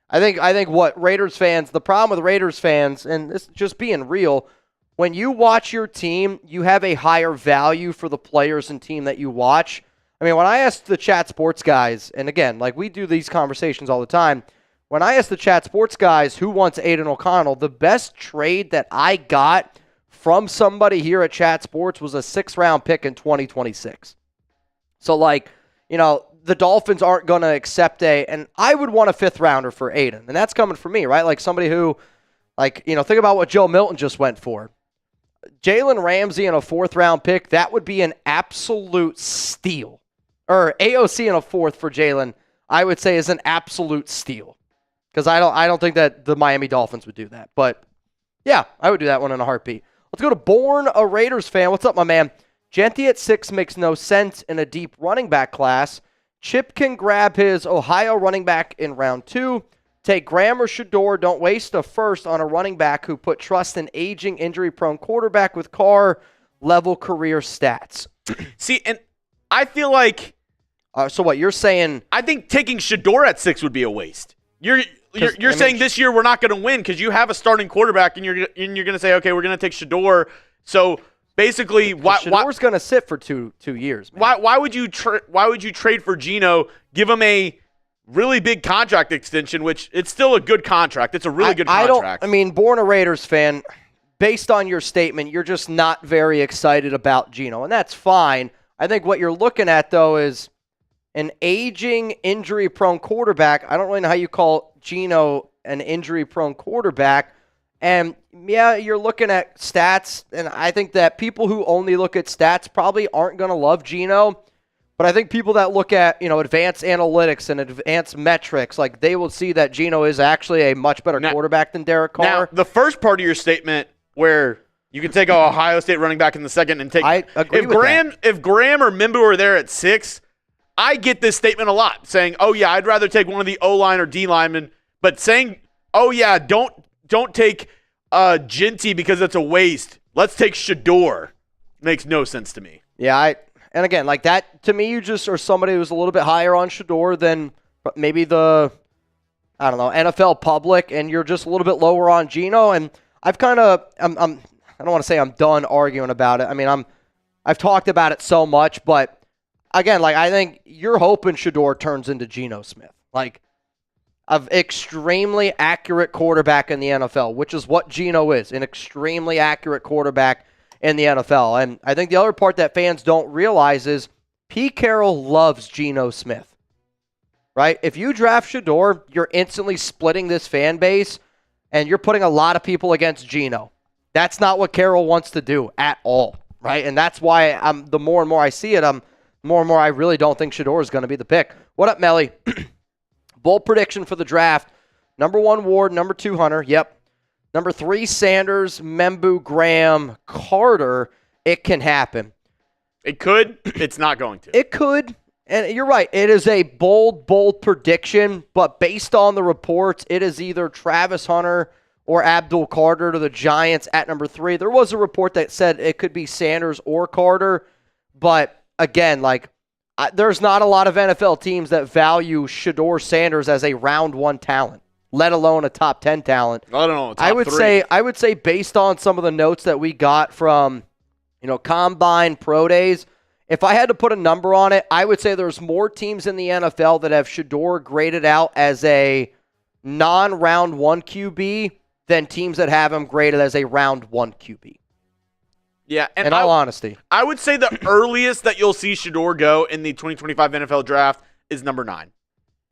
I think what Raiders fans, the problem with Raiders fans, and this just being real, when you watch your team, you have a higher value for the players and team that you watch. I mean, when I asked the Chat Sports guys, and again, like we do these conversations all the time, when I asked the Chat Sports guys who wants Aiden O'Connell, the best trade that I got from somebody here at Chat Sports was a 6th-round pick in 2026. So, like, you know, the Dolphins aren't going to accept and I would want a 5th-rounder for Aiden, and that's coming from me, right? Like somebody who, like, you know, think about what Joe Milton just went for. Jalen Ramsey in a 4th-round pick, that would be an absolute steal. Or AOC in a 4th for Jalen, I would say is an absolute steal. Because I don't think that the Miami Dolphins would do that. But, yeah, I would do that one in a heartbeat. Let's go to Born, a Raiders fan. What's up, my man? Jeanty at 6 makes no sense in a deep running back class. Chip can grab his Ohio running back in round 2. Take Graham or Shedeur. Don't waste a first on a running back who put trust in aging, injury-prone quarterback with Carr-level career stats. See, and I feel like... so what, you're saying... I think taking Shedeur at 6 would be a waste. You're saying this year we're not going to win because you have a starting quarterback and you're going to say, okay, we're going to take Shedeur. So basically, Shedeur's going to sit for two years. Man. Why would you trade for Geno? Give him a really big contract extension, which it's still a good contract. It's a really good contract. I mean, Born a Raiders fan, based on your statement, you're just not very excited about Geno, and that's fine. I think what you're looking at though is an aging, injury-prone quarterback. I don't really know how you call Geno an injury-prone quarterback. And, yeah, you're looking at stats, and I think that people who only look at stats probably aren't going to love Geno. But I think people that look at, you know, advanced analytics and advanced metrics, like they will see that Geno is actually a much better quarterback than Derek Carr. Now, the first part of your statement where you can take an Ohio State running back in the second and take – I agree with that. If Graham or Mimbu are there at 6 – I get this statement a lot, saying, "Oh yeah, I'd rather take one of the O-line or D-linemen," but saying, "Oh yeah, don't take Jeanty because it's a waste. Let's take Shedeur," makes no sense to me. Yeah, and again, like that to me, you just are somebody who's a little bit higher on Shedeur than maybe the NFL public, and you're just a little bit lower on Geno. And I've kind of I don't want to say I'm done arguing about it. I mean, I've talked about it so much, but. Again, like I think you're hoping Shedeur turns into Geno Smith, like an extremely accurate quarterback in the NFL, which is what Geno is, an extremely accurate quarterback in the NFL. And I think the other part that fans don't realize is Pete Carroll loves Geno Smith, right? If you draft Shedeur, you're instantly splitting this fan base, and you're putting a lot of people against Geno. That's not what Carroll wants to do at all, right? And that's why the more and more I see it, more and more, I really don't think Shedeur is going to be the pick. What up, Melly? Bold prediction for the draft. Number 1, Ward. Number 2, Hunter. Yep. Number 3, Sanders, Membu, Graham, Carter. It can happen. It could. It's not going to. It could. And you're right. It is a bold prediction. But based on the reports, it is either Travis Hunter or Abdul Carter to the Giants at number 3. There was a report that said it could be Sanders or Carter. But again, like there's not a lot of NFL teams that value Shedeur Sanders as a round 1 talent, let alone a top 10 talent. I don't know. Top 3. I would say based on some of the notes that we got from, you know, Combine Pro Days, if I had to put a number on it, I would say there's more teams in the NFL that have Shedeur graded out as a non-round 1 QB than teams that have him graded as a round 1 QB. Yeah, and in all honesty, I would say the earliest that you'll see Shedeur go in the 2025 NFL draft is number 9.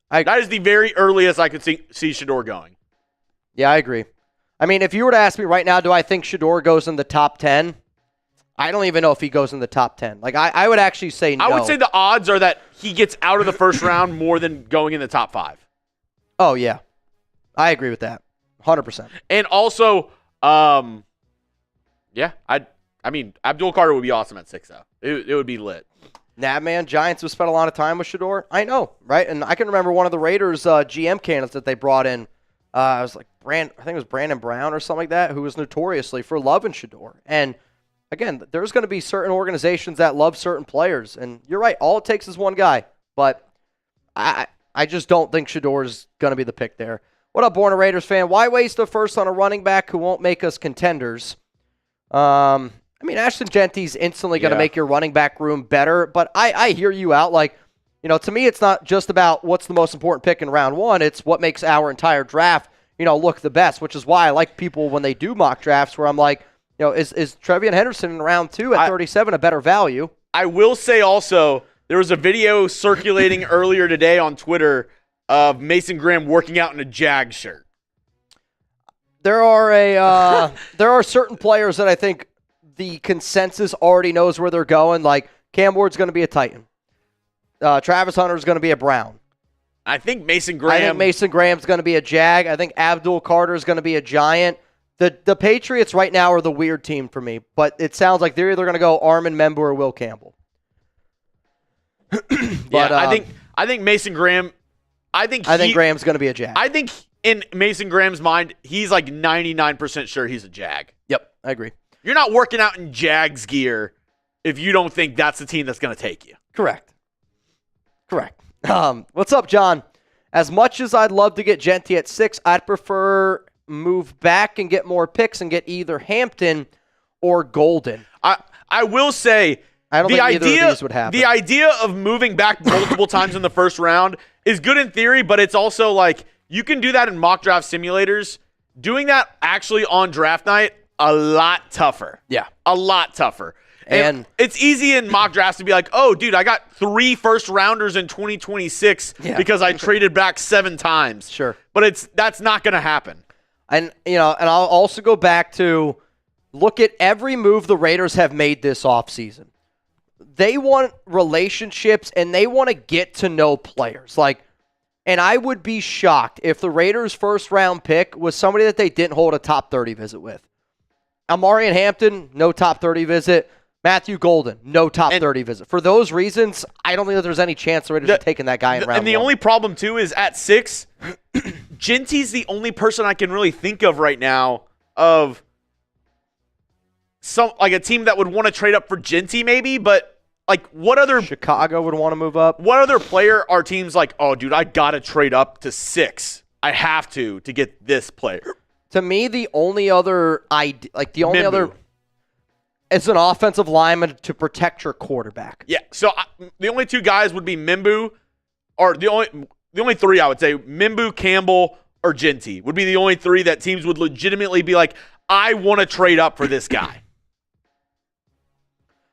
That is the very earliest I could see Shedeur going. Yeah, I agree. I mean, if you were to ask me right now, do I think Shedeur goes in the top 10? I don't even know if he goes in the top 10. Like, I would actually say no. I would say the odds are that he gets out of the first round more than going in the top 5. Oh, yeah. I agree with that. 100%. And also, yeah, I mean, Abdul Carter would be awesome at 6, though. It would be lit. Nah, man, Giants have spent a lot of time with Shedeur. I know, right? And I can remember one of the Raiders GM candidates that they brought in. I was like, I think it was Brandon Brown or something like that, who was notoriously for loving Shedeur. And again, there's going to be certain organizations that love certain players. And you're right, all it takes is one guy. But I just don't think Shedeur is going to be the pick there. What up, Born a Raiders fan? Why waste a first on a running back who won't make us contenders? I mean, Ashton Jeanty's instantly going to make your running back room better, but I hear you out. Like, to me, it's not just about what's the most important pick in round one. It's what makes our entire draft, look the best, which is why I like people when they do mock drafts where I'm like, is Trevion Henderson in round 2 at 37 a better value? I will say also, there was a video circulating earlier today on Twitter of Mason Graham working out in a Jag shirt. There are certain players that I think the consensus already knows where they're going. Like Cam Ward's going to be a Titan. Travis Hunter's going to be a Brown. I think Mason Graham's going to be a Jag. I think Abdul Carter's going to be a Giant. The Patriots right now are the weird team for me, but it sounds like they're either going to go Armin Membu or Will Campbell. But I think Mason Graham. I think Graham's going to be a Jag. I think in Mason Graham's mind, he's like 99% sure he's a Jag. Yep, I agree. You're not working out in Jags gear if you don't think that's the team that's going to take you. Correct. What's up, John? As much as I'd love to get Jeanty at 6, I'd prefer move back and get more picks and get either Hampton or Golden. I will say, I don't think either of these would happen. The idea of moving back multiple times in the first round is good in theory, but it's also like you can do that in mock draft simulators. Doing that actually on draft night, a lot tougher. Yeah. A lot tougher. And it's easy in mock drafts to be like, oh, dude, I got 3 first-rounders in 2026 because I traded back 7 times. Sure. But that's not going to happen. And I'll also go back to look at every move the Raiders have made this offseason. They want relationships, and they want to get to know players. And I would be shocked if the Raiders' first-round pick was somebody that they didn't hold a top 30 visit with. Amarian Hampton, no top 30 visit. Matthew Golden, no top 30 visit. For those reasons, I don't think that there's any chance the Raiders are taking that guy in round 1. And the only problem, too, is at 6, Jeanty's the only person I can really think of right now of a team that would want to trade up for Jeanty maybe, but what other Chicago would want to move up? What other player are teams like, oh, dude, I got to trade up to 6. I have to get this player. To me, the only other is an offensive lineman to protect your quarterback. Yeah, so the only 2 guys would be Membu, or the only 3 I would say, Membu, Campbell, or Jeanty would be the only 3 that teams would legitimately be like, I want to trade up for this guy.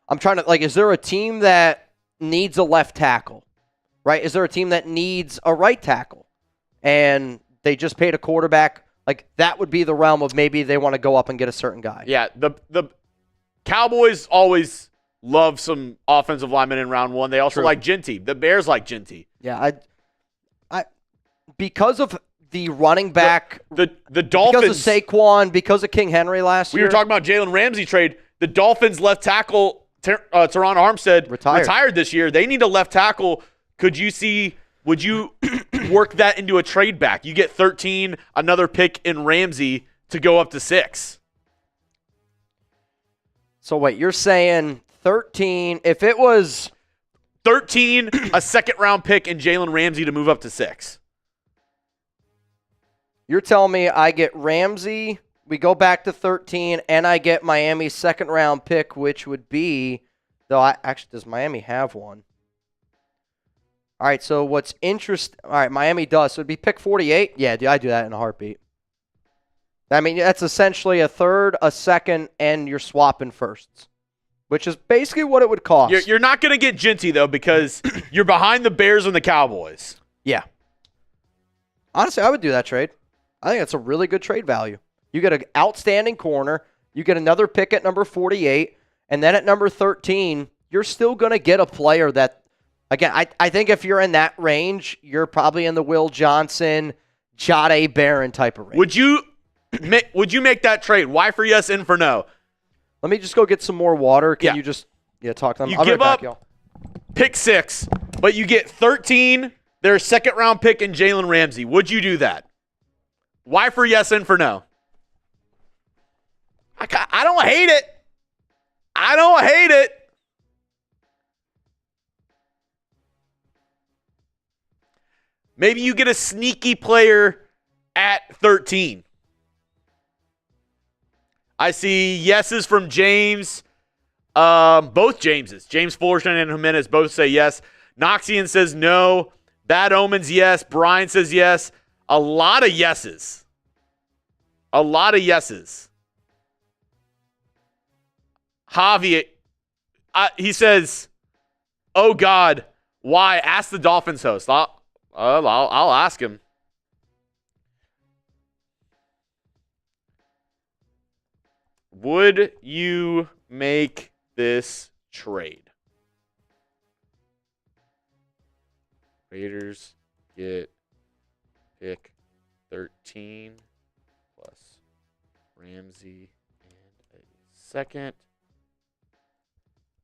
I'm trying to, is there a team that needs a left tackle, right? Is there a team that needs a right tackle? And they just paid a quarterback. That would be the realm of maybe they want to go up and get a certain guy. Yeah, the Cowboys always love some offensive linemen in round 1. They also like Jeanty. The Bears like Jeanty. Yeah, I because of the running back, the Dolphins, because of Saquon, because of King Henry last year. We were talking about Jalen Ramsey trade. The Dolphins left tackle Teron Armstead retired this year. They need a left tackle. Would you work that into a trade back? You get 13, another pick in Ramsey to go up to 6. So wait, you're saying 13, if it was 13, a second-round pick, and Jalen Ramsey to move up to 6. You're telling me I get Ramsey, we go back to 13, and I get Miami's second-round pick, which would be, does Miami have one? All right, so what's interesting, all right, Miami does, so it'd be pick 48? Yeah, I do that in a heartbeat. I mean, that's essentially a third, a second, and you're swapping firsts, which is basically what it would cost. You're not going to get Jeanty, though, because you're behind the Bears and the Cowboys. Yeah. Honestly, I would do that trade. I think that's a really good trade value. You get an outstanding corner, you get another pick at number 48, and then at number 13, you're still going to get a player that, again, I think if you're in that range, you're probably in the Will Johnson, Jade Barron type of range. Would you make that trade? Why for yes, in for no? Let me just go get some more water. Can you just talk to them? You give up pick 6, but you get 13, their second-round pick, in Jalen Ramsey. Would you do that? Why for yes, in for no? I don't hate it. I don't hate it. Maybe you get a sneaky player at 13. I see yeses from James, Both Jameses. James Fullerton and Jimenez both say yes. Noxian says no. Bad Omens, yes. Brian says yes. A lot of yeses. A lot of yeses. Javi, he says, oh, God, why? Ask the Dolphins host. I'll ask him. Would you make this trade? Raiders get pick 13 plus Ramsey and a second.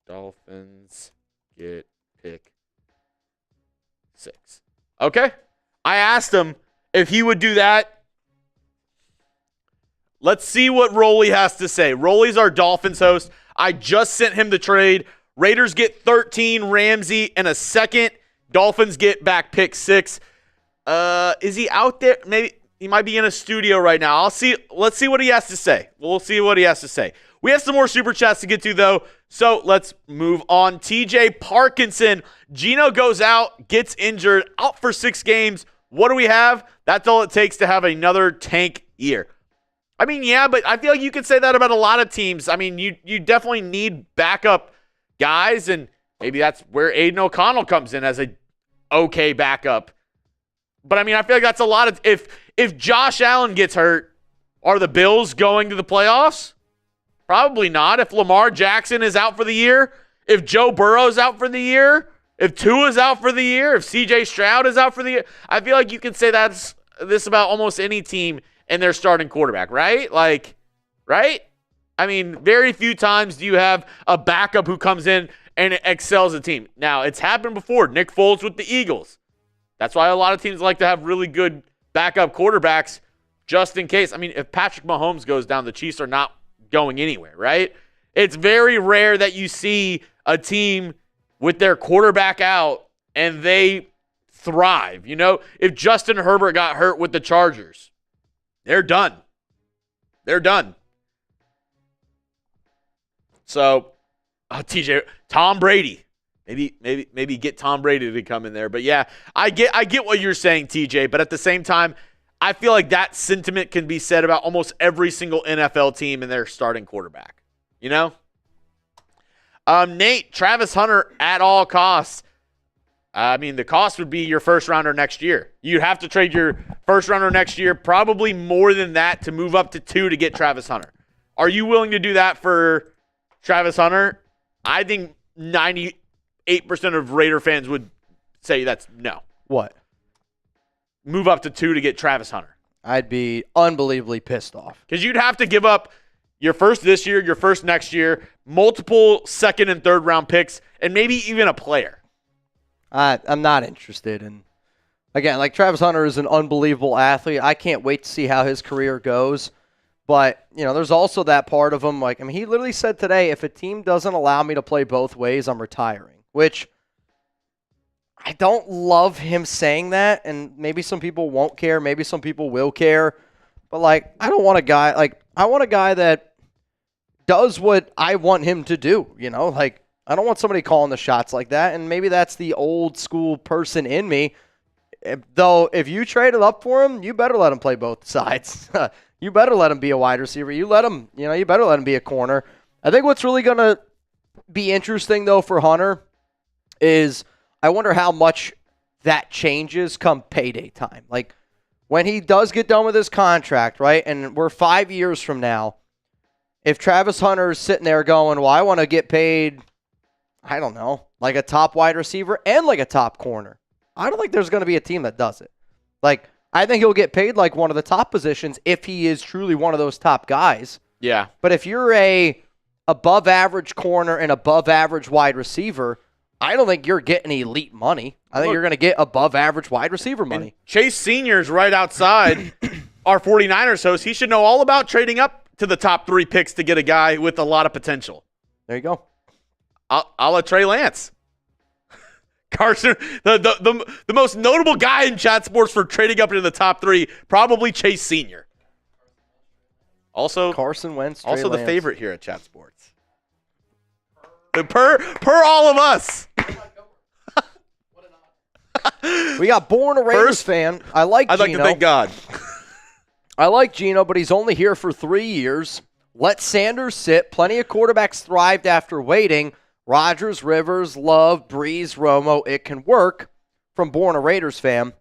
Dolphins get pick 6. Okay. I asked him if he would do that. Let's see what Rolly has to say. Rolly's our Dolphins host. I just sent him the trade. Raiders get 13, Ramsey, and a second. Dolphins get back pick 6. Is he out there? Maybe he might be in a studio right now. Let's see what he has to say. We'll see what he has to say. We have some more super chats to get to, though, so let's move on. TJ Parkinson. Gino goes out, gets injured, out for 6 games. What do we have? That's all it takes to have another tank year. I mean, yeah, but I feel like you could say that about a lot of teams. I mean, you definitely need backup guys, and maybe that's where Aiden O'Connell comes in as a okay backup. But, I mean, I feel like that's a lot of – if Josh Allen gets hurt, are the Bills going to the playoffs? Probably not. If Lamar Jackson is out for the year, if Joe Burrow's out for the year, if Tua's out for the year, if CJ Stroud is out for the year, I feel like you can say this about almost any team and their starting quarterback, right? Right? I mean, very few times do you have a backup who comes in and excels a team. Now, it's happened before. Nick Foles with the Eagles. That's why a lot of teams like to have really good backup quarterbacks just in case. I mean, if Patrick Mahomes goes down, the Chiefs are not going anywhere, right? It's very rare that you see a team with their quarterback out and they thrive. You know, if Justin Herbert got hurt with the Chargers, they're done. They're done. So, TJ, Tom Brady. Maybe get Tom Brady to come in there. But yeah, I get what you're saying, TJ, but at the same time, I feel like that sentiment can be said about almost every single NFL team and their starting quarterback. You know? Nate, Travis Hunter at all costs. I mean, the cost would be your first rounder next year. You'd have to trade your first rounder next year, probably more than that, to move up to 2 to get Travis Hunter. Are you willing to do that for Travis Hunter? I think 98% of Raider fans would say that's no. What? Move up to 2 to get Travis Hunter. I'd be unbelievably pissed off. Because you'd have to give up your first this year, your first next year, multiple second and third round picks, and maybe even a player. I'm not interested in. Again, like Travis Hunter is an unbelievable athlete. I can't wait to see how his career goes. But, you know, there's also that part of him. Like, I mean, he literally said today, if a team doesn't allow me to play both ways, I'm retiring. Which I don't love him saying that, and maybe some people won't care, maybe some people will care, but like I don't want a guy I want a guy that does what I want him to do, you know? Like I don't want somebody calling the shots like that, and maybe that's the old school person in me. Though if you traded up for him, you better let him play both sides. You better let him be a wide receiver. You better let him be a corner. I think what's really going to be interesting though for Hunter is I wonder how much that changes come payday time. Like, when he does get done with his contract, right, and we're 5 years from now, if Travis Hunter is sitting there going, well, I want to get paid, I don't know, like a top wide receiver and like a top corner, I don't think there's going to be a team that does it. Like, I think he'll get paid like one of the top positions if he is truly one of those top guys. Yeah. But if you're a above-average corner and above-average wide receiver, I don't think you're getting elite money. I think you're going to get above-average wide receiver money. Chase Sr.'s right outside our 49ers host. He should know all about trading up to the top 3 picks to get a guy with a lot of potential. There you go. A la Trey Lance. Carson, the most notable guy in chat sports for trading up into the top 3, probably Chase Sr. Also, Carson Wentz, Trey also Lance. The favorite here at Chat Sports. Per all of us. We got born a Raiders fan. I'd like to thank God. I like Geno, but he's only here for 3 years. Let Sanders sit. Plenty of quarterbacks thrived after waiting. Rodgers, Rivers, Love, Breeze, Romo. It can work. From born a Raiders fan.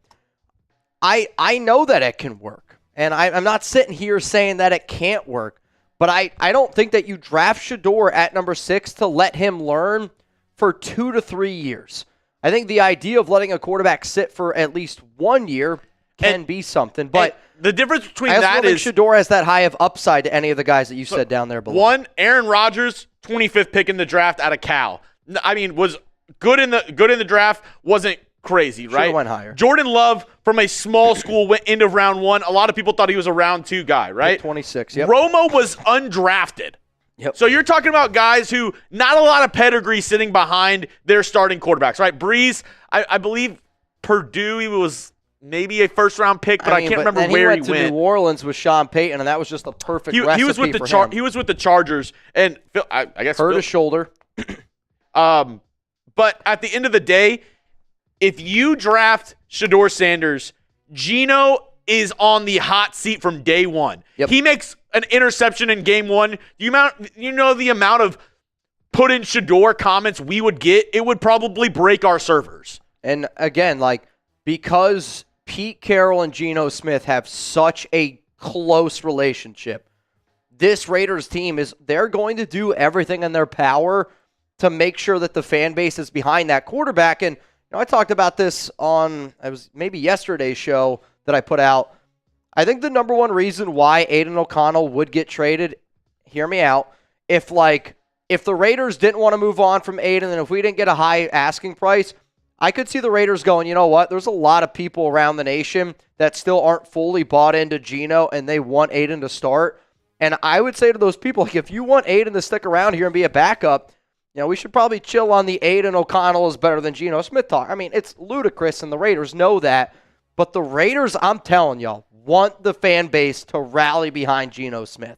I know that it can work. And I'm not sitting here saying that it can't work. But I don't think that you draft Shedeur at number 6 to let him learn for 2 to 3 years. I think the idea of letting a quarterback sit for at least 1 year can be something. But the difference between I that don't think is Shedeur has that high of upside to any of the guys that you said down there below. One, Aaron Rodgers, 25th pick in the draft out of Cal. I mean, was good in the draft, wasn't crazy, right? Should've went higher. Jordan Love from a small school went into round 1. A lot of people thought he was a round 2 guy, right? 26, yep. Romo was undrafted. Yep. So you're talking about guys who not a lot of pedigree sitting behind their starting quarterbacks, right? Breeze, I believe Purdue, he was maybe a first-round pick, but I can't remember where he went. He went to New Orleans with Sean Payton, and that was just a perfect recipe he was with for him. He was with the Chargers, and I guess hurt his shoulder. But at the end of the day, if you draft Shedeur Sanders, Geno is on the hot seat from day one. Yep. He makes an interception in game 1. You know the amount of put in Shedeur comments we would get? It would probably break our servers. And again, because Pete Carroll and Geno Smith have such a close relationship, this Raiders team they're going to do everything in their power to make sure that the fan base is behind that quarterback. And I talked about this on, it was maybe yesterday's show that I put out. I think the number one reason why Aiden O'Connell would get traded, hear me out, if the Raiders didn't want to move on from Aiden, and if we didn't get a high asking price, I could see the Raiders going, you know what, there's a lot of people around the nation that still aren't fully bought into Geno, and they want Aiden to start. And I would say to those people, if you want Aiden to stick around here and be a backup, we should probably chill on the Aiden O'Connell is better than Geno Smith talk. I mean, it's ludicrous, and the Raiders know that. But the Raiders, I'm telling y'all, want the fan base to rally behind Geno Smith.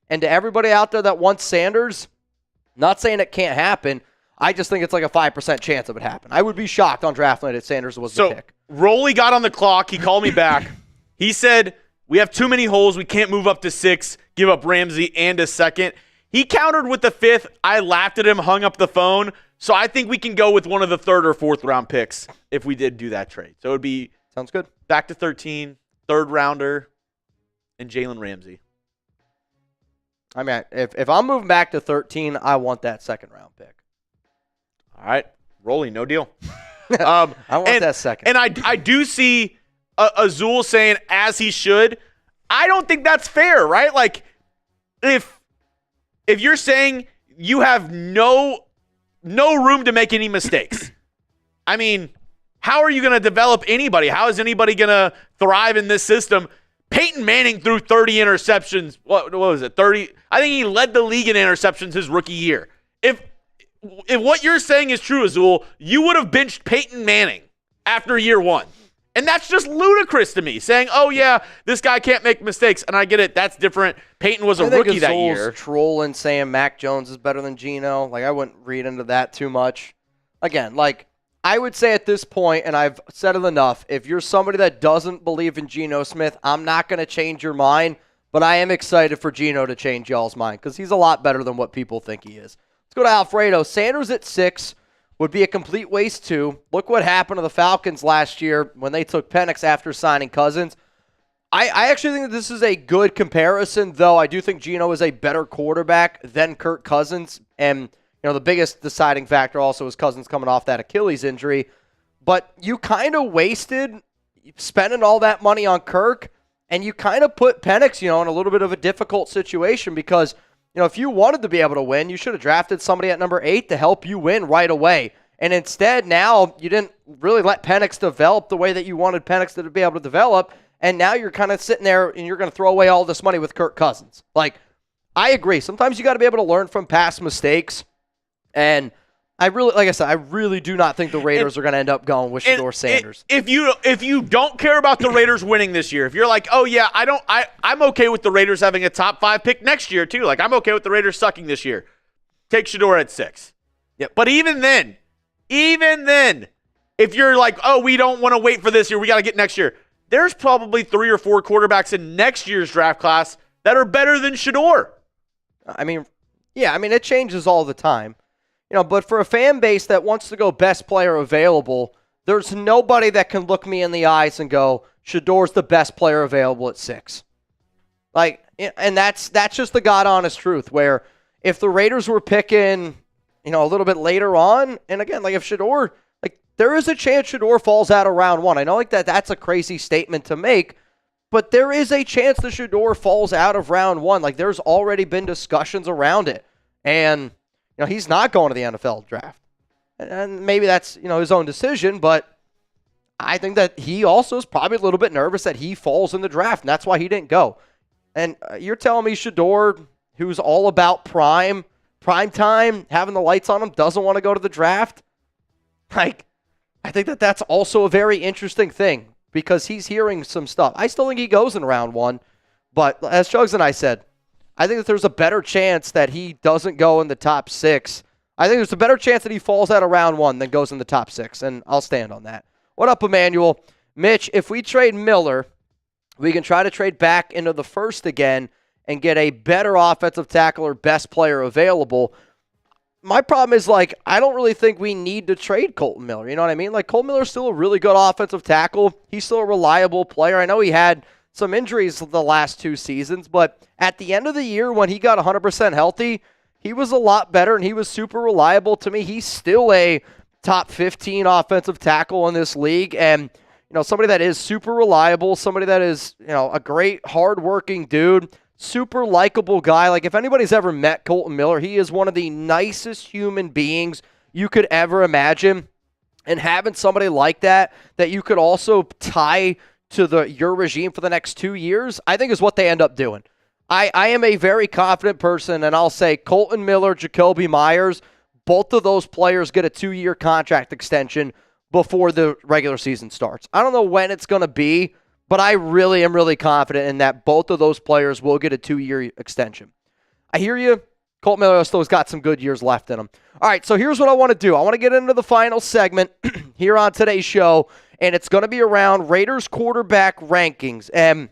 And to everybody out there that wants Sanders, not saying it can't happen, I just think it's like a 5% chance of it happening. I would be shocked on draft night if Sanders was the pick. Rolly got on the clock. He called me back. He said, we have too many holes. We can't move up to 6, give up Ramsey and a second. He countered with the 5th. I laughed at him, hung up the phone. So I think we can go with one of the 3rd or 4th round picks if we did do that trade. So it would be sounds good. Back to 13, 3rd rounder, and Jalen Ramsey. I mean, if I'm moving back to 13, I want that 2nd round pick. All right. Rolly, no deal. I want that 2nd. And I do see Azul saying, as he should. I don't think that's fair, right? Like, if you're saying you have no room to make any mistakes, I mean, how are you going to develop anybody? How is anybody going to thrive in this system? Peyton Manning threw 30 interceptions. What was it? 30? I think he led the league in interceptions his rookie year. If what you're saying is true, Azul, you would have benched Peyton Manning after year 1. And that's just ludicrous to me, saying, oh, yeah, this guy can't make mistakes. And I get it. That's different. Peyton was a rookie that year. Trolling saying Mac Jones is better than Geno. I wouldn't read into that too much. Again, I would say at this point, and I've said it enough, if you're somebody that doesn't believe in Geno Smith, I'm not going to change your mind, but I am excited for Geno to change y'all's mind because he's a lot better than what people think he is. Let's go to Alfredo. Sanders at 6 would be a complete waste too. Look what happened to the Falcons last year when they took Penix after signing Cousins. I actually think that this is a good comparison, though I do think Geno is a better quarterback than Kirk Cousins, and the biggest deciding factor also is Cousins coming off that Achilles injury. But you kind of wasted spending all that money on Kirk, and you kind of put Penix, in a little bit of a difficult situation because, if you wanted to be able to win, you should have drafted somebody at number 8 to help you win right away. And instead, now you didn't really let Penix develop the way that you wanted Penix to be able to develop, and now you're kind of sitting there and you're going to throw away all this money with Kirk Cousins. I agree. Sometimes you got to be able to learn from past mistakes. And I really do not think the Raiders are going to end up going with Shedeur Sanders. If you don't care about the Raiders winning this year, if you're like, oh yeah, I'm okay with the Raiders having a top 5 pick next year too. I'm okay with the Raiders sucking this year. Take Shedeur at 6. Yep. But even then, if you're like, oh, we don't want to wait for this year, we got to get next year, there's probably 3 or 4 quarterbacks in next year's draft class that are better than Shedeur. I mean, yeah, it changes all the time. But for a fan base that wants to go best player available, there's nobody that can look me in the eyes and go, Shedeur's the best player available at 6. And that's just the God honest truth, where if the Raiders were picking, a little bit later on, and again, if Shedeur, there is a chance Shedeur falls out of round 1. I know that's a crazy statement to make, but there is a chance that Shedeur falls out of round 1. There's already been discussions around it. And, he's not going to the NFL draft. And maybe that's, his own decision, but I think that he also is probably a little bit nervous that he falls in the draft, and that's why he didn't go. And you're telling me Shedeur, who's all about prime time, having the lights on him, doesn't want to go to the draft? I think that that's also a very interesting thing because he's hearing some stuff. I still think he goes in round 1, but as Chugs and I said, I think that there's a better chance that he doesn't go in the top 6. I think there's a better chance that he falls out of round 1 than goes in the top 6, and I'll stand on that. What up, Emmanuel? Mitch, if we trade Miller, we can try to trade back into the first again and get a better offensive tackle or best player available. My problem is, I don't really think we need to trade Kolton Miller. You know what I mean? Kolton Miller's still a really good offensive tackle. He's still a reliable player. I know he had some injuries the last 2 seasons, but at the end of the year when he got 100% healthy, he was a lot better and he was super reliable. To me, he's still a top 15 offensive tackle in this league, and somebody that is super reliable, somebody that is a great hardworking dude, super likable guy. If anybody's ever met Kolton Miller, he is one of the nicest human beings you could ever imagine. And having somebody like that you could also tie to your regime for the next 2 years, I think is what they end up doing. I am a very confident person, and I'll say Kolton Miller, Jacoby Myers, both of those players get a 2-year contract extension before the regular season starts. I don't know when it's going to be, but I really am really confident in that both of those players will get a 2-year extension. I hear you. Kolton Miller still has got some good years left in him. All right, so here's what I want to do. I want to get into the final segment here on today's show, and it's going to be around Raiders quarterback rankings. And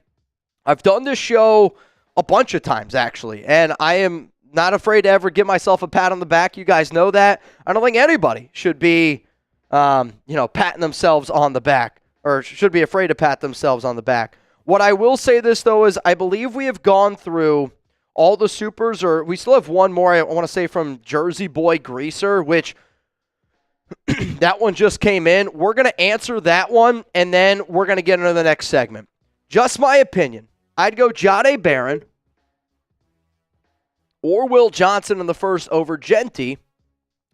I've done this show a bunch of times, actually, and I am not afraid to ever give myself a pat on the back. You guys know that. I don't think anybody should be, patting themselves on the back, or should be afraid to pat themselves on the back. What I will say this, though, is I believe we have gone through all the supers, or we still have one more, I want to say, from Jersey Boy Greaser, which that one just came in. We're going to answer that one, and then we're going to get into the next segment. Just my opinion. I'd go Jahdae Barron or Will Johnson in the first over Jeanty,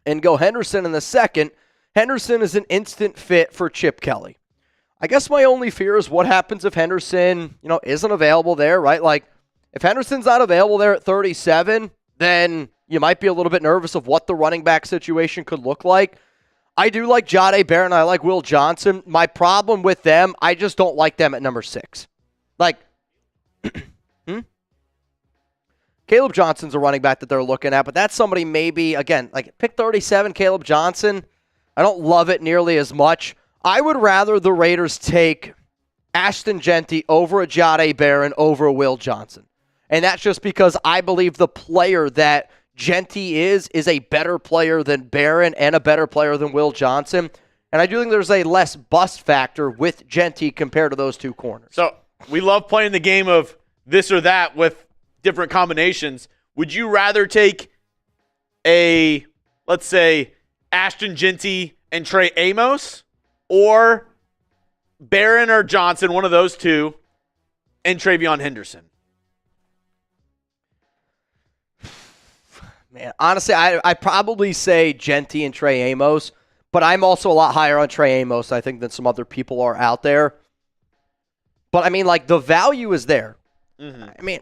and go Henderson in the second. Henderson is an instant fit for Chip Kelly. I guess my only fear is what happens if Henderson, isn't available there, right? If Henderson's not available there at 37, then you might be a little bit nervous of what the running back situation could look like. I do like Jahdae Barron. I like Will Johnson. My problem with them, I just don't like them at number 6. Caleb Johnson's a running back that they're looking at, but that's somebody maybe, again, pick 37, Caleb Johnson. I don't love it nearly as much. I would rather the Raiders take Ashton Jeanty over a Jahdae Barron over a Will Johnson. And that's just because I believe the player that Jeanty is a better player than Barron and a better player than Will Johnson. And I do think there's a less bust factor with Jeanty compared to those two corners. So we love playing the game of this or that with different combinations. Would you rather take let's say, Ashton Jeanty and Trey Amos, or Barron or Johnson, one of those two, and Travion Henderson? Man, honestly, I probably say Jeanty and Trey Amos, but I'm also a lot higher on Trey Amos, I think, than some other people are out there. But, the value is there. Mm-hmm.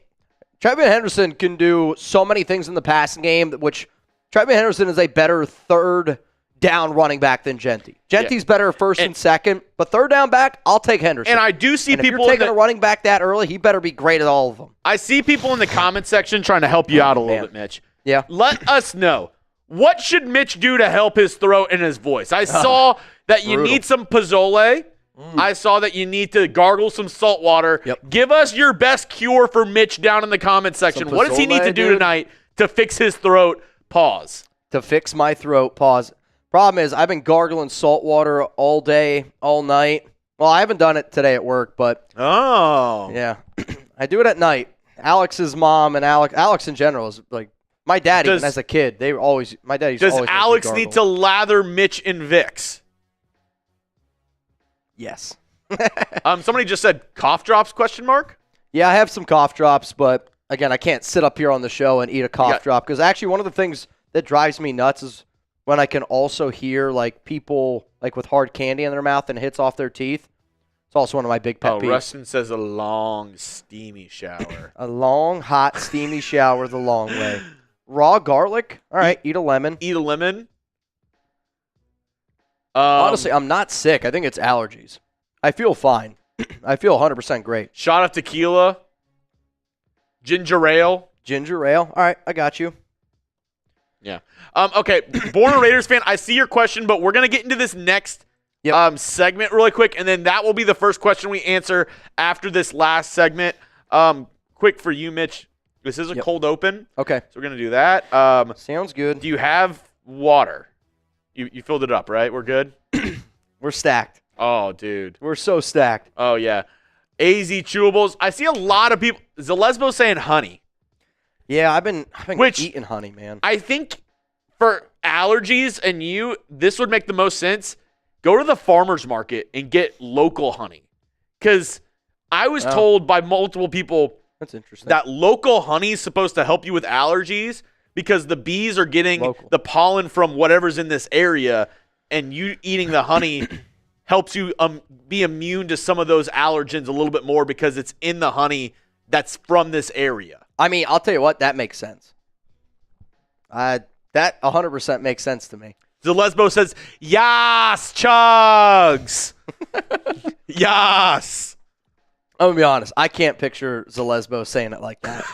Travion Henderson can do so many things in the passing game, which Travion Henderson is a better third down running back than Jeanty. Genty's better first and second, but third down back, I'll take Henderson. And I do see people, if you're taking a running back that early, he better be great at all of them. I see people in the comment section trying to help you out a little bit, Mitch. Yeah. Let us know, What should Mitch do to help his throat and his voice? I saw that you need some pozole. I saw that you need to gargle some salt water. Yep. Give us your best cure for Mitch down in the comment section. What does he need to do tonight to fix his throat? Pause. To fix my throat, pause. Problem is, I've been gargling salt water all day, all night. Well, I haven't done it today at work, but yeah, I do it at night. Alex's mom and Alex in general is like my dad. Even as a kid, they were always my dad. Does Alex need to lather Mitch in Vicks? Yes. Somebody just said cough drops ? Yeah, I have some cough drops, but again, I can't sit up here on the show and eat a cough drop because actually one of the things that drives me nuts is when I can also hear like people like with hard candy in their mouth and it hits off their teeth. It's also one of my big pet peeves. Rustin says a long, steamy shower. A long, hot, steamy shower the long way. Raw garlic. All right, eat a lemon. Eat a lemon. Honestly, I'm not sick. I think it's allergies. I feel fine. I feel 100% great. Shot of tequila. Ginger ale. Ginger ale. All right, I got you. Yeah. Okay, born a Raiders fan, I see your question, but we're going to get into this next segment really quick, and then that will be the first question we answer after this last segment. Quick for you, Mitch. This is a cold open. Okay. So we're going to do that. Sounds good. Do you have water? You filled it up, right? We're good? We're stacked. Oh, dude. We're so stacked. Oh, yeah. AZ chewables. I see a lot of people. Zalesbo saying honey. Yeah, I've been eating honey, man. I think for allergies and this would make the most sense. Go to the farmer's market and get local honey. Because I was told by multiple people that's interesting that local honey is supposed to help you with allergies because the bees are getting the pollen from whatever's in this area, and you eating the honey helps you be immune to some of those allergens a little bit more because it's in the honey that's from this area. I mean, I'll tell you what, that makes sense. That 100% makes sense to me. Zalesbo says, "Yas, Chugs." Yas. I'm going to be honest. I can't picture Zalesbo saying it like that.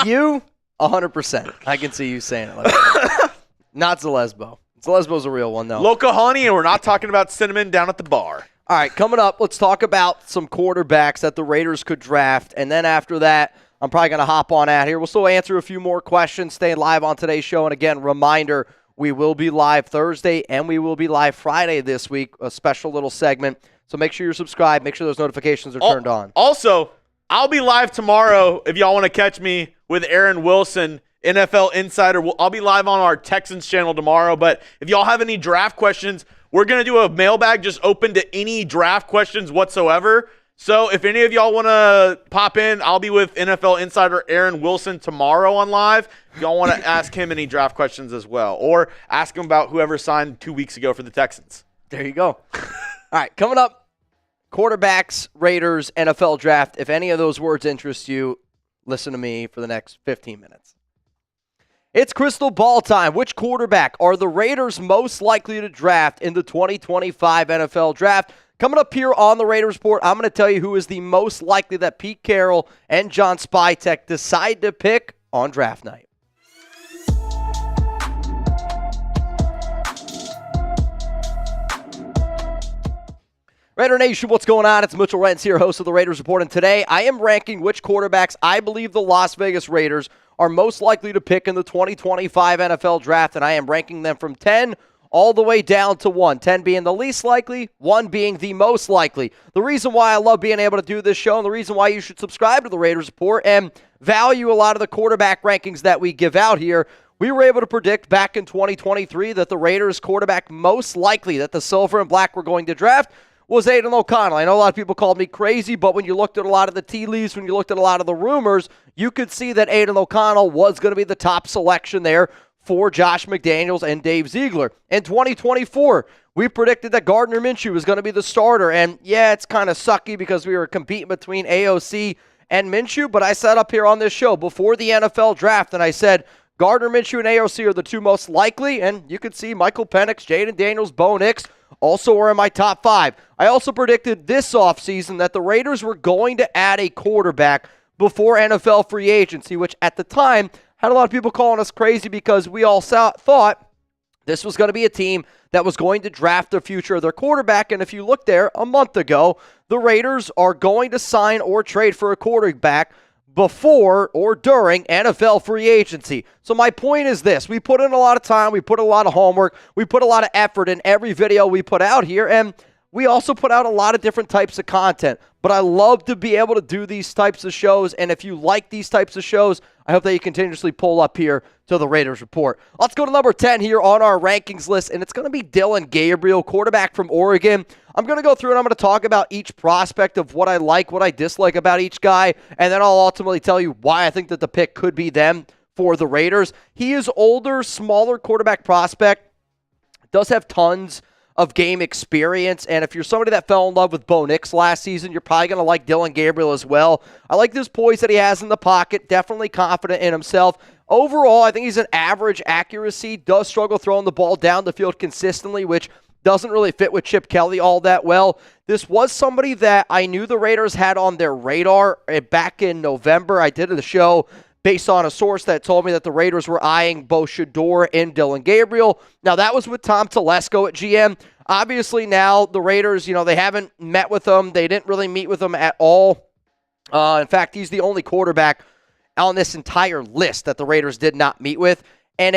You, 100%. I can see you saying it like that. Not Zalesbo. Zalesbo's a real one, though. Local honey, and we're not talking about cinnamon down at the bar. All right, coming up, let's talk about some quarterbacks that the Raiders could draft. And then after that, I'm probably going to hop on out here. We'll still answer a few more questions, staying live on today's show. And again, reminder, we will be live Thursday and we will be live Friday this week, a special little segment. So make sure you're subscribed. Make sure those notifications are turned on. Also, I'll be live tomorrow if y'all want to catch me with Aaron Wilson, NFL Insider. I'll be live on our Texans channel tomorrow. But if y'all have any draft questions, we're going to do a mailbag just open to any draft questions whatsoever. So if any of y'all want to pop in, I'll be with NFL Insider Aaron Wilson tomorrow on live. If y'all want to ask him any draft questions as well, or ask him about whoever signed 2 weeks ago for the Texans. There you go. All right, coming up, quarterbacks, Raiders, NFL draft. If any of those words interest you, listen to me for the next 15 minutes. It's crystal ball time. Which quarterback are the Raiders most likely to draft in the 2025 NFL draft? Coming up here on the Raiders Report, I'm going to tell you who is the most likely that Pete Carroll and John Spytek decide to pick on draft night. Raider Nation, what's going on? It's Mitchell Renz here, host of the Raiders Report, and today I am ranking which quarterbacks I believe the Las Vegas Raiders are most likely to pick in the 2025 NFL Draft, and I am ranking them from 10 all the way down to 1. 10 being the least likely, 1 being the most likely. The reason why I love being able to do this show and the reason why you should subscribe to the Raiders Report and value a lot of the quarterback rankings that we give out here, we were able to predict back in 2023 that the Raiders quarterback most likely that the Silver and Black were going to draft was Aiden O'Connell. I know a lot of people called me crazy, but when you looked at a lot of the tea leaves, when you looked at a lot of the rumors, you could see that Aiden O'Connell was going to be the top selection there for Josh McDaniels and Dave Ziegler. In 2024, we predicted that Gardner Minshew was going to be the starter, and yeah, it's kind of sucky because we were competing between AOC and Minshew, but I sat up here on this show before the NFL draft, and I said Gardner Minshew and AOC are the two most likely, and you could see Michael Penix, Jaden Daniels, Bo Nix also were in my top 5. I also predicted this offseason that the Raiders were going to add a quarterback before NFL free agency, which at the time Had a lot of people calling us crazy because we all thought this was going to be a team that was going to draft the future of their quarterback. And if you look there a month ago, the Raiders are going to sign or trade for a quarterback before or during NFL free agency. So my point is this. We put in a lot of time. We put a lot of homework. We put a lot of effort in every video we put out here. And we also put out a lot of different types of content. But I love to be able to do these types of shows. And if you like these types of shows, I hope that you continuously pull up here to the Raiders Report. Let's go to number 10 here on our rankings list. And it's going to be Dillon Gabriel, quarterback from Oregon. I'm going to go through and I'm going to talk about each prospect of what I like, what I dislike about each guy. And then I'll ultimately tell you why I think that the pick could be them for the Raiders. He is older, smaller quarterback prospect. Does have tons of game experience, and if you're somebody that fell in love with Bo Nix last season, you're probably going to like Dillon Gabriel as well. I like this poise that he has in the pocket, definitely confident in himself. Overall, I think he's an average accuracy, does struggle throwing the ball down the field consistently, which doesn't really fit with Chip Kelly all that well. This was somebody that I knew the Raiders had on their radar back in November. I did the show based on a source that told me that the Raiders were eyeing both Shedeur and Dillon Gabriel. Now, that was with Tom Telesco at GM. Obviously, now the Raiders, they haven't met with him. They didn't really meet with him at all. In fact, he's the only quarterback on this entire list that the Raiders did not meet with. And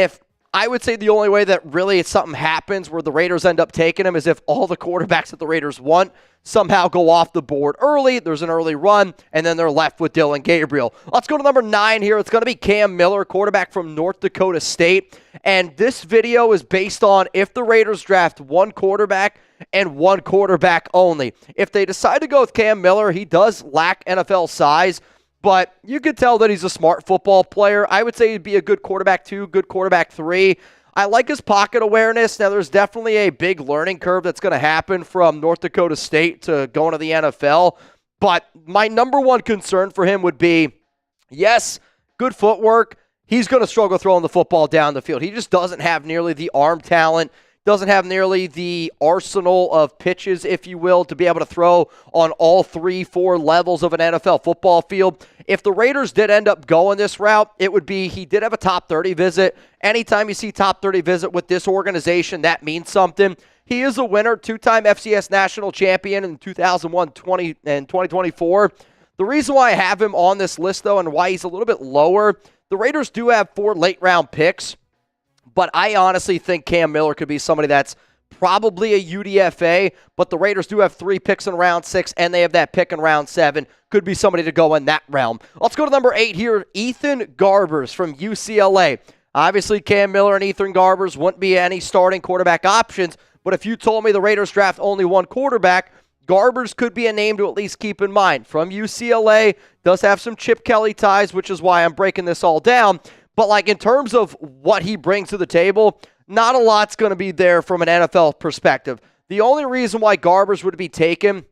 I would say the only way that really something happens where the Raiders end up taking him is if all the quarterbacks that the Raiders want somehow go off the board early. There's an early run, and then they're left with Dillon Gabriel. Let's go to number 9 here. It's going to be Cam Miller, quarterback from North Dakota State. And this video is based on if the Raiders draft one quarterback and one quarterback only. If they decide to go with Cam Miller, he does lack NFL size, but you could tell that he's a smart football player. I would say he'd be a good quarterback 2, good quarterback 3. I like his pocket awareness. Now, there's definitely a big learning curve that's going to happen from North Dakota State to going to the NFL. But my number one concern for him would be, yes, good footwork. He's going to struggle throwing the football down the field. He just doesn't have nearly the arm talent, doesn't have nearly the arsenal of pitches, if you will, to be able to throw on all 3, 4 levels of an NFL football field. If the Raiders did end up going this route, it would be he did have a top 30 visit. Anytime you see top 30 visit with this organization, that means something. He is a winner, 2-time FCS national champion in 2001, 20, and 2024. The reason why I have him on this list, though, and why he's a little bit lower, the Raiders do have 4 late-round picks. But I honestly think Cam Miller could be somebody that's probably a UDFA, but the Raiders do have 3 picks in round 6, and they have that pick in round 7. Could be somebody to go in that realm. Let's go to number 8 here, Ethan Garbers from UCLA. Obviously, Cam Miller and Ethan Garbers wouldn't be any starting quarterback options, but if you told me the Raiders draft only one quarterback, Garbers could be a name to at least keep in mind. From UCLA, does have some Chip Kelly ties, which is why I'm breaking this all down. But in terms of what he brings to the table, not a lot's going to be there from an NFL perspective. The only reason why Garbers would be taken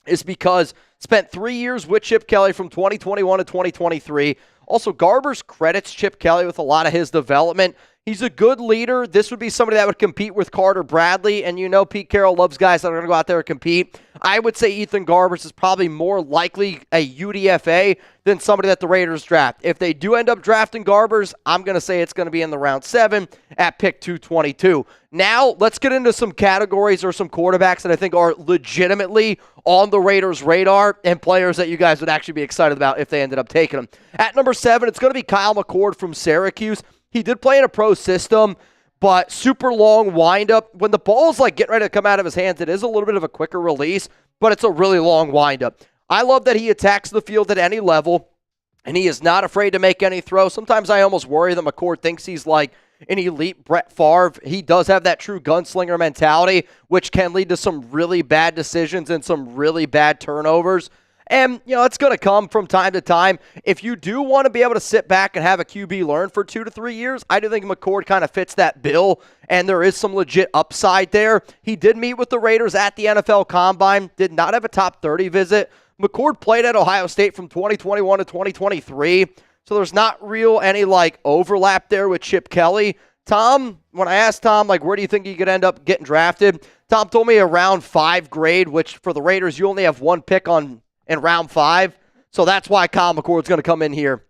is because spent 3 years with Chip Kelly from 2021 to 2023. Also, Garbers credits Chip Kelly with a lot of his development. He's a good leader. This would be somebody that would compete with Carter Bradley, and Pete Carroll loves guys that are going to go out there and compete. I would say Ethan Garbers is probably more likely a UDFA than somebody that the Raiders draft. If they do end up drafting Garbers, I'm going to say it's going to be in the round 7 at pick 222. Now, let's get into some categories or some quarterbacks that I think are legitimately on the Raiders' radar and players that you guys would actually be excited about if they ended up taking them. At number 7, it's going to be Kyle McCord from Syracuse. He did play in a pro system, but super long windup. When the ball's getting ready to come out of his hands, it is a little bit of a quicker release, but it's a really long windup. I love that he attacks the field at any level, and he is not afraid to make any throw. Sometimes I almost worry that McCord thinks he's like an elite Brett Favre. He does have that true gunslinger mentality, which can lead to some really bad decisions and some really bad turnovers. And, it's going to come from time to time. If you do want to be able to sit back and have a QB learn for 2 to 3 years, I do think McCord kind of fits that bill, and there is some legit upside there. He did meet with the Raiders at the NFL Combine, did not have a top 30 visit. McCord played at Ohio State from 2021 to 2023, so there's not any overlap there with Chip Kelly. Tom, when I asked Tom, where do you think he could end up getting drafted, Tom told me a round 5 grade, which for the Raiders, you only have 1 pick in round 5. So that's why Kyle McCord's going to come in here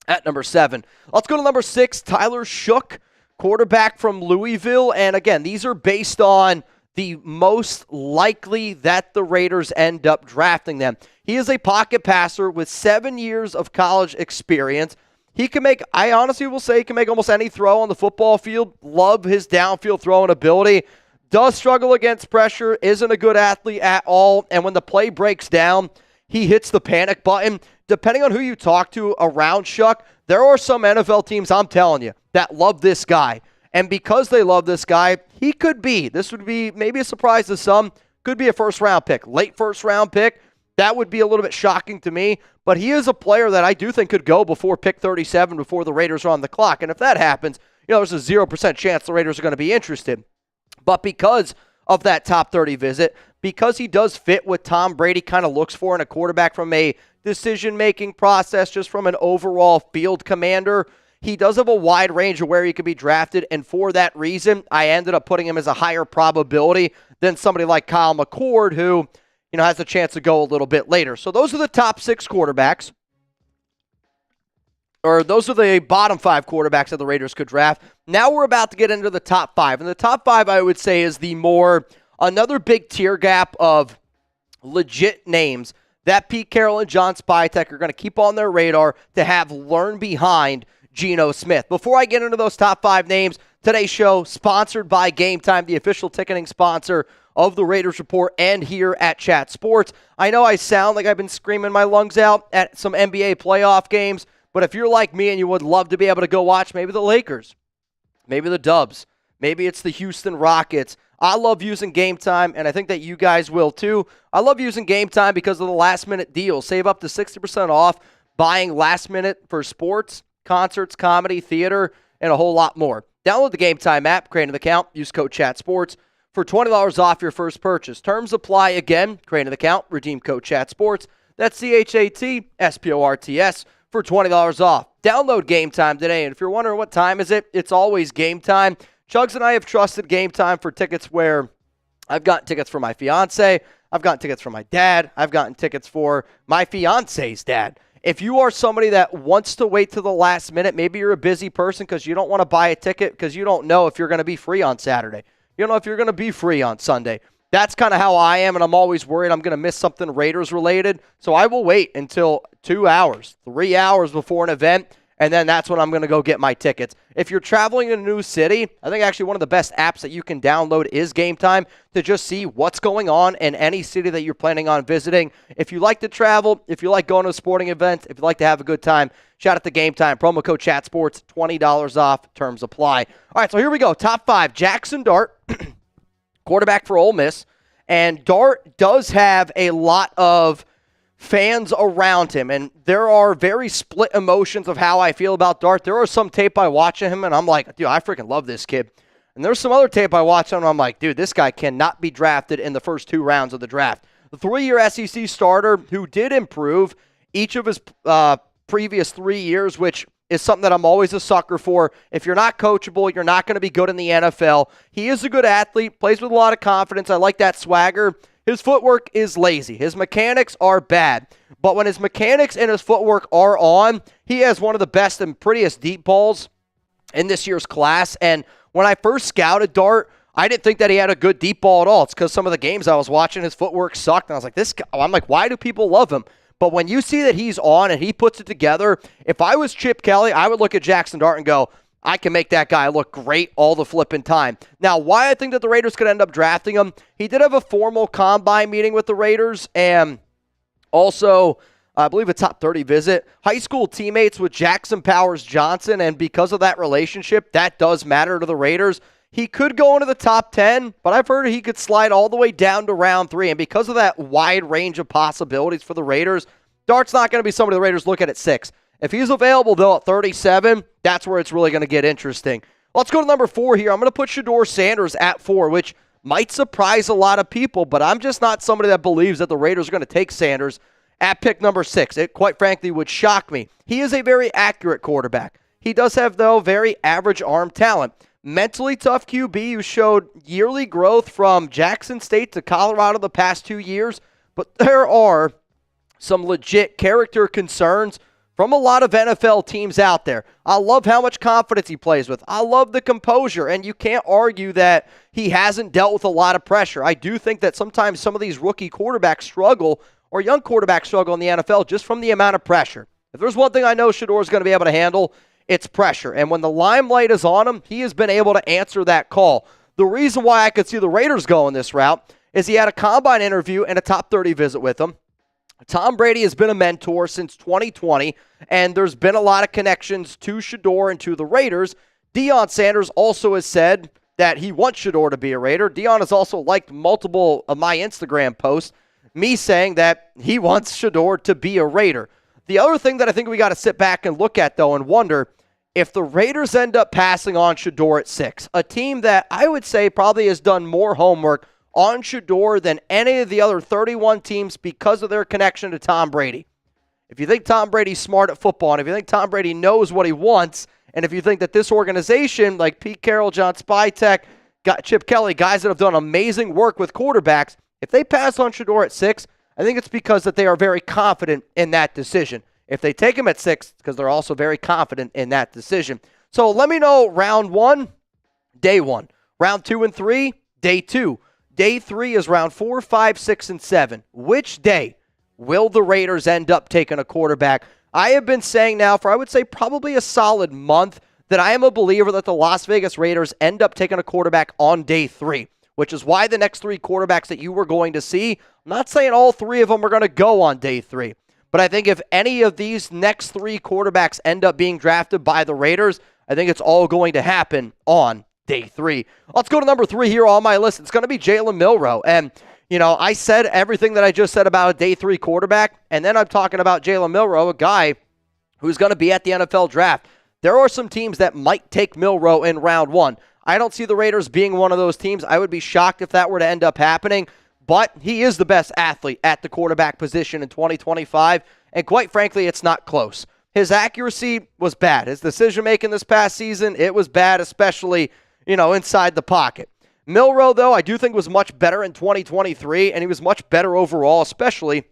at number 7. Let's go to number 6, Tyler Shook, quarterback from Louisville. And again, these are based on the most likely that the Raiders end up drafting them. He is a pocket passer with 7 years of college experience. He can make, I honestly will say, he can make almost any throw on the football field. Love his downfield throwing ability. Does struggle against pressure, isn't a good athlete at all. And when the play breaks down, he hits the panic button. Depending on who you talk to around Shuck, there are some NFL teams, I'm telling you, that love this guy. And because they love this guy, he could be, this would be maybe a surprise to some, could be a first-round pick, late first-round pick. That would be a little bit shocking to me. But he is a player that I do think could go before pick 37, before the Raiders are on the clock. And if that happens, there's a 0% chance the Raiders are going to be interested. But because of that top 30 visit, because he does fit what Tom Brady kind of looks for in a quarterback from a decision-making process, just from an overall field commander, he does have a wide range of where he could be drafted, and for that reason, I ended up putting him as a higher probability than somebody like Kyle McCord, who has a chance to go a little bit later. So those are the top 6 quarterbacks, or those are the bottom 5 quarterbacks that the Raiders could draft. Now we're about to get into the top 5, and the top 5, I would say, is another big tier gap of legit names that Pete Carroll and John Spytek are going to keep on their radar to have learn behind Geno Smith. Before I get into those top 5 names, today's show sponsored by Game Time, the official ticketing sponsor of the Raiders Report and here at Chat Sports. I know I sound like I've been screaming my lungs out at some NBA playoff games, but if you're like me and you would love to be able to go watch maybe the Lakers, maybe the Dubs, maybe it's the Houston Rockets, I love using Game Time, and I think that you guys will too. I love using Game Time because of the last-minute deals. Save up to 60% off buying last minute for sports, concerts, comedy, theater, and a whole lot more. Download the Game Time app, create an account, use code ChatSports for $20 off your first purchase. Terms apply again. Create an account, redeem code ChatSports. That's ChatSports for $20 off. Download Game Time today, and if you're wondering what time is it, it's always Game Time. Chugs and I have trusted Game Time for tickets where I've gotten tickets for my fiance, I've gotten tickets for my dad, I've gotten tickets for my fiance's dad. If you are somebody that wants to wait to the last minute, maybe you're a busy person because you don't want to buy a ticket because you don't know if you're going to be free on Saturday. You don't know if you're going to be free on Sunday. That's kind of how I am, and I'm always worried I'm going to miss something Raiders related. So I will wait until 2 hours, 3 hours before an event, and then that's when I'm going to go get my tickets. If you're traveling in a new city, I think actually one of the best apps that you can download is Game Time to just see what's going on in any city that you're planning on visiting. If you like to travel, if you like going to a sporting event, if you like to have a good time, shout out to Game Time. Promo code ChatSports, $20 off. Terms apply. All right, so here we go. Top 5. Jackson Dart, quarterback for Ole Miss. And Dart does have a lot of fans around him, and there are very split emotions of how I feel about Dart. There are some tape I watch of him, and I'm like, dude, I freaking love this kid. And there's some other tape I watch of him, and I'm like, dude, this guy cannot be drafted in the first 2 rounds of the draft. The 3-year SEC starter who did improve each of his previous 3 years, which is something that I'm always a sucker for. If you're not coachable, you're not going to be good in the NFL. He is a good athlete, plays with a lot of confidence. I like that swagger. His footwork is lazy. His mechanics are bad. But when his mechanics and his footwork are on, he has one of the best and prettiest deep balls in this year's class. And when I first scouted Dart, I didn't think that he had a good deep ball at all. It's because some of the games I was watching, his footwork sucked. And I was like, this guy, I'm like, why do people love him? But when you see that he's on and he puts it together, if I was Chip Kelly, I would look at Jackson Dart and go, I can make that guy look great all the flipping time. Now, why I think that the Raiders could end up drafting him, he did have a formal combine meeting with the Raiders and also, I believe, a top 30 visit. High school teammates with Jackson Powers Johnson, and because of that relationship, that does matter to the Raiders. He could go into the top 10, but I've heard he could slide all the way down to round 3, and because of that wide range of possibilities for the Raiders, Dart's not going to be somebody the Raiders look at 6. If he's available, though, at 37, that's where it's really going to get interesting. Let's go to number 4 here. I'm going to put Shedeur Sanders at 4, which might surprise a lot of people, but I'm just not somebody that believes that the Raiders are going to take Sanders at pick number 6. It, quite frankly, would shock me. He is a very accurate quarterback. He does have, though, very average arm talent. Mentally tough QB who showed yearly growth from Jackson State to Colorado the past 2 years, but there are some legit character concerns from a lot of NFL teams out there. I love how much confidence he plays with. I love the composure, and you can't argue that he hasn't dealt with a lot of pressure. I do think that sometimes some of these rookie quarterbacks struggle or young quarterbacks struggle in the NFL just from the amount of pressure. If there's one thing I know Shedeur is going to be able to handle, it's pressure. And when the limelight is on him, he has been able to answer that call. The reason why I could see the Raiders going this route is he had a combine interview and a top 30 visit with him. Tom Brady has been a mentor since 2020, and there's been a lot of connections to Shedeur and to the Raiders. Deion Sanders also has said that he wants Shedeur to be a Raider. Deion has also liked multiple of my Instagram posts, me saying that he wants Shedeur to be a Raider. The other thing that I think we got to sit back and look at, though, and wonder, if the Raiders end up passing on Shedeur at 6, a team that I would say probably has done more homework on Shedeur than any of the other 31 teams because of their connection to Tom Brady. If you think Tom Brady's smart at football, and if you think Tom Brady knows what he wants, and if you think that this organization, like Pete Carroll, John Spytek, Chip Kelly, guys that have done amazing work with quarterbacks, if they pass on Shedeur at 6, I think it's because that they are very confident in that decision. If they take him at 6, it's because they're also very confident in that decision. So let me know round 1, day 1. Round 2 and 3, day 2. Day 3 is round 4, 5, 6, and 7. Which day will the Raiders end up taking a quarterback? I have been saying now for, I would say, probably a solid month that I am a believer that the Las Vegas Raiders end up taking a quarterback on day 3, which is why the next 3 quarterbacks that you were going to see, I'm not saying all 3 of them are going to go on day 3, but I think if any of these next 3 quarterbacks end up being drafted by the Raiders, I think it's all going to happen on day 3. Let's go to number 3 here on my list. It's going to be Jalen Milroe. And, you know, I said everything that I just said about a day 3 quarterback, and then I'm talking about Jalen Milroe, a guy who's going to be at the NFL draft. There are some teams that might take Milroe in round 1. I don't see the Raiders being one of those teams. I would be shocked if that were to end up happening, but he is the best athlete at the quarterback position in 2025, and quite frankly, it's not close. His accuracy was bad. His decision-making this past season, it was bad, especially inside the pocket. Milroe, though, I do think was much better in 2023, and he was much better overall, especially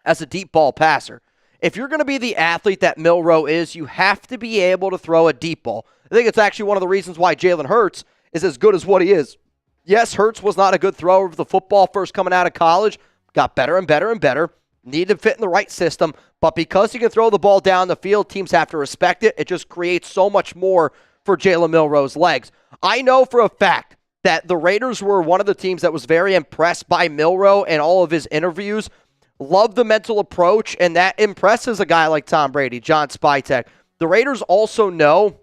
as a deep ball passer. If you're going to be the athlete that Milroe is, you have to be able to throw a deep ball. I think it's actually one of the reasons why Jalen Hurts is as good as what he is. Yes, Hurts was not a good thrower of the football first coming out of college, got better and better and better, needed to fit in the right system, but because he can throw the ball down the field, teams have to respect it. It just creates so much more for Jalen Milroe's legs. I know for a fact that the Raiders were one of the teams that was very impressed by Milroe and all of his interviews. Love the mental approach, and that impresses a guy like Tom Brady, John Spytek. The Raiders also know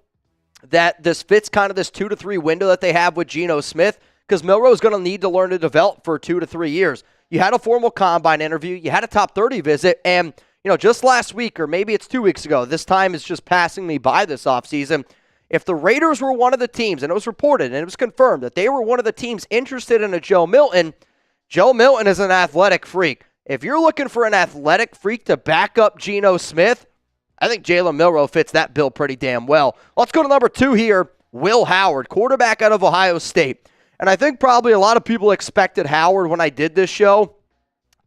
that this fits kind of this 2 to 3 window that they have with Geno Smith, because Milroe is going to need to learn to develop for 2 to 3 years. You had a formal combine interview, you had a top 30 visit, and just last week, or maybe it's 2 weeks ago, this time is just passing me by this offseason. If the Raiders were one of the teams, and it was reported and it was confirmed that they were one of the teams interested in a Joe Milton is an athletic freak. If you're looking for an athletic freak to back up Geno Smith, I think Jalen Milroe fits that bill pretty damn well. Let's go to number 2 here, Will Howard, quarterback out of Ohio State. And I think probably a lot of people expected Howard when I did this show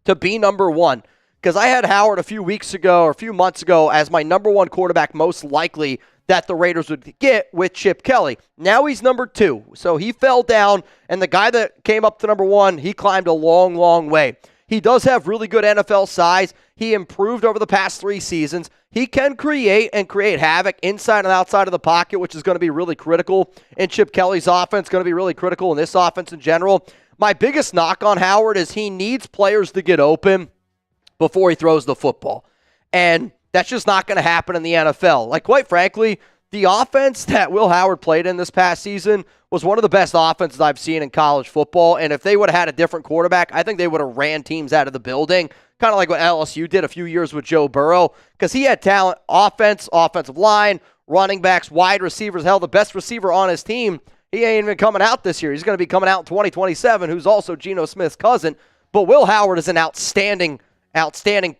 to be number 1, because I had Howard a few weeks ago or a few months ago as my number 1 quarterback most likely that the Raiders would get with Chip Kelly. Now he's number 2. So he fell down, and the guy that came up to number 1, he climbed a long, long way. He does have really good NFL size. He improved over the past 3 seasons. He can create havoc inside and outside of the pocket, which is going to be really critical in Chip Kelly's offense, going to be really critical in this offense in general. My biggest knock on Howard is he needs players to get open before he throws the football. And that's just not going to happen in the NFL. Like, quite frankly, the offense that Will Howard played in this past season was one of the best offenses I've seen in college football. And if they would have had a different quarterback, I think they would have ran teams out of the building, kind of like what LSU did a few years with Joe Burrow, because he had talent, offense, offensive line, running backs, wide receivers. Hell, the best receiver on his team, he ain't even coming out this year. He's going to be coming out in 2027, who's also Geno Smith's cousin. But Will Howard is an outstanding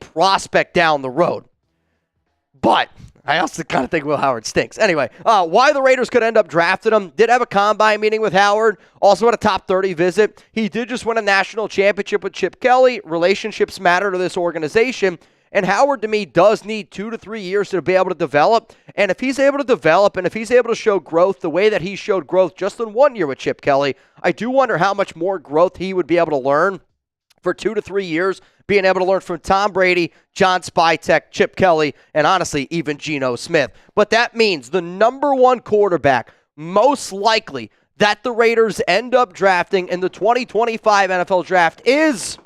prospect down the road. But I also kind of think Will Howard stinks. Anyway, why the Raiders could end up drafting him. Did have a combine meeting with Howard. Also had a top 30 visit. He did just win a national championship with Chip Kelly. Relationships matter to this organization. And Howard, to me, does need 2 to 3 years to be able to develop. And if he's able to develop and if he's able to show growth the way that he showed growth just in 1 year with Chip Kelly, I do wonder how much more growth he would be able to learn for 2 to 3 years, being able to learn from Tom Brady, John Spytek, Chip Kelly, and honestly, even Geno Smith. But that means the number one quarterback most likely that the Raiders end up drafting in the 2025 NFL Draft is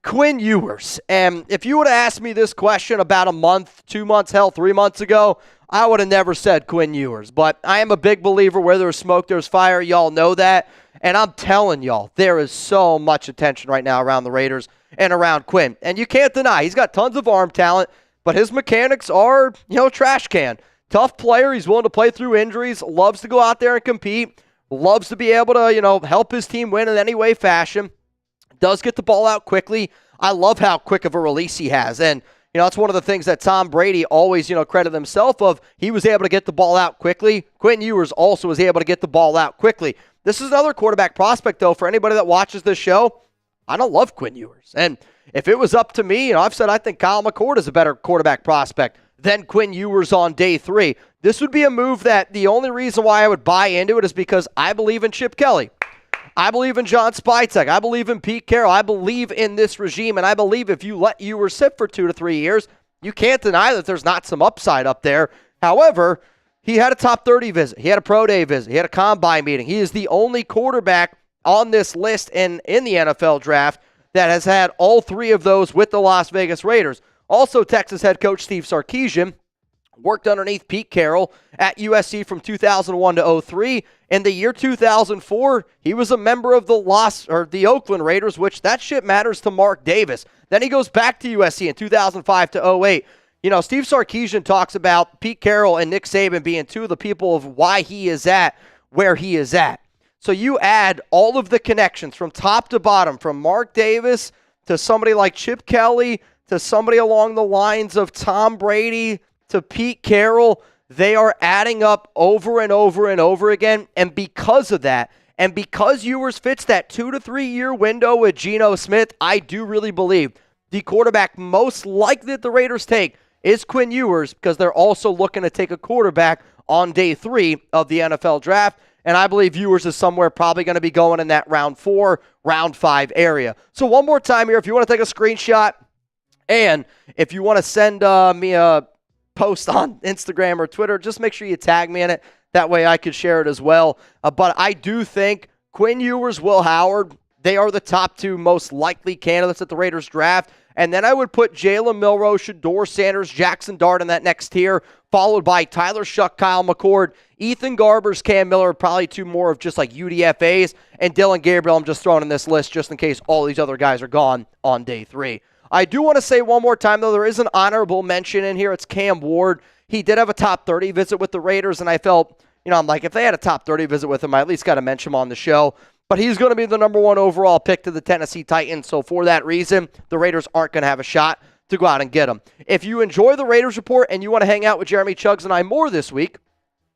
Quinn Ewers. And if you would have asked me this question about a month, 2 months, hell, 3 months ago, I would have never said Quinn Ewers. But I am a big believer where there's smoke, there's fire. Y'all know that. And I'm telling y'all, there is so much attention right now around the Raiders and around Quinn. And you can't deny, he's got tons of arm talent, but his mechanics are, trash can. Tough player. He's willing to play through injuries, loves to go out there and compete, loves to be able to, help his team win in any way, fashion. Does get the ball out quickly. I love how quick of a release he has. And, that's one of the things that Tom Brady always, credited himself of. He was able to get the ball out quickly. Quinn Ewers also was able to get the ball out quickly. This is another quarterback prospect, though, for anybody that watches this show. I don't love Quinn Ewers. And if it was up to me, I've said I think Kyle McCord is a better quarterback prospect than Quinn Ewers on day 3. This would be a move that the only reason why I would buy into it is because I believe in Chip Kelly. I believe in John Spytek. I believe in Pete Carroll. I believe in this regime, and I believe if you let Ewers sit for 2 to 3 years, you can't deny that there's not some upside up there. However, he had a top 30 visit. He had a pro day visit. He had a combine meeting. He is the only quarterback on this list in the NFL draft that has had all 3 of those with the Las Vegas Raiders. Also, Texas head coach Steve Sarkisian worked underneath Pete Carroll at USC from 2001 to 03. In the year 2004, he was a member of the Oakland Raiders, which that shit matters to Mark Davis. Then he goes back to USC in 2005 to 08. Steve Sarkisian talks about Pete Carroll and Nick Saban being 2 of the people of why he is at where he is at. So you add all of the connections from top to bottom, from Mark Davis to somebody like Chip Kelly to somebody along the lines of Tom Brady to Pete Carroll. They are adding up over and over and over again. And because of that, and because Ewers fits that 2 to 3 year window with Geno Smith, I do really believe the quarterback most likely that the Raiders take is Quinn Ewers, because they're also looking to take a quarterback on day 3 of the NFL draft. And I believe Ewers is somewhere probably going to be going in that round 4, round 5 area. So one more time here, if you want to take a screenshot and if you want to send me a post on Instagram or Twitter, just make sure you tag me in it. That way I could share it as well. But I do think Quinn Ewers, Will Howard, they are the top 2 most likely candidates at the Raiders draft. And then I would put Jalen Milroe, Shedeur Sanders, Jackson Dart in that next tier, followed by Tyler Shuck, Kyle McCord, Ethan Garbers, Cam Miller, probably 2 more of just like UDFAs, and Dylan Gabriel I'm just throwing in this list just in case all these other guys are gone on day 3. I do want to say one more time, though, there is an honorable mention in here. It's Cam Ward. He did have a top 30 visit with the Raiders, and I felt, I'm like, if they had a top 30 visit with him, I at least got to mention him on the show. But he's going to be the number 1 overall pick to the Tennessee Titans. So for that reason, the Raiders aren't going to have a shot to go out and get him. If you enjoy the Raiders Report and you want to hang out with Jeremy Chuggs and I more this week,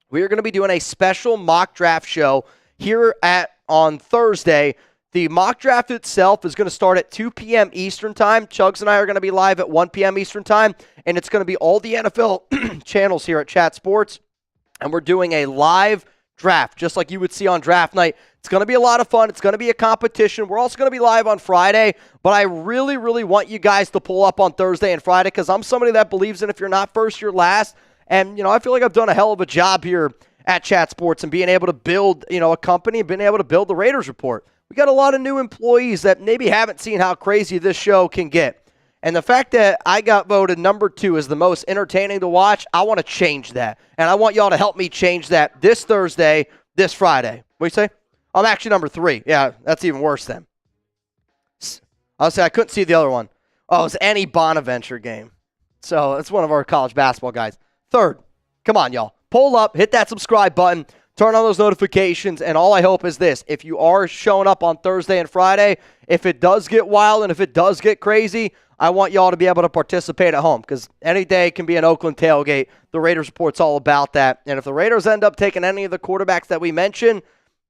we are going to be doing a special mock draft show here on Thursday. The mock draft itself is going to start at 2 p.m. Eastern Time. Chuggs and I are going to be live at 1 p.m. Eastern Time, and it's going to be all the NFL channels here at Chat Sports, and we're doing a live draft, just like you would see on draft night. It's going to be a lot of fun. It's going to be a competition. We're also going to be live on Friday, but I really, really want you guys to pull up on Thursday and Friday because I'm somebody that believes in if you're not first, you're last, and I feel like I've done a hell of a job here at Chat Sports and being able to build a company and being able to build the Raiders Report. We got a lot of new employees that maybe haven't seen how crazy this show can get. And the fact that I got voted number 2 as the most entertaining to watch, I want to change that. And I want y'all to help me change that this Thursday, this Friday. What do you say? I'm actually number 3. Yeah, that's even worse then. I'll say I couldn't see the other one. Oh, it was Annie Bonaventure game. So it's one of our college basketball guys. 3rd. Come on, y'all. Pull up, hit that subscribe button. Turn on those notifications, and all I hope is this. If you are showing up on Thursday and Friday, if it does get wild and if it does get crazy, I want y'all to be able to participate at home because any day can be an Oakland tailgate. The Raiders Report's all about that. And if the Raiders end up taking any of the quarterbacks that we mentioned,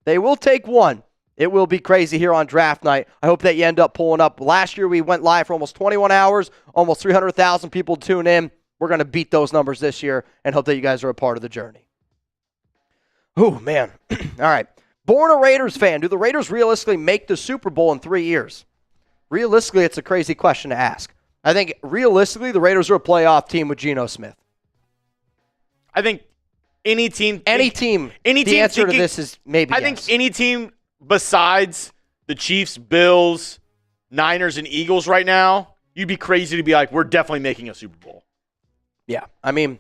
they will take one. It will be crazy here on draft night. I hope that you end up pulling up. Last year we went live for almost 21 hours, almost 300,000 people tune in. We're going to beat those numbers this year and hope that you guys are a part of the journey. Oh, man. All right. Born a Raiders fan, do the Raiders realistically make the Super Bowl in 3 years? Realistically, it's a crazy question to ask. I think realistically, the Raiders are a playoff team with Geno Smith. I think any team. The answer to this is maybe yes. I think any team besides the Chiefs, Bills, Niners, and Eagles right now, you'd be crazy to be like, we're definitely making a Super Bowl. Yeah, I mean,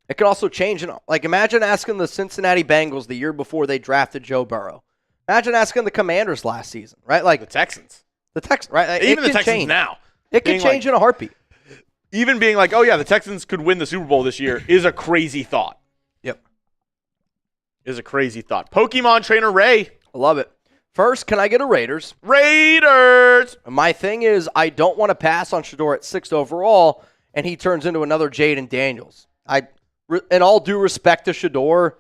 it could also change. Like, imagine asking the Cincinnati Bengals the year before they drafted Joe Burrow. Imagine asking the Commanders last season, right? Like the Texans. Right? Like, even the Texans change. Now. It can change in a heartbeat. Even being like, oh, yeah, the Texans could win the Super Bowl this year is a crazy thought. Yep. Is a crazy thought. Pokemon trainer Ray. I love it. First, can I get a Raiders? Raiders! My thing is, I don't want to pass on Shedeur at 6th overall, and he turns into another Jaden Daniels. In all due respect to Shedeur,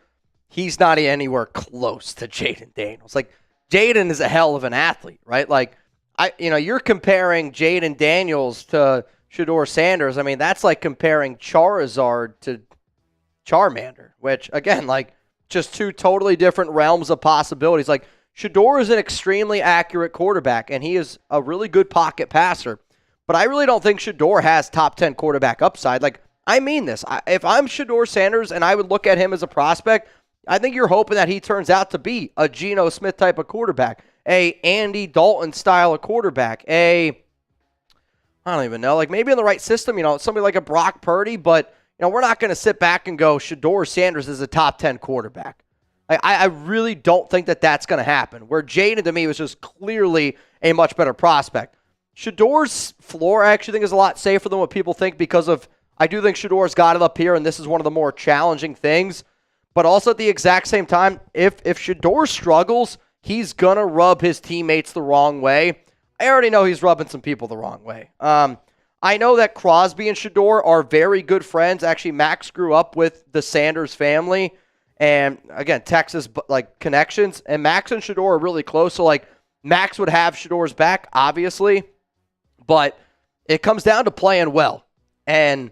he's not anywhere close to Jaden Daniels. Like, Jaden is a hell of an athlete, right? Like, you're comparing Jaden Daniels to Shedeur Sanders. I mean, that's like comparing Charizard to Charmander, which, again, like, just two totally different realms of possibilities. Like, Shedeur is an extremely accurate quarterback, and he is a really good pocket passer. But I really don't think Shedeur has top 10 quarterback upside. Like, I mean this. If I'm Shedeur Sanders and I would look at him as a prospect, I think you're hoping that he turns out to be a Geno Smith type of quarterback, a Andy Dalton style of quarterback, I don't even know, like maybe in the right system, somebody like a Brock Purdy, but we're not going to sit back and go, Shedeur Sanders is a top 10 quarterback. I really don't think that that's going to happen, where Jaden, to me, was just clearly a much better prospect. Shedeur's floor, I actually think, is a lot safer than what people think because of, I do think Shedeur's got it up here, and this is one of the more challenging things. But also at the exact same time, if Shedeur struggles, he's going to rub his teammates the wrong way. I already know he's rubbing some people the wrong way. I know that Crosby and Shedeur are very good friends. Actually, Max grew up with the Sanders family. And, again, Texas connections. And Max and Shedeur are really close. So, Max would have Shedeur's back, obviously. But it comes down to playing well. And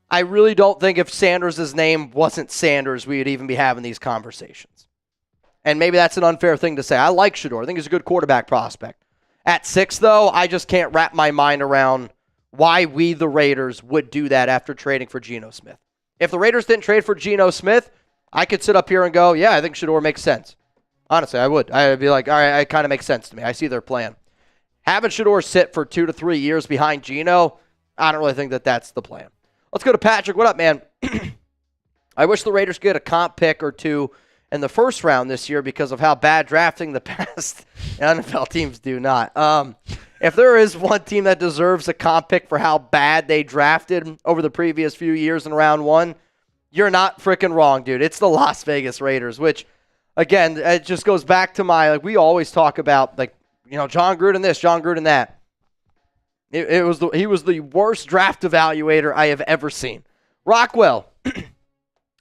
I really don't think if Sanders' name wasn't Sanders, we would even be having these conversations. And maybe that's an unfair thing to say. I like Shedeur. I think he's a good quarterback prospect. At 6, though, I just can't wrap my mind around why we, the Raiders, would do that after trading for Geno Smith. If the Raiders didn't trade for Geno Smith, I could sit up here and go, yeah, I think Shedeur makes sense. Honestly, I would. I'd be like, all right, it kind of makes sense to me. I see their plan. Having Shedeur sit for 2 to 3 years behind Geno, I don't really think that that's the plan. Let's go to Patrick. What up, man? I wish the Raiders could get a comp pick or two in the first round this year because of how bad drafting the past NFL teams do not. If there is one team that deserves a comp pick for how bad they drafted over the previous few years in round 1, you're not freaking wrong, dude. It's the Las Vegas Raiders, which, again, it just goes back to we always talk about, John Gruden this, John Gruden that. He was the worst draft evaluator I have ever seen. Rockwell.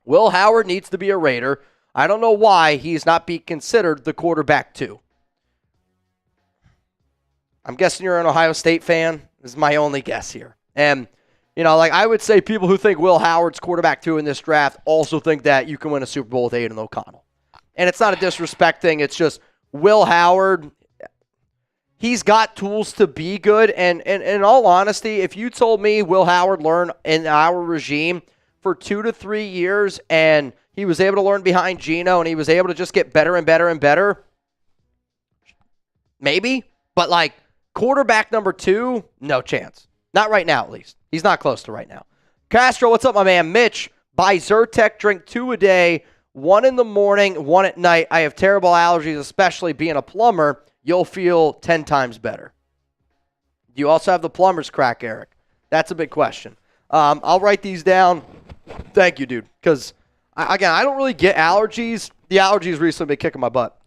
Will Howard needs to be a Raider. I don't know why he's not being considered the quarterback 2. I'm guessing you're an Ohio State fan. This is my only guess here. And I would say people who think Will Howard's quarterback 2 in this draft also think that you can win a Super Bowl with Aiden O'Connell. And it's not a disrespect thing. It's just Will Howard, he's got tools to be good. And in all honesty, if you told me Will Howard learned in our regime for 2 to 3 years and he was able to learn behind Geno and he was able to just get better and better and better, maybe. But quarterback number 2, no chance. Not right now, at least. He's not close to right now. Castro, what's up, my man? Mitch, buy Zyrtec, drink 2 a day, 1 in the morning, 1 at night. I have terrible allergies, especially being a plumber. You'll feel 10 times better. Do you also have the plumber's crack, Eric? That's a big question. I'll write these down. Thank you, dude. Because, again, I don't really get allergies. The allergies recently been kicking my butt.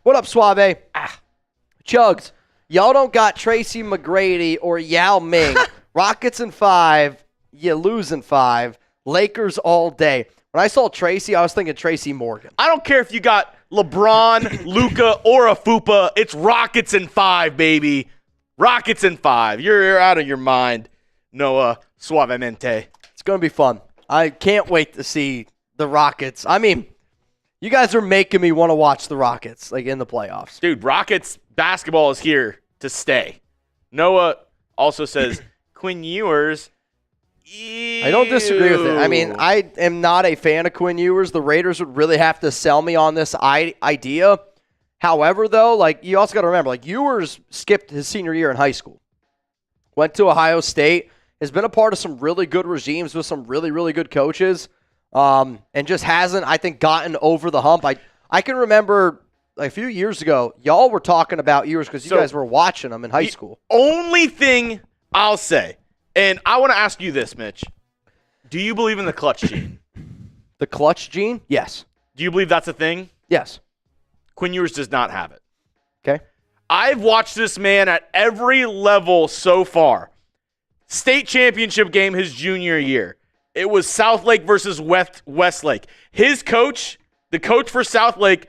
What up, Suave? Chugs. Y'all don't got Tracy McGrady or Yao Ming. Rockets in 5. You lose in 5. Lakers all day. When I saw Tracy, I was thinking Tracy Morgan. I don't care if you got LeBron, Luka, or a Fupa. It's Rockets in 5, baby. Rockets in 5. You're out of your mind, Noah Suavemente. It's going to be fun. I can't wait to see the Rockets. I mean, you guys are making me want to watch the Rockets like in the playoffs. Dude, Rockets basketball is here to stay. Noah also says Quinn Ewers. I don't disagree with it. I mean, I am not a fan of Quinn Ewers. The Raiders would really have to sell me on this idea. However, though, like you also got to remember, like Ewers skipped his senior year in high school, went to Ohio State, has been a part of some really good regimes with some really, really good coaches, and just hasn't, I think, gotten over the hump. I can remember like, a few years ago, y'all were talking about Ewers because you guys were watching him in high school. Only thing I'll say, and I want to ask you this, Mitch. Do you believe in the clutch gene? The clutch gene? Yes. Do you believe that's a thing? Yes. Quinn Ewers does not have it. Okay. I've watched this man at every level so far. State championship game his junior year. It was Southlake versus Westlake. His coach, the coach for Southlake,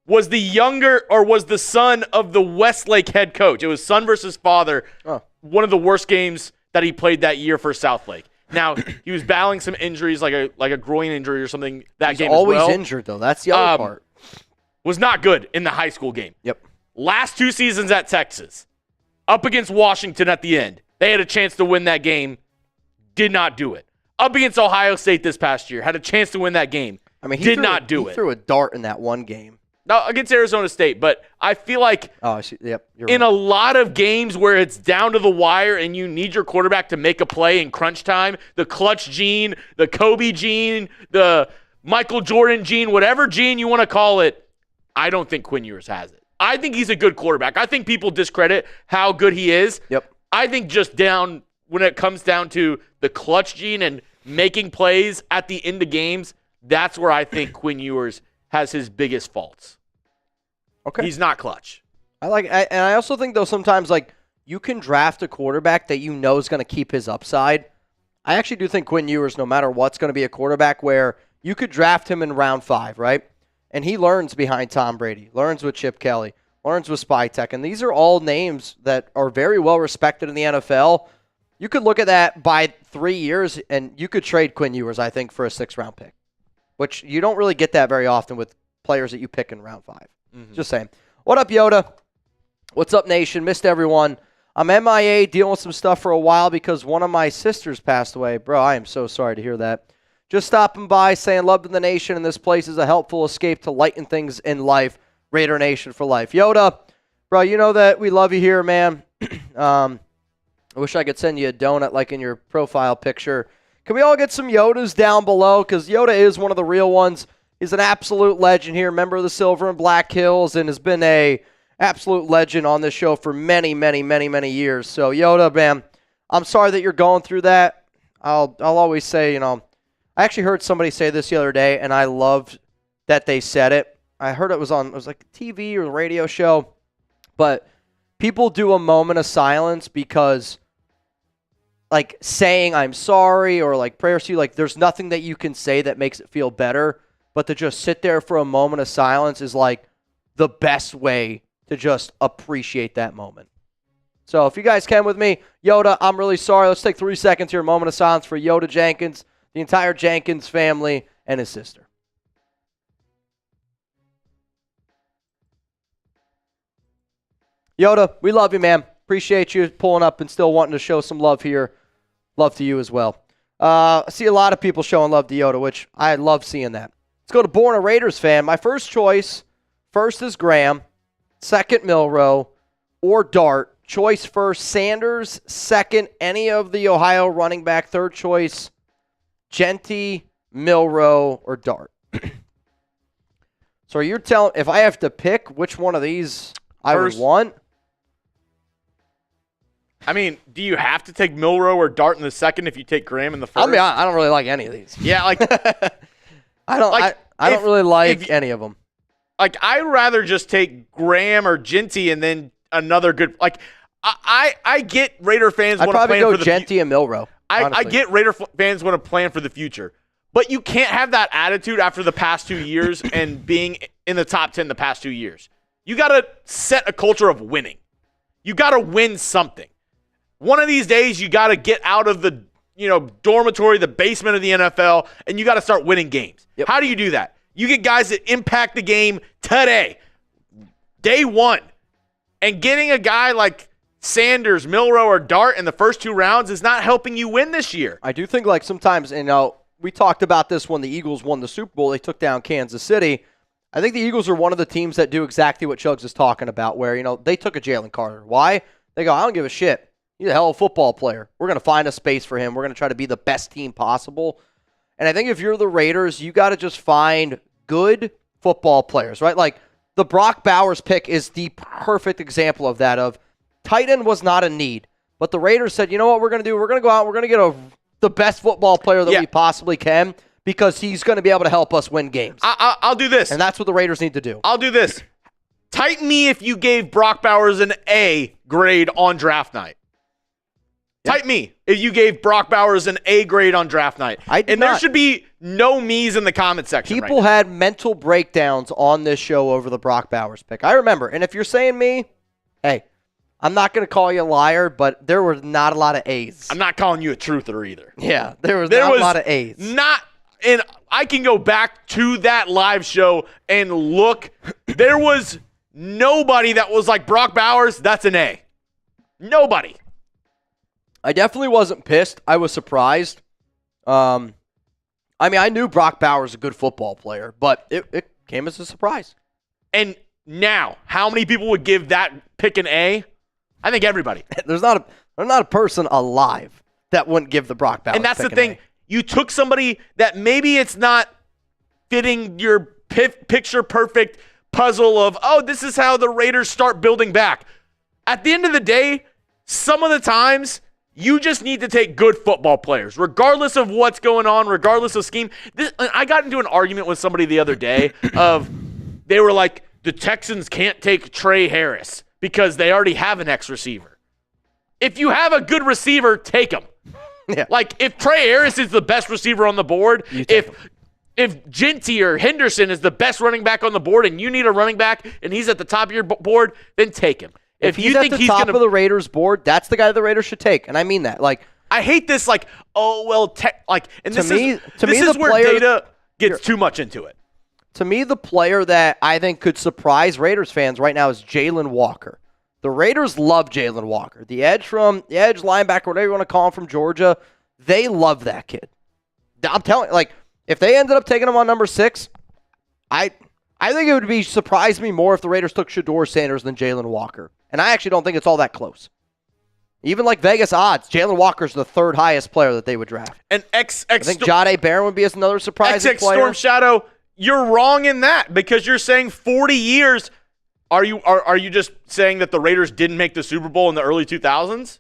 was the son of the Westlake head coach. It was son versus father. Oh. One of the worst games that he played that year for Southlake. Now, he was battling some injuries, like a groin injury or something that game as well. He's always injured, though. That's the other part. Was not good in the high school game. Yep. Last 2 seasons at Texas, up against Washington at the end. They had a chance to win that game. Did not do it. Up against Ohio State this past year. Had a chance to win that game. I mean, he threw a dart in that one game. No, against Arizona State, but I feel like you're in right. a lot of games where it's down to the wire and you need your quarterback to make a play in crunch time, the clutch gene, the Kobe gene, the Michael Jordan gene, whatever gene you want to call it, I don't think Quinn Ewers has it. I think he's a good quarterback. I think people discredit how good he is. Yep. I think just when it comes down to the clutch gene and making plays at the end of games, that's where I think Quinn Ewers has his biggest faults. Okay. He's not clutch. And I also think, though, sometimes like you can draft a quarterback that you know is going to keep his upside. I actually do think Quinn Ewers, no matter what's going to be a quarterback where you could draft him in round 5, right? And he learns behind Tom Brady, learns with Chip Kelly, learns with Spytek. And these are all names that are very well respected in the NFL. You could look at that by 3 years, and you could trade Quinn Ewers, I think, for a 6th-round pick, which you don't really get that very often with players that you pick in round 5. Mm-hmm. Just saying. What up, Yoda? What's up, nation? Missed everyone. I'm MIA dealing with some stuff for a while because one of my sisters passed away. Bro, I am so sorry to hear that. Just stopping by saying love to the nation, and this place is a helpful escape to lighten things in life. Raider Nation for life. Yoda, bro, you know that we love you here, man. I wish I could send you a donut like in your profile picture. Can we all get some Yodas down below? Because Yoda is one of the real ones. He's an absolute legend here, member of the Silver and Black Hills, and has been a absolute legend on this show for many, many, many, many years. So, Yoda, man, I'm sorry that you're going through that. I'll always say, I actually heard somebody say this the other day, and I loved that they said it. I heard it was like a TV or a radio show, but people do a moment of silence because, like, saying I'm sorry or, like, prayers to you, like, there's nothing that you can say that makes it feel better. But to just sit there for a moment of silence is like the best way to just appreciate that moment. So if you guys can with me, Yoda, I'm really sorry. Let's take 3 seconds here, a moment of silence for Yoda Jenkins, the entire Jenkins family, and his sister. Yoda, we love you, man. Appreciate you pulling up and still wanting to show some love here. Love to you as well. I see a lot of people showing love to Yoda, which I love seeing that. Let's go to Born a Raiders fan. My first choice, first is Graham, second Milroe, or Dart. Choice first, Sanders. Second, any of the Ohio running back. Third choice, Jeanty, Milroe, or Dart. So you're telling, if I have to pick which one of these I would want? I mean, do you have to take Milroe or Dart in the second if you take Graham in the first? I mean, I don't really like any of these. Yeah, like I don't really like any of them. Like, I'd rather just take Graham or Jeanty and then another good. Like, I get Raider fans want to plan for the future. I'd probably go Jeanty and Milroe. I get Raider fans want to plan for the future, but you can't have that attitude after the past 2 years and being in the top 10 the past 2 years. You got to set a culture of winning. You got to win something. One of these days, you got to get out of the dormitory, the basement of the NFL, and you got to start winning games. Yep. How do you do that? You get guys that impact the game today, day one. And getting a guy like Sanders, Milroe, or Dart in the first 2 rounds is not helping you win this year. I do think sometimes, we talked about this when the Eagles won the Super Bowl. They took down Kansas City. I think the Eagles are one of the teams that do exactly what Chugs is talking about, where, they took a Jalen Carter. Why? They go, I don't give a shit. He's a hell of a football player. We're going to find a space for him. We're going to try to be the best team possible. And I think if you're the Raiders, you got to just find good football players, right? Like, the Brock Bowers pick is the perfect example of that. Of tight end was not a need, but the Raiders said, you know what we're going to do? We're going to go out and we're going to get the best football player that we possibly can because he's going to be able to help us win games. I'll do this. And that's what the Raiders need to do. I'll do this. Tighten me if you gave Brock Bowers an A grade on draft night. Yep. Type me if you gave Brock Bowers an A grade on draft night. There should be no me's in the comment section. People had mental breakdowns on this show over the Brock Bowers pick. I remember. And if you're saying me, hey, I'm not going to call you a liar, but there were not a lot of A's. I'm not calling you a truther either. Yeah, there was not a lot of A's. And I can go back to that live show and look. There was nobody that was like, Brock Bowers, that's an A. Nobody. I definitely wasn't pissed. I was surprised. I knew Brock Bowers was a good football player, but it came as a surprise. And now, how many people would give that pick an A? I think everybody. There's not a person alive that wouldn't give the Brock Bowers pick. And that's the thing. You took somebody that maybe it's not fitting your picture-perfect puzzle of, this is how the Raiders start building back. At the end of the day, some of the times, you just need to take good football players, regardless of what's going on, regardless of scheme. I got into an argument with somebody the other day they were like, the Texans can't take Trey Harris because they already have an ex-receiver. If you have a good receiver, take him. Yeah. Like, if Trey Harris is the best receiver on the board, if Jeanty or Henderson is the best running back on the board and you need a running back and he's at the top of your board, then take him. If he's at the top of the Raiders board, that's the guy the Raiders should take, and I mean that. Like, I hate this. Like, and this is where player, data gets too much into it. To me, the player that I think could surprise Raiders fans right now is Jalen Walker. The Raiders love Jalen Walker, the edge linebacker, whatever you want to call him, from Georgia. They love that kid. I'm telling you, if they ended up taking him on number 6, I think it would surprise me more if the Raiders took Shedeur Sanders than Jalen Walker. And I actually don't think it's all that close. Even Vegas odds, Jalen Walker's the 3rd highest player that they would draft. And I think Jade Barron would be another surprising player. Storm Shadow, you're wrong in that because you're saying 40 years. Are you just saying that the Raiders didn't make the Super Bowl in the early 2000s?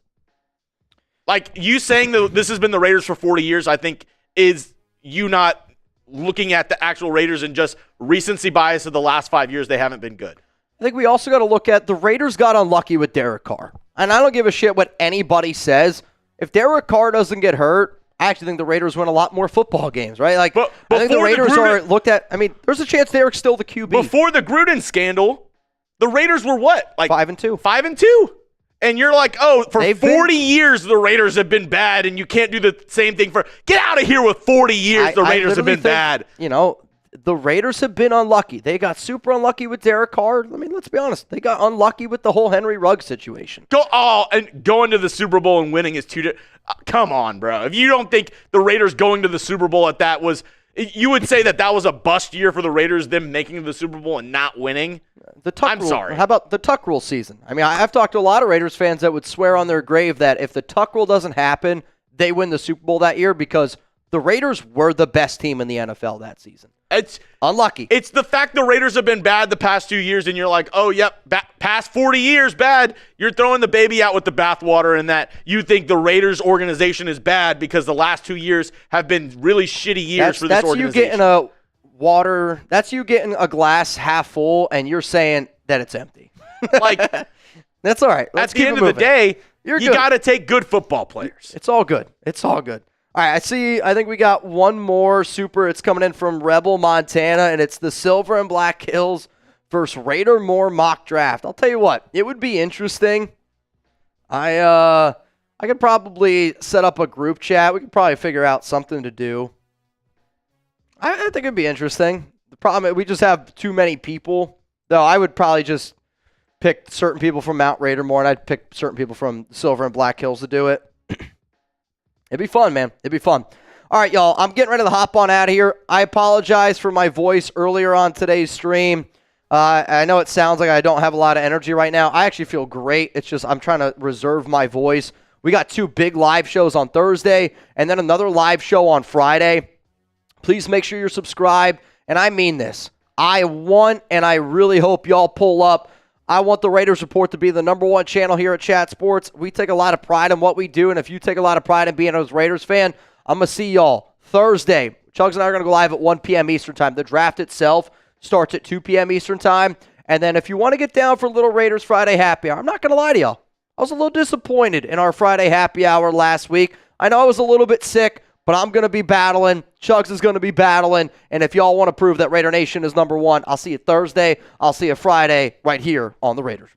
Like, you saying that this has been the Raiders for 40 years, I think, is you not looking at the actual Raiders and just recency bias of the last 5 years they haven't been good. I think we also got to look at the Raiders got unlucky with Derek Carr. And I don't give a shit what anybody says. If Derek Carr doesn't get hurt, I actually think the Raiders win a lot more football games, right? I think the Raiders are looked at. There's a chance Derek's still the QB. Before the Gruden scandal, the Raiders were what? 5-2. 5-2. And you're like, for 40 years the Raiders have been bad, and you can't do the same thing for. Get out of here with 40 years the Raiders have been bad. The Raiders have been unlucky. They got super unlucky with Derek Carr. Let's be honest. They got unlucky with the whole Henry Ruggs situation. And going to the Super Bowl and winning is come on, bro. If you don't think the Raiders going to the Super Bowl at that was, you would say that was a bust year for the Raiders, them making the Super Bowl and not winning? I'm sorry. How about the Tuck Rule season? I've talked to a lot of Raiders fans that would swear on their grave that if the Tuck Rule doesn't happen, they win the Super Bowl that year because the Raiders were the best team in the NFL that season. It's unlucky. It's the fact the Raiders have been bad the past 2 years, and you're like, past 40 years, bad. You're throwing the baby out with the bathwater, and that you think the Raiders organization is bad because the last 2 years have been really shitty years for this organization. That's you getting a glass half full, and you're saying that it's empty. That's all right. Let's at the end of the day, you got to take good football players. It's all good. All right, I think we got one more super. It's coming in from Rebel, Montana, and it's the Silver and Black Hills versus Raider Moore mock draft. I'll tell you what, it would be interesting. I could probably set up a group chat. We could probably figure out something to do. I think it'd be interesting. The problem is we just have too many people. Though I would probably just pick certain people from Mount Raider Moore, and I'd pick certain people from Silver and Black Hills to do it. It'd be fun, man. It'd be fun. All right, y'all. I'm getting ready to hop on out of here. I apologize for my voice earlier on today's stream. I know it sounds like I don't have a lot of energy right now. I actually feel great. It's just I'm trying to reserve my voice. We got 2 big live shows on Thursday and then another live show on Friday. Please make sure you're subscribed. And I mean this. I want, and I really hope y'all pull up. I want the Raiders Report to be the #1 channel here at Chat Sports. We take a lot of pride in what we do, and if you take a lot of pride in being a Raiders fan, I'm going to see y'all Thursday. Chugs and I are going to go live at 1 p.m. Eastern Time. The draft itself starts at 2 p.m. Eastern Time. And then if you want to get down for a little Raiders Friday happy hour, I'm not going to lie to y'all. I was a little disappointed in our Friday happy hour last week. I know I was a little bit sick, but I'm going to be battling. Chugs is going to be battling. And if y'all want to prove that Raider Nation is #1, I'll see you Thursday. I'll see you Friday right here on the Raiders.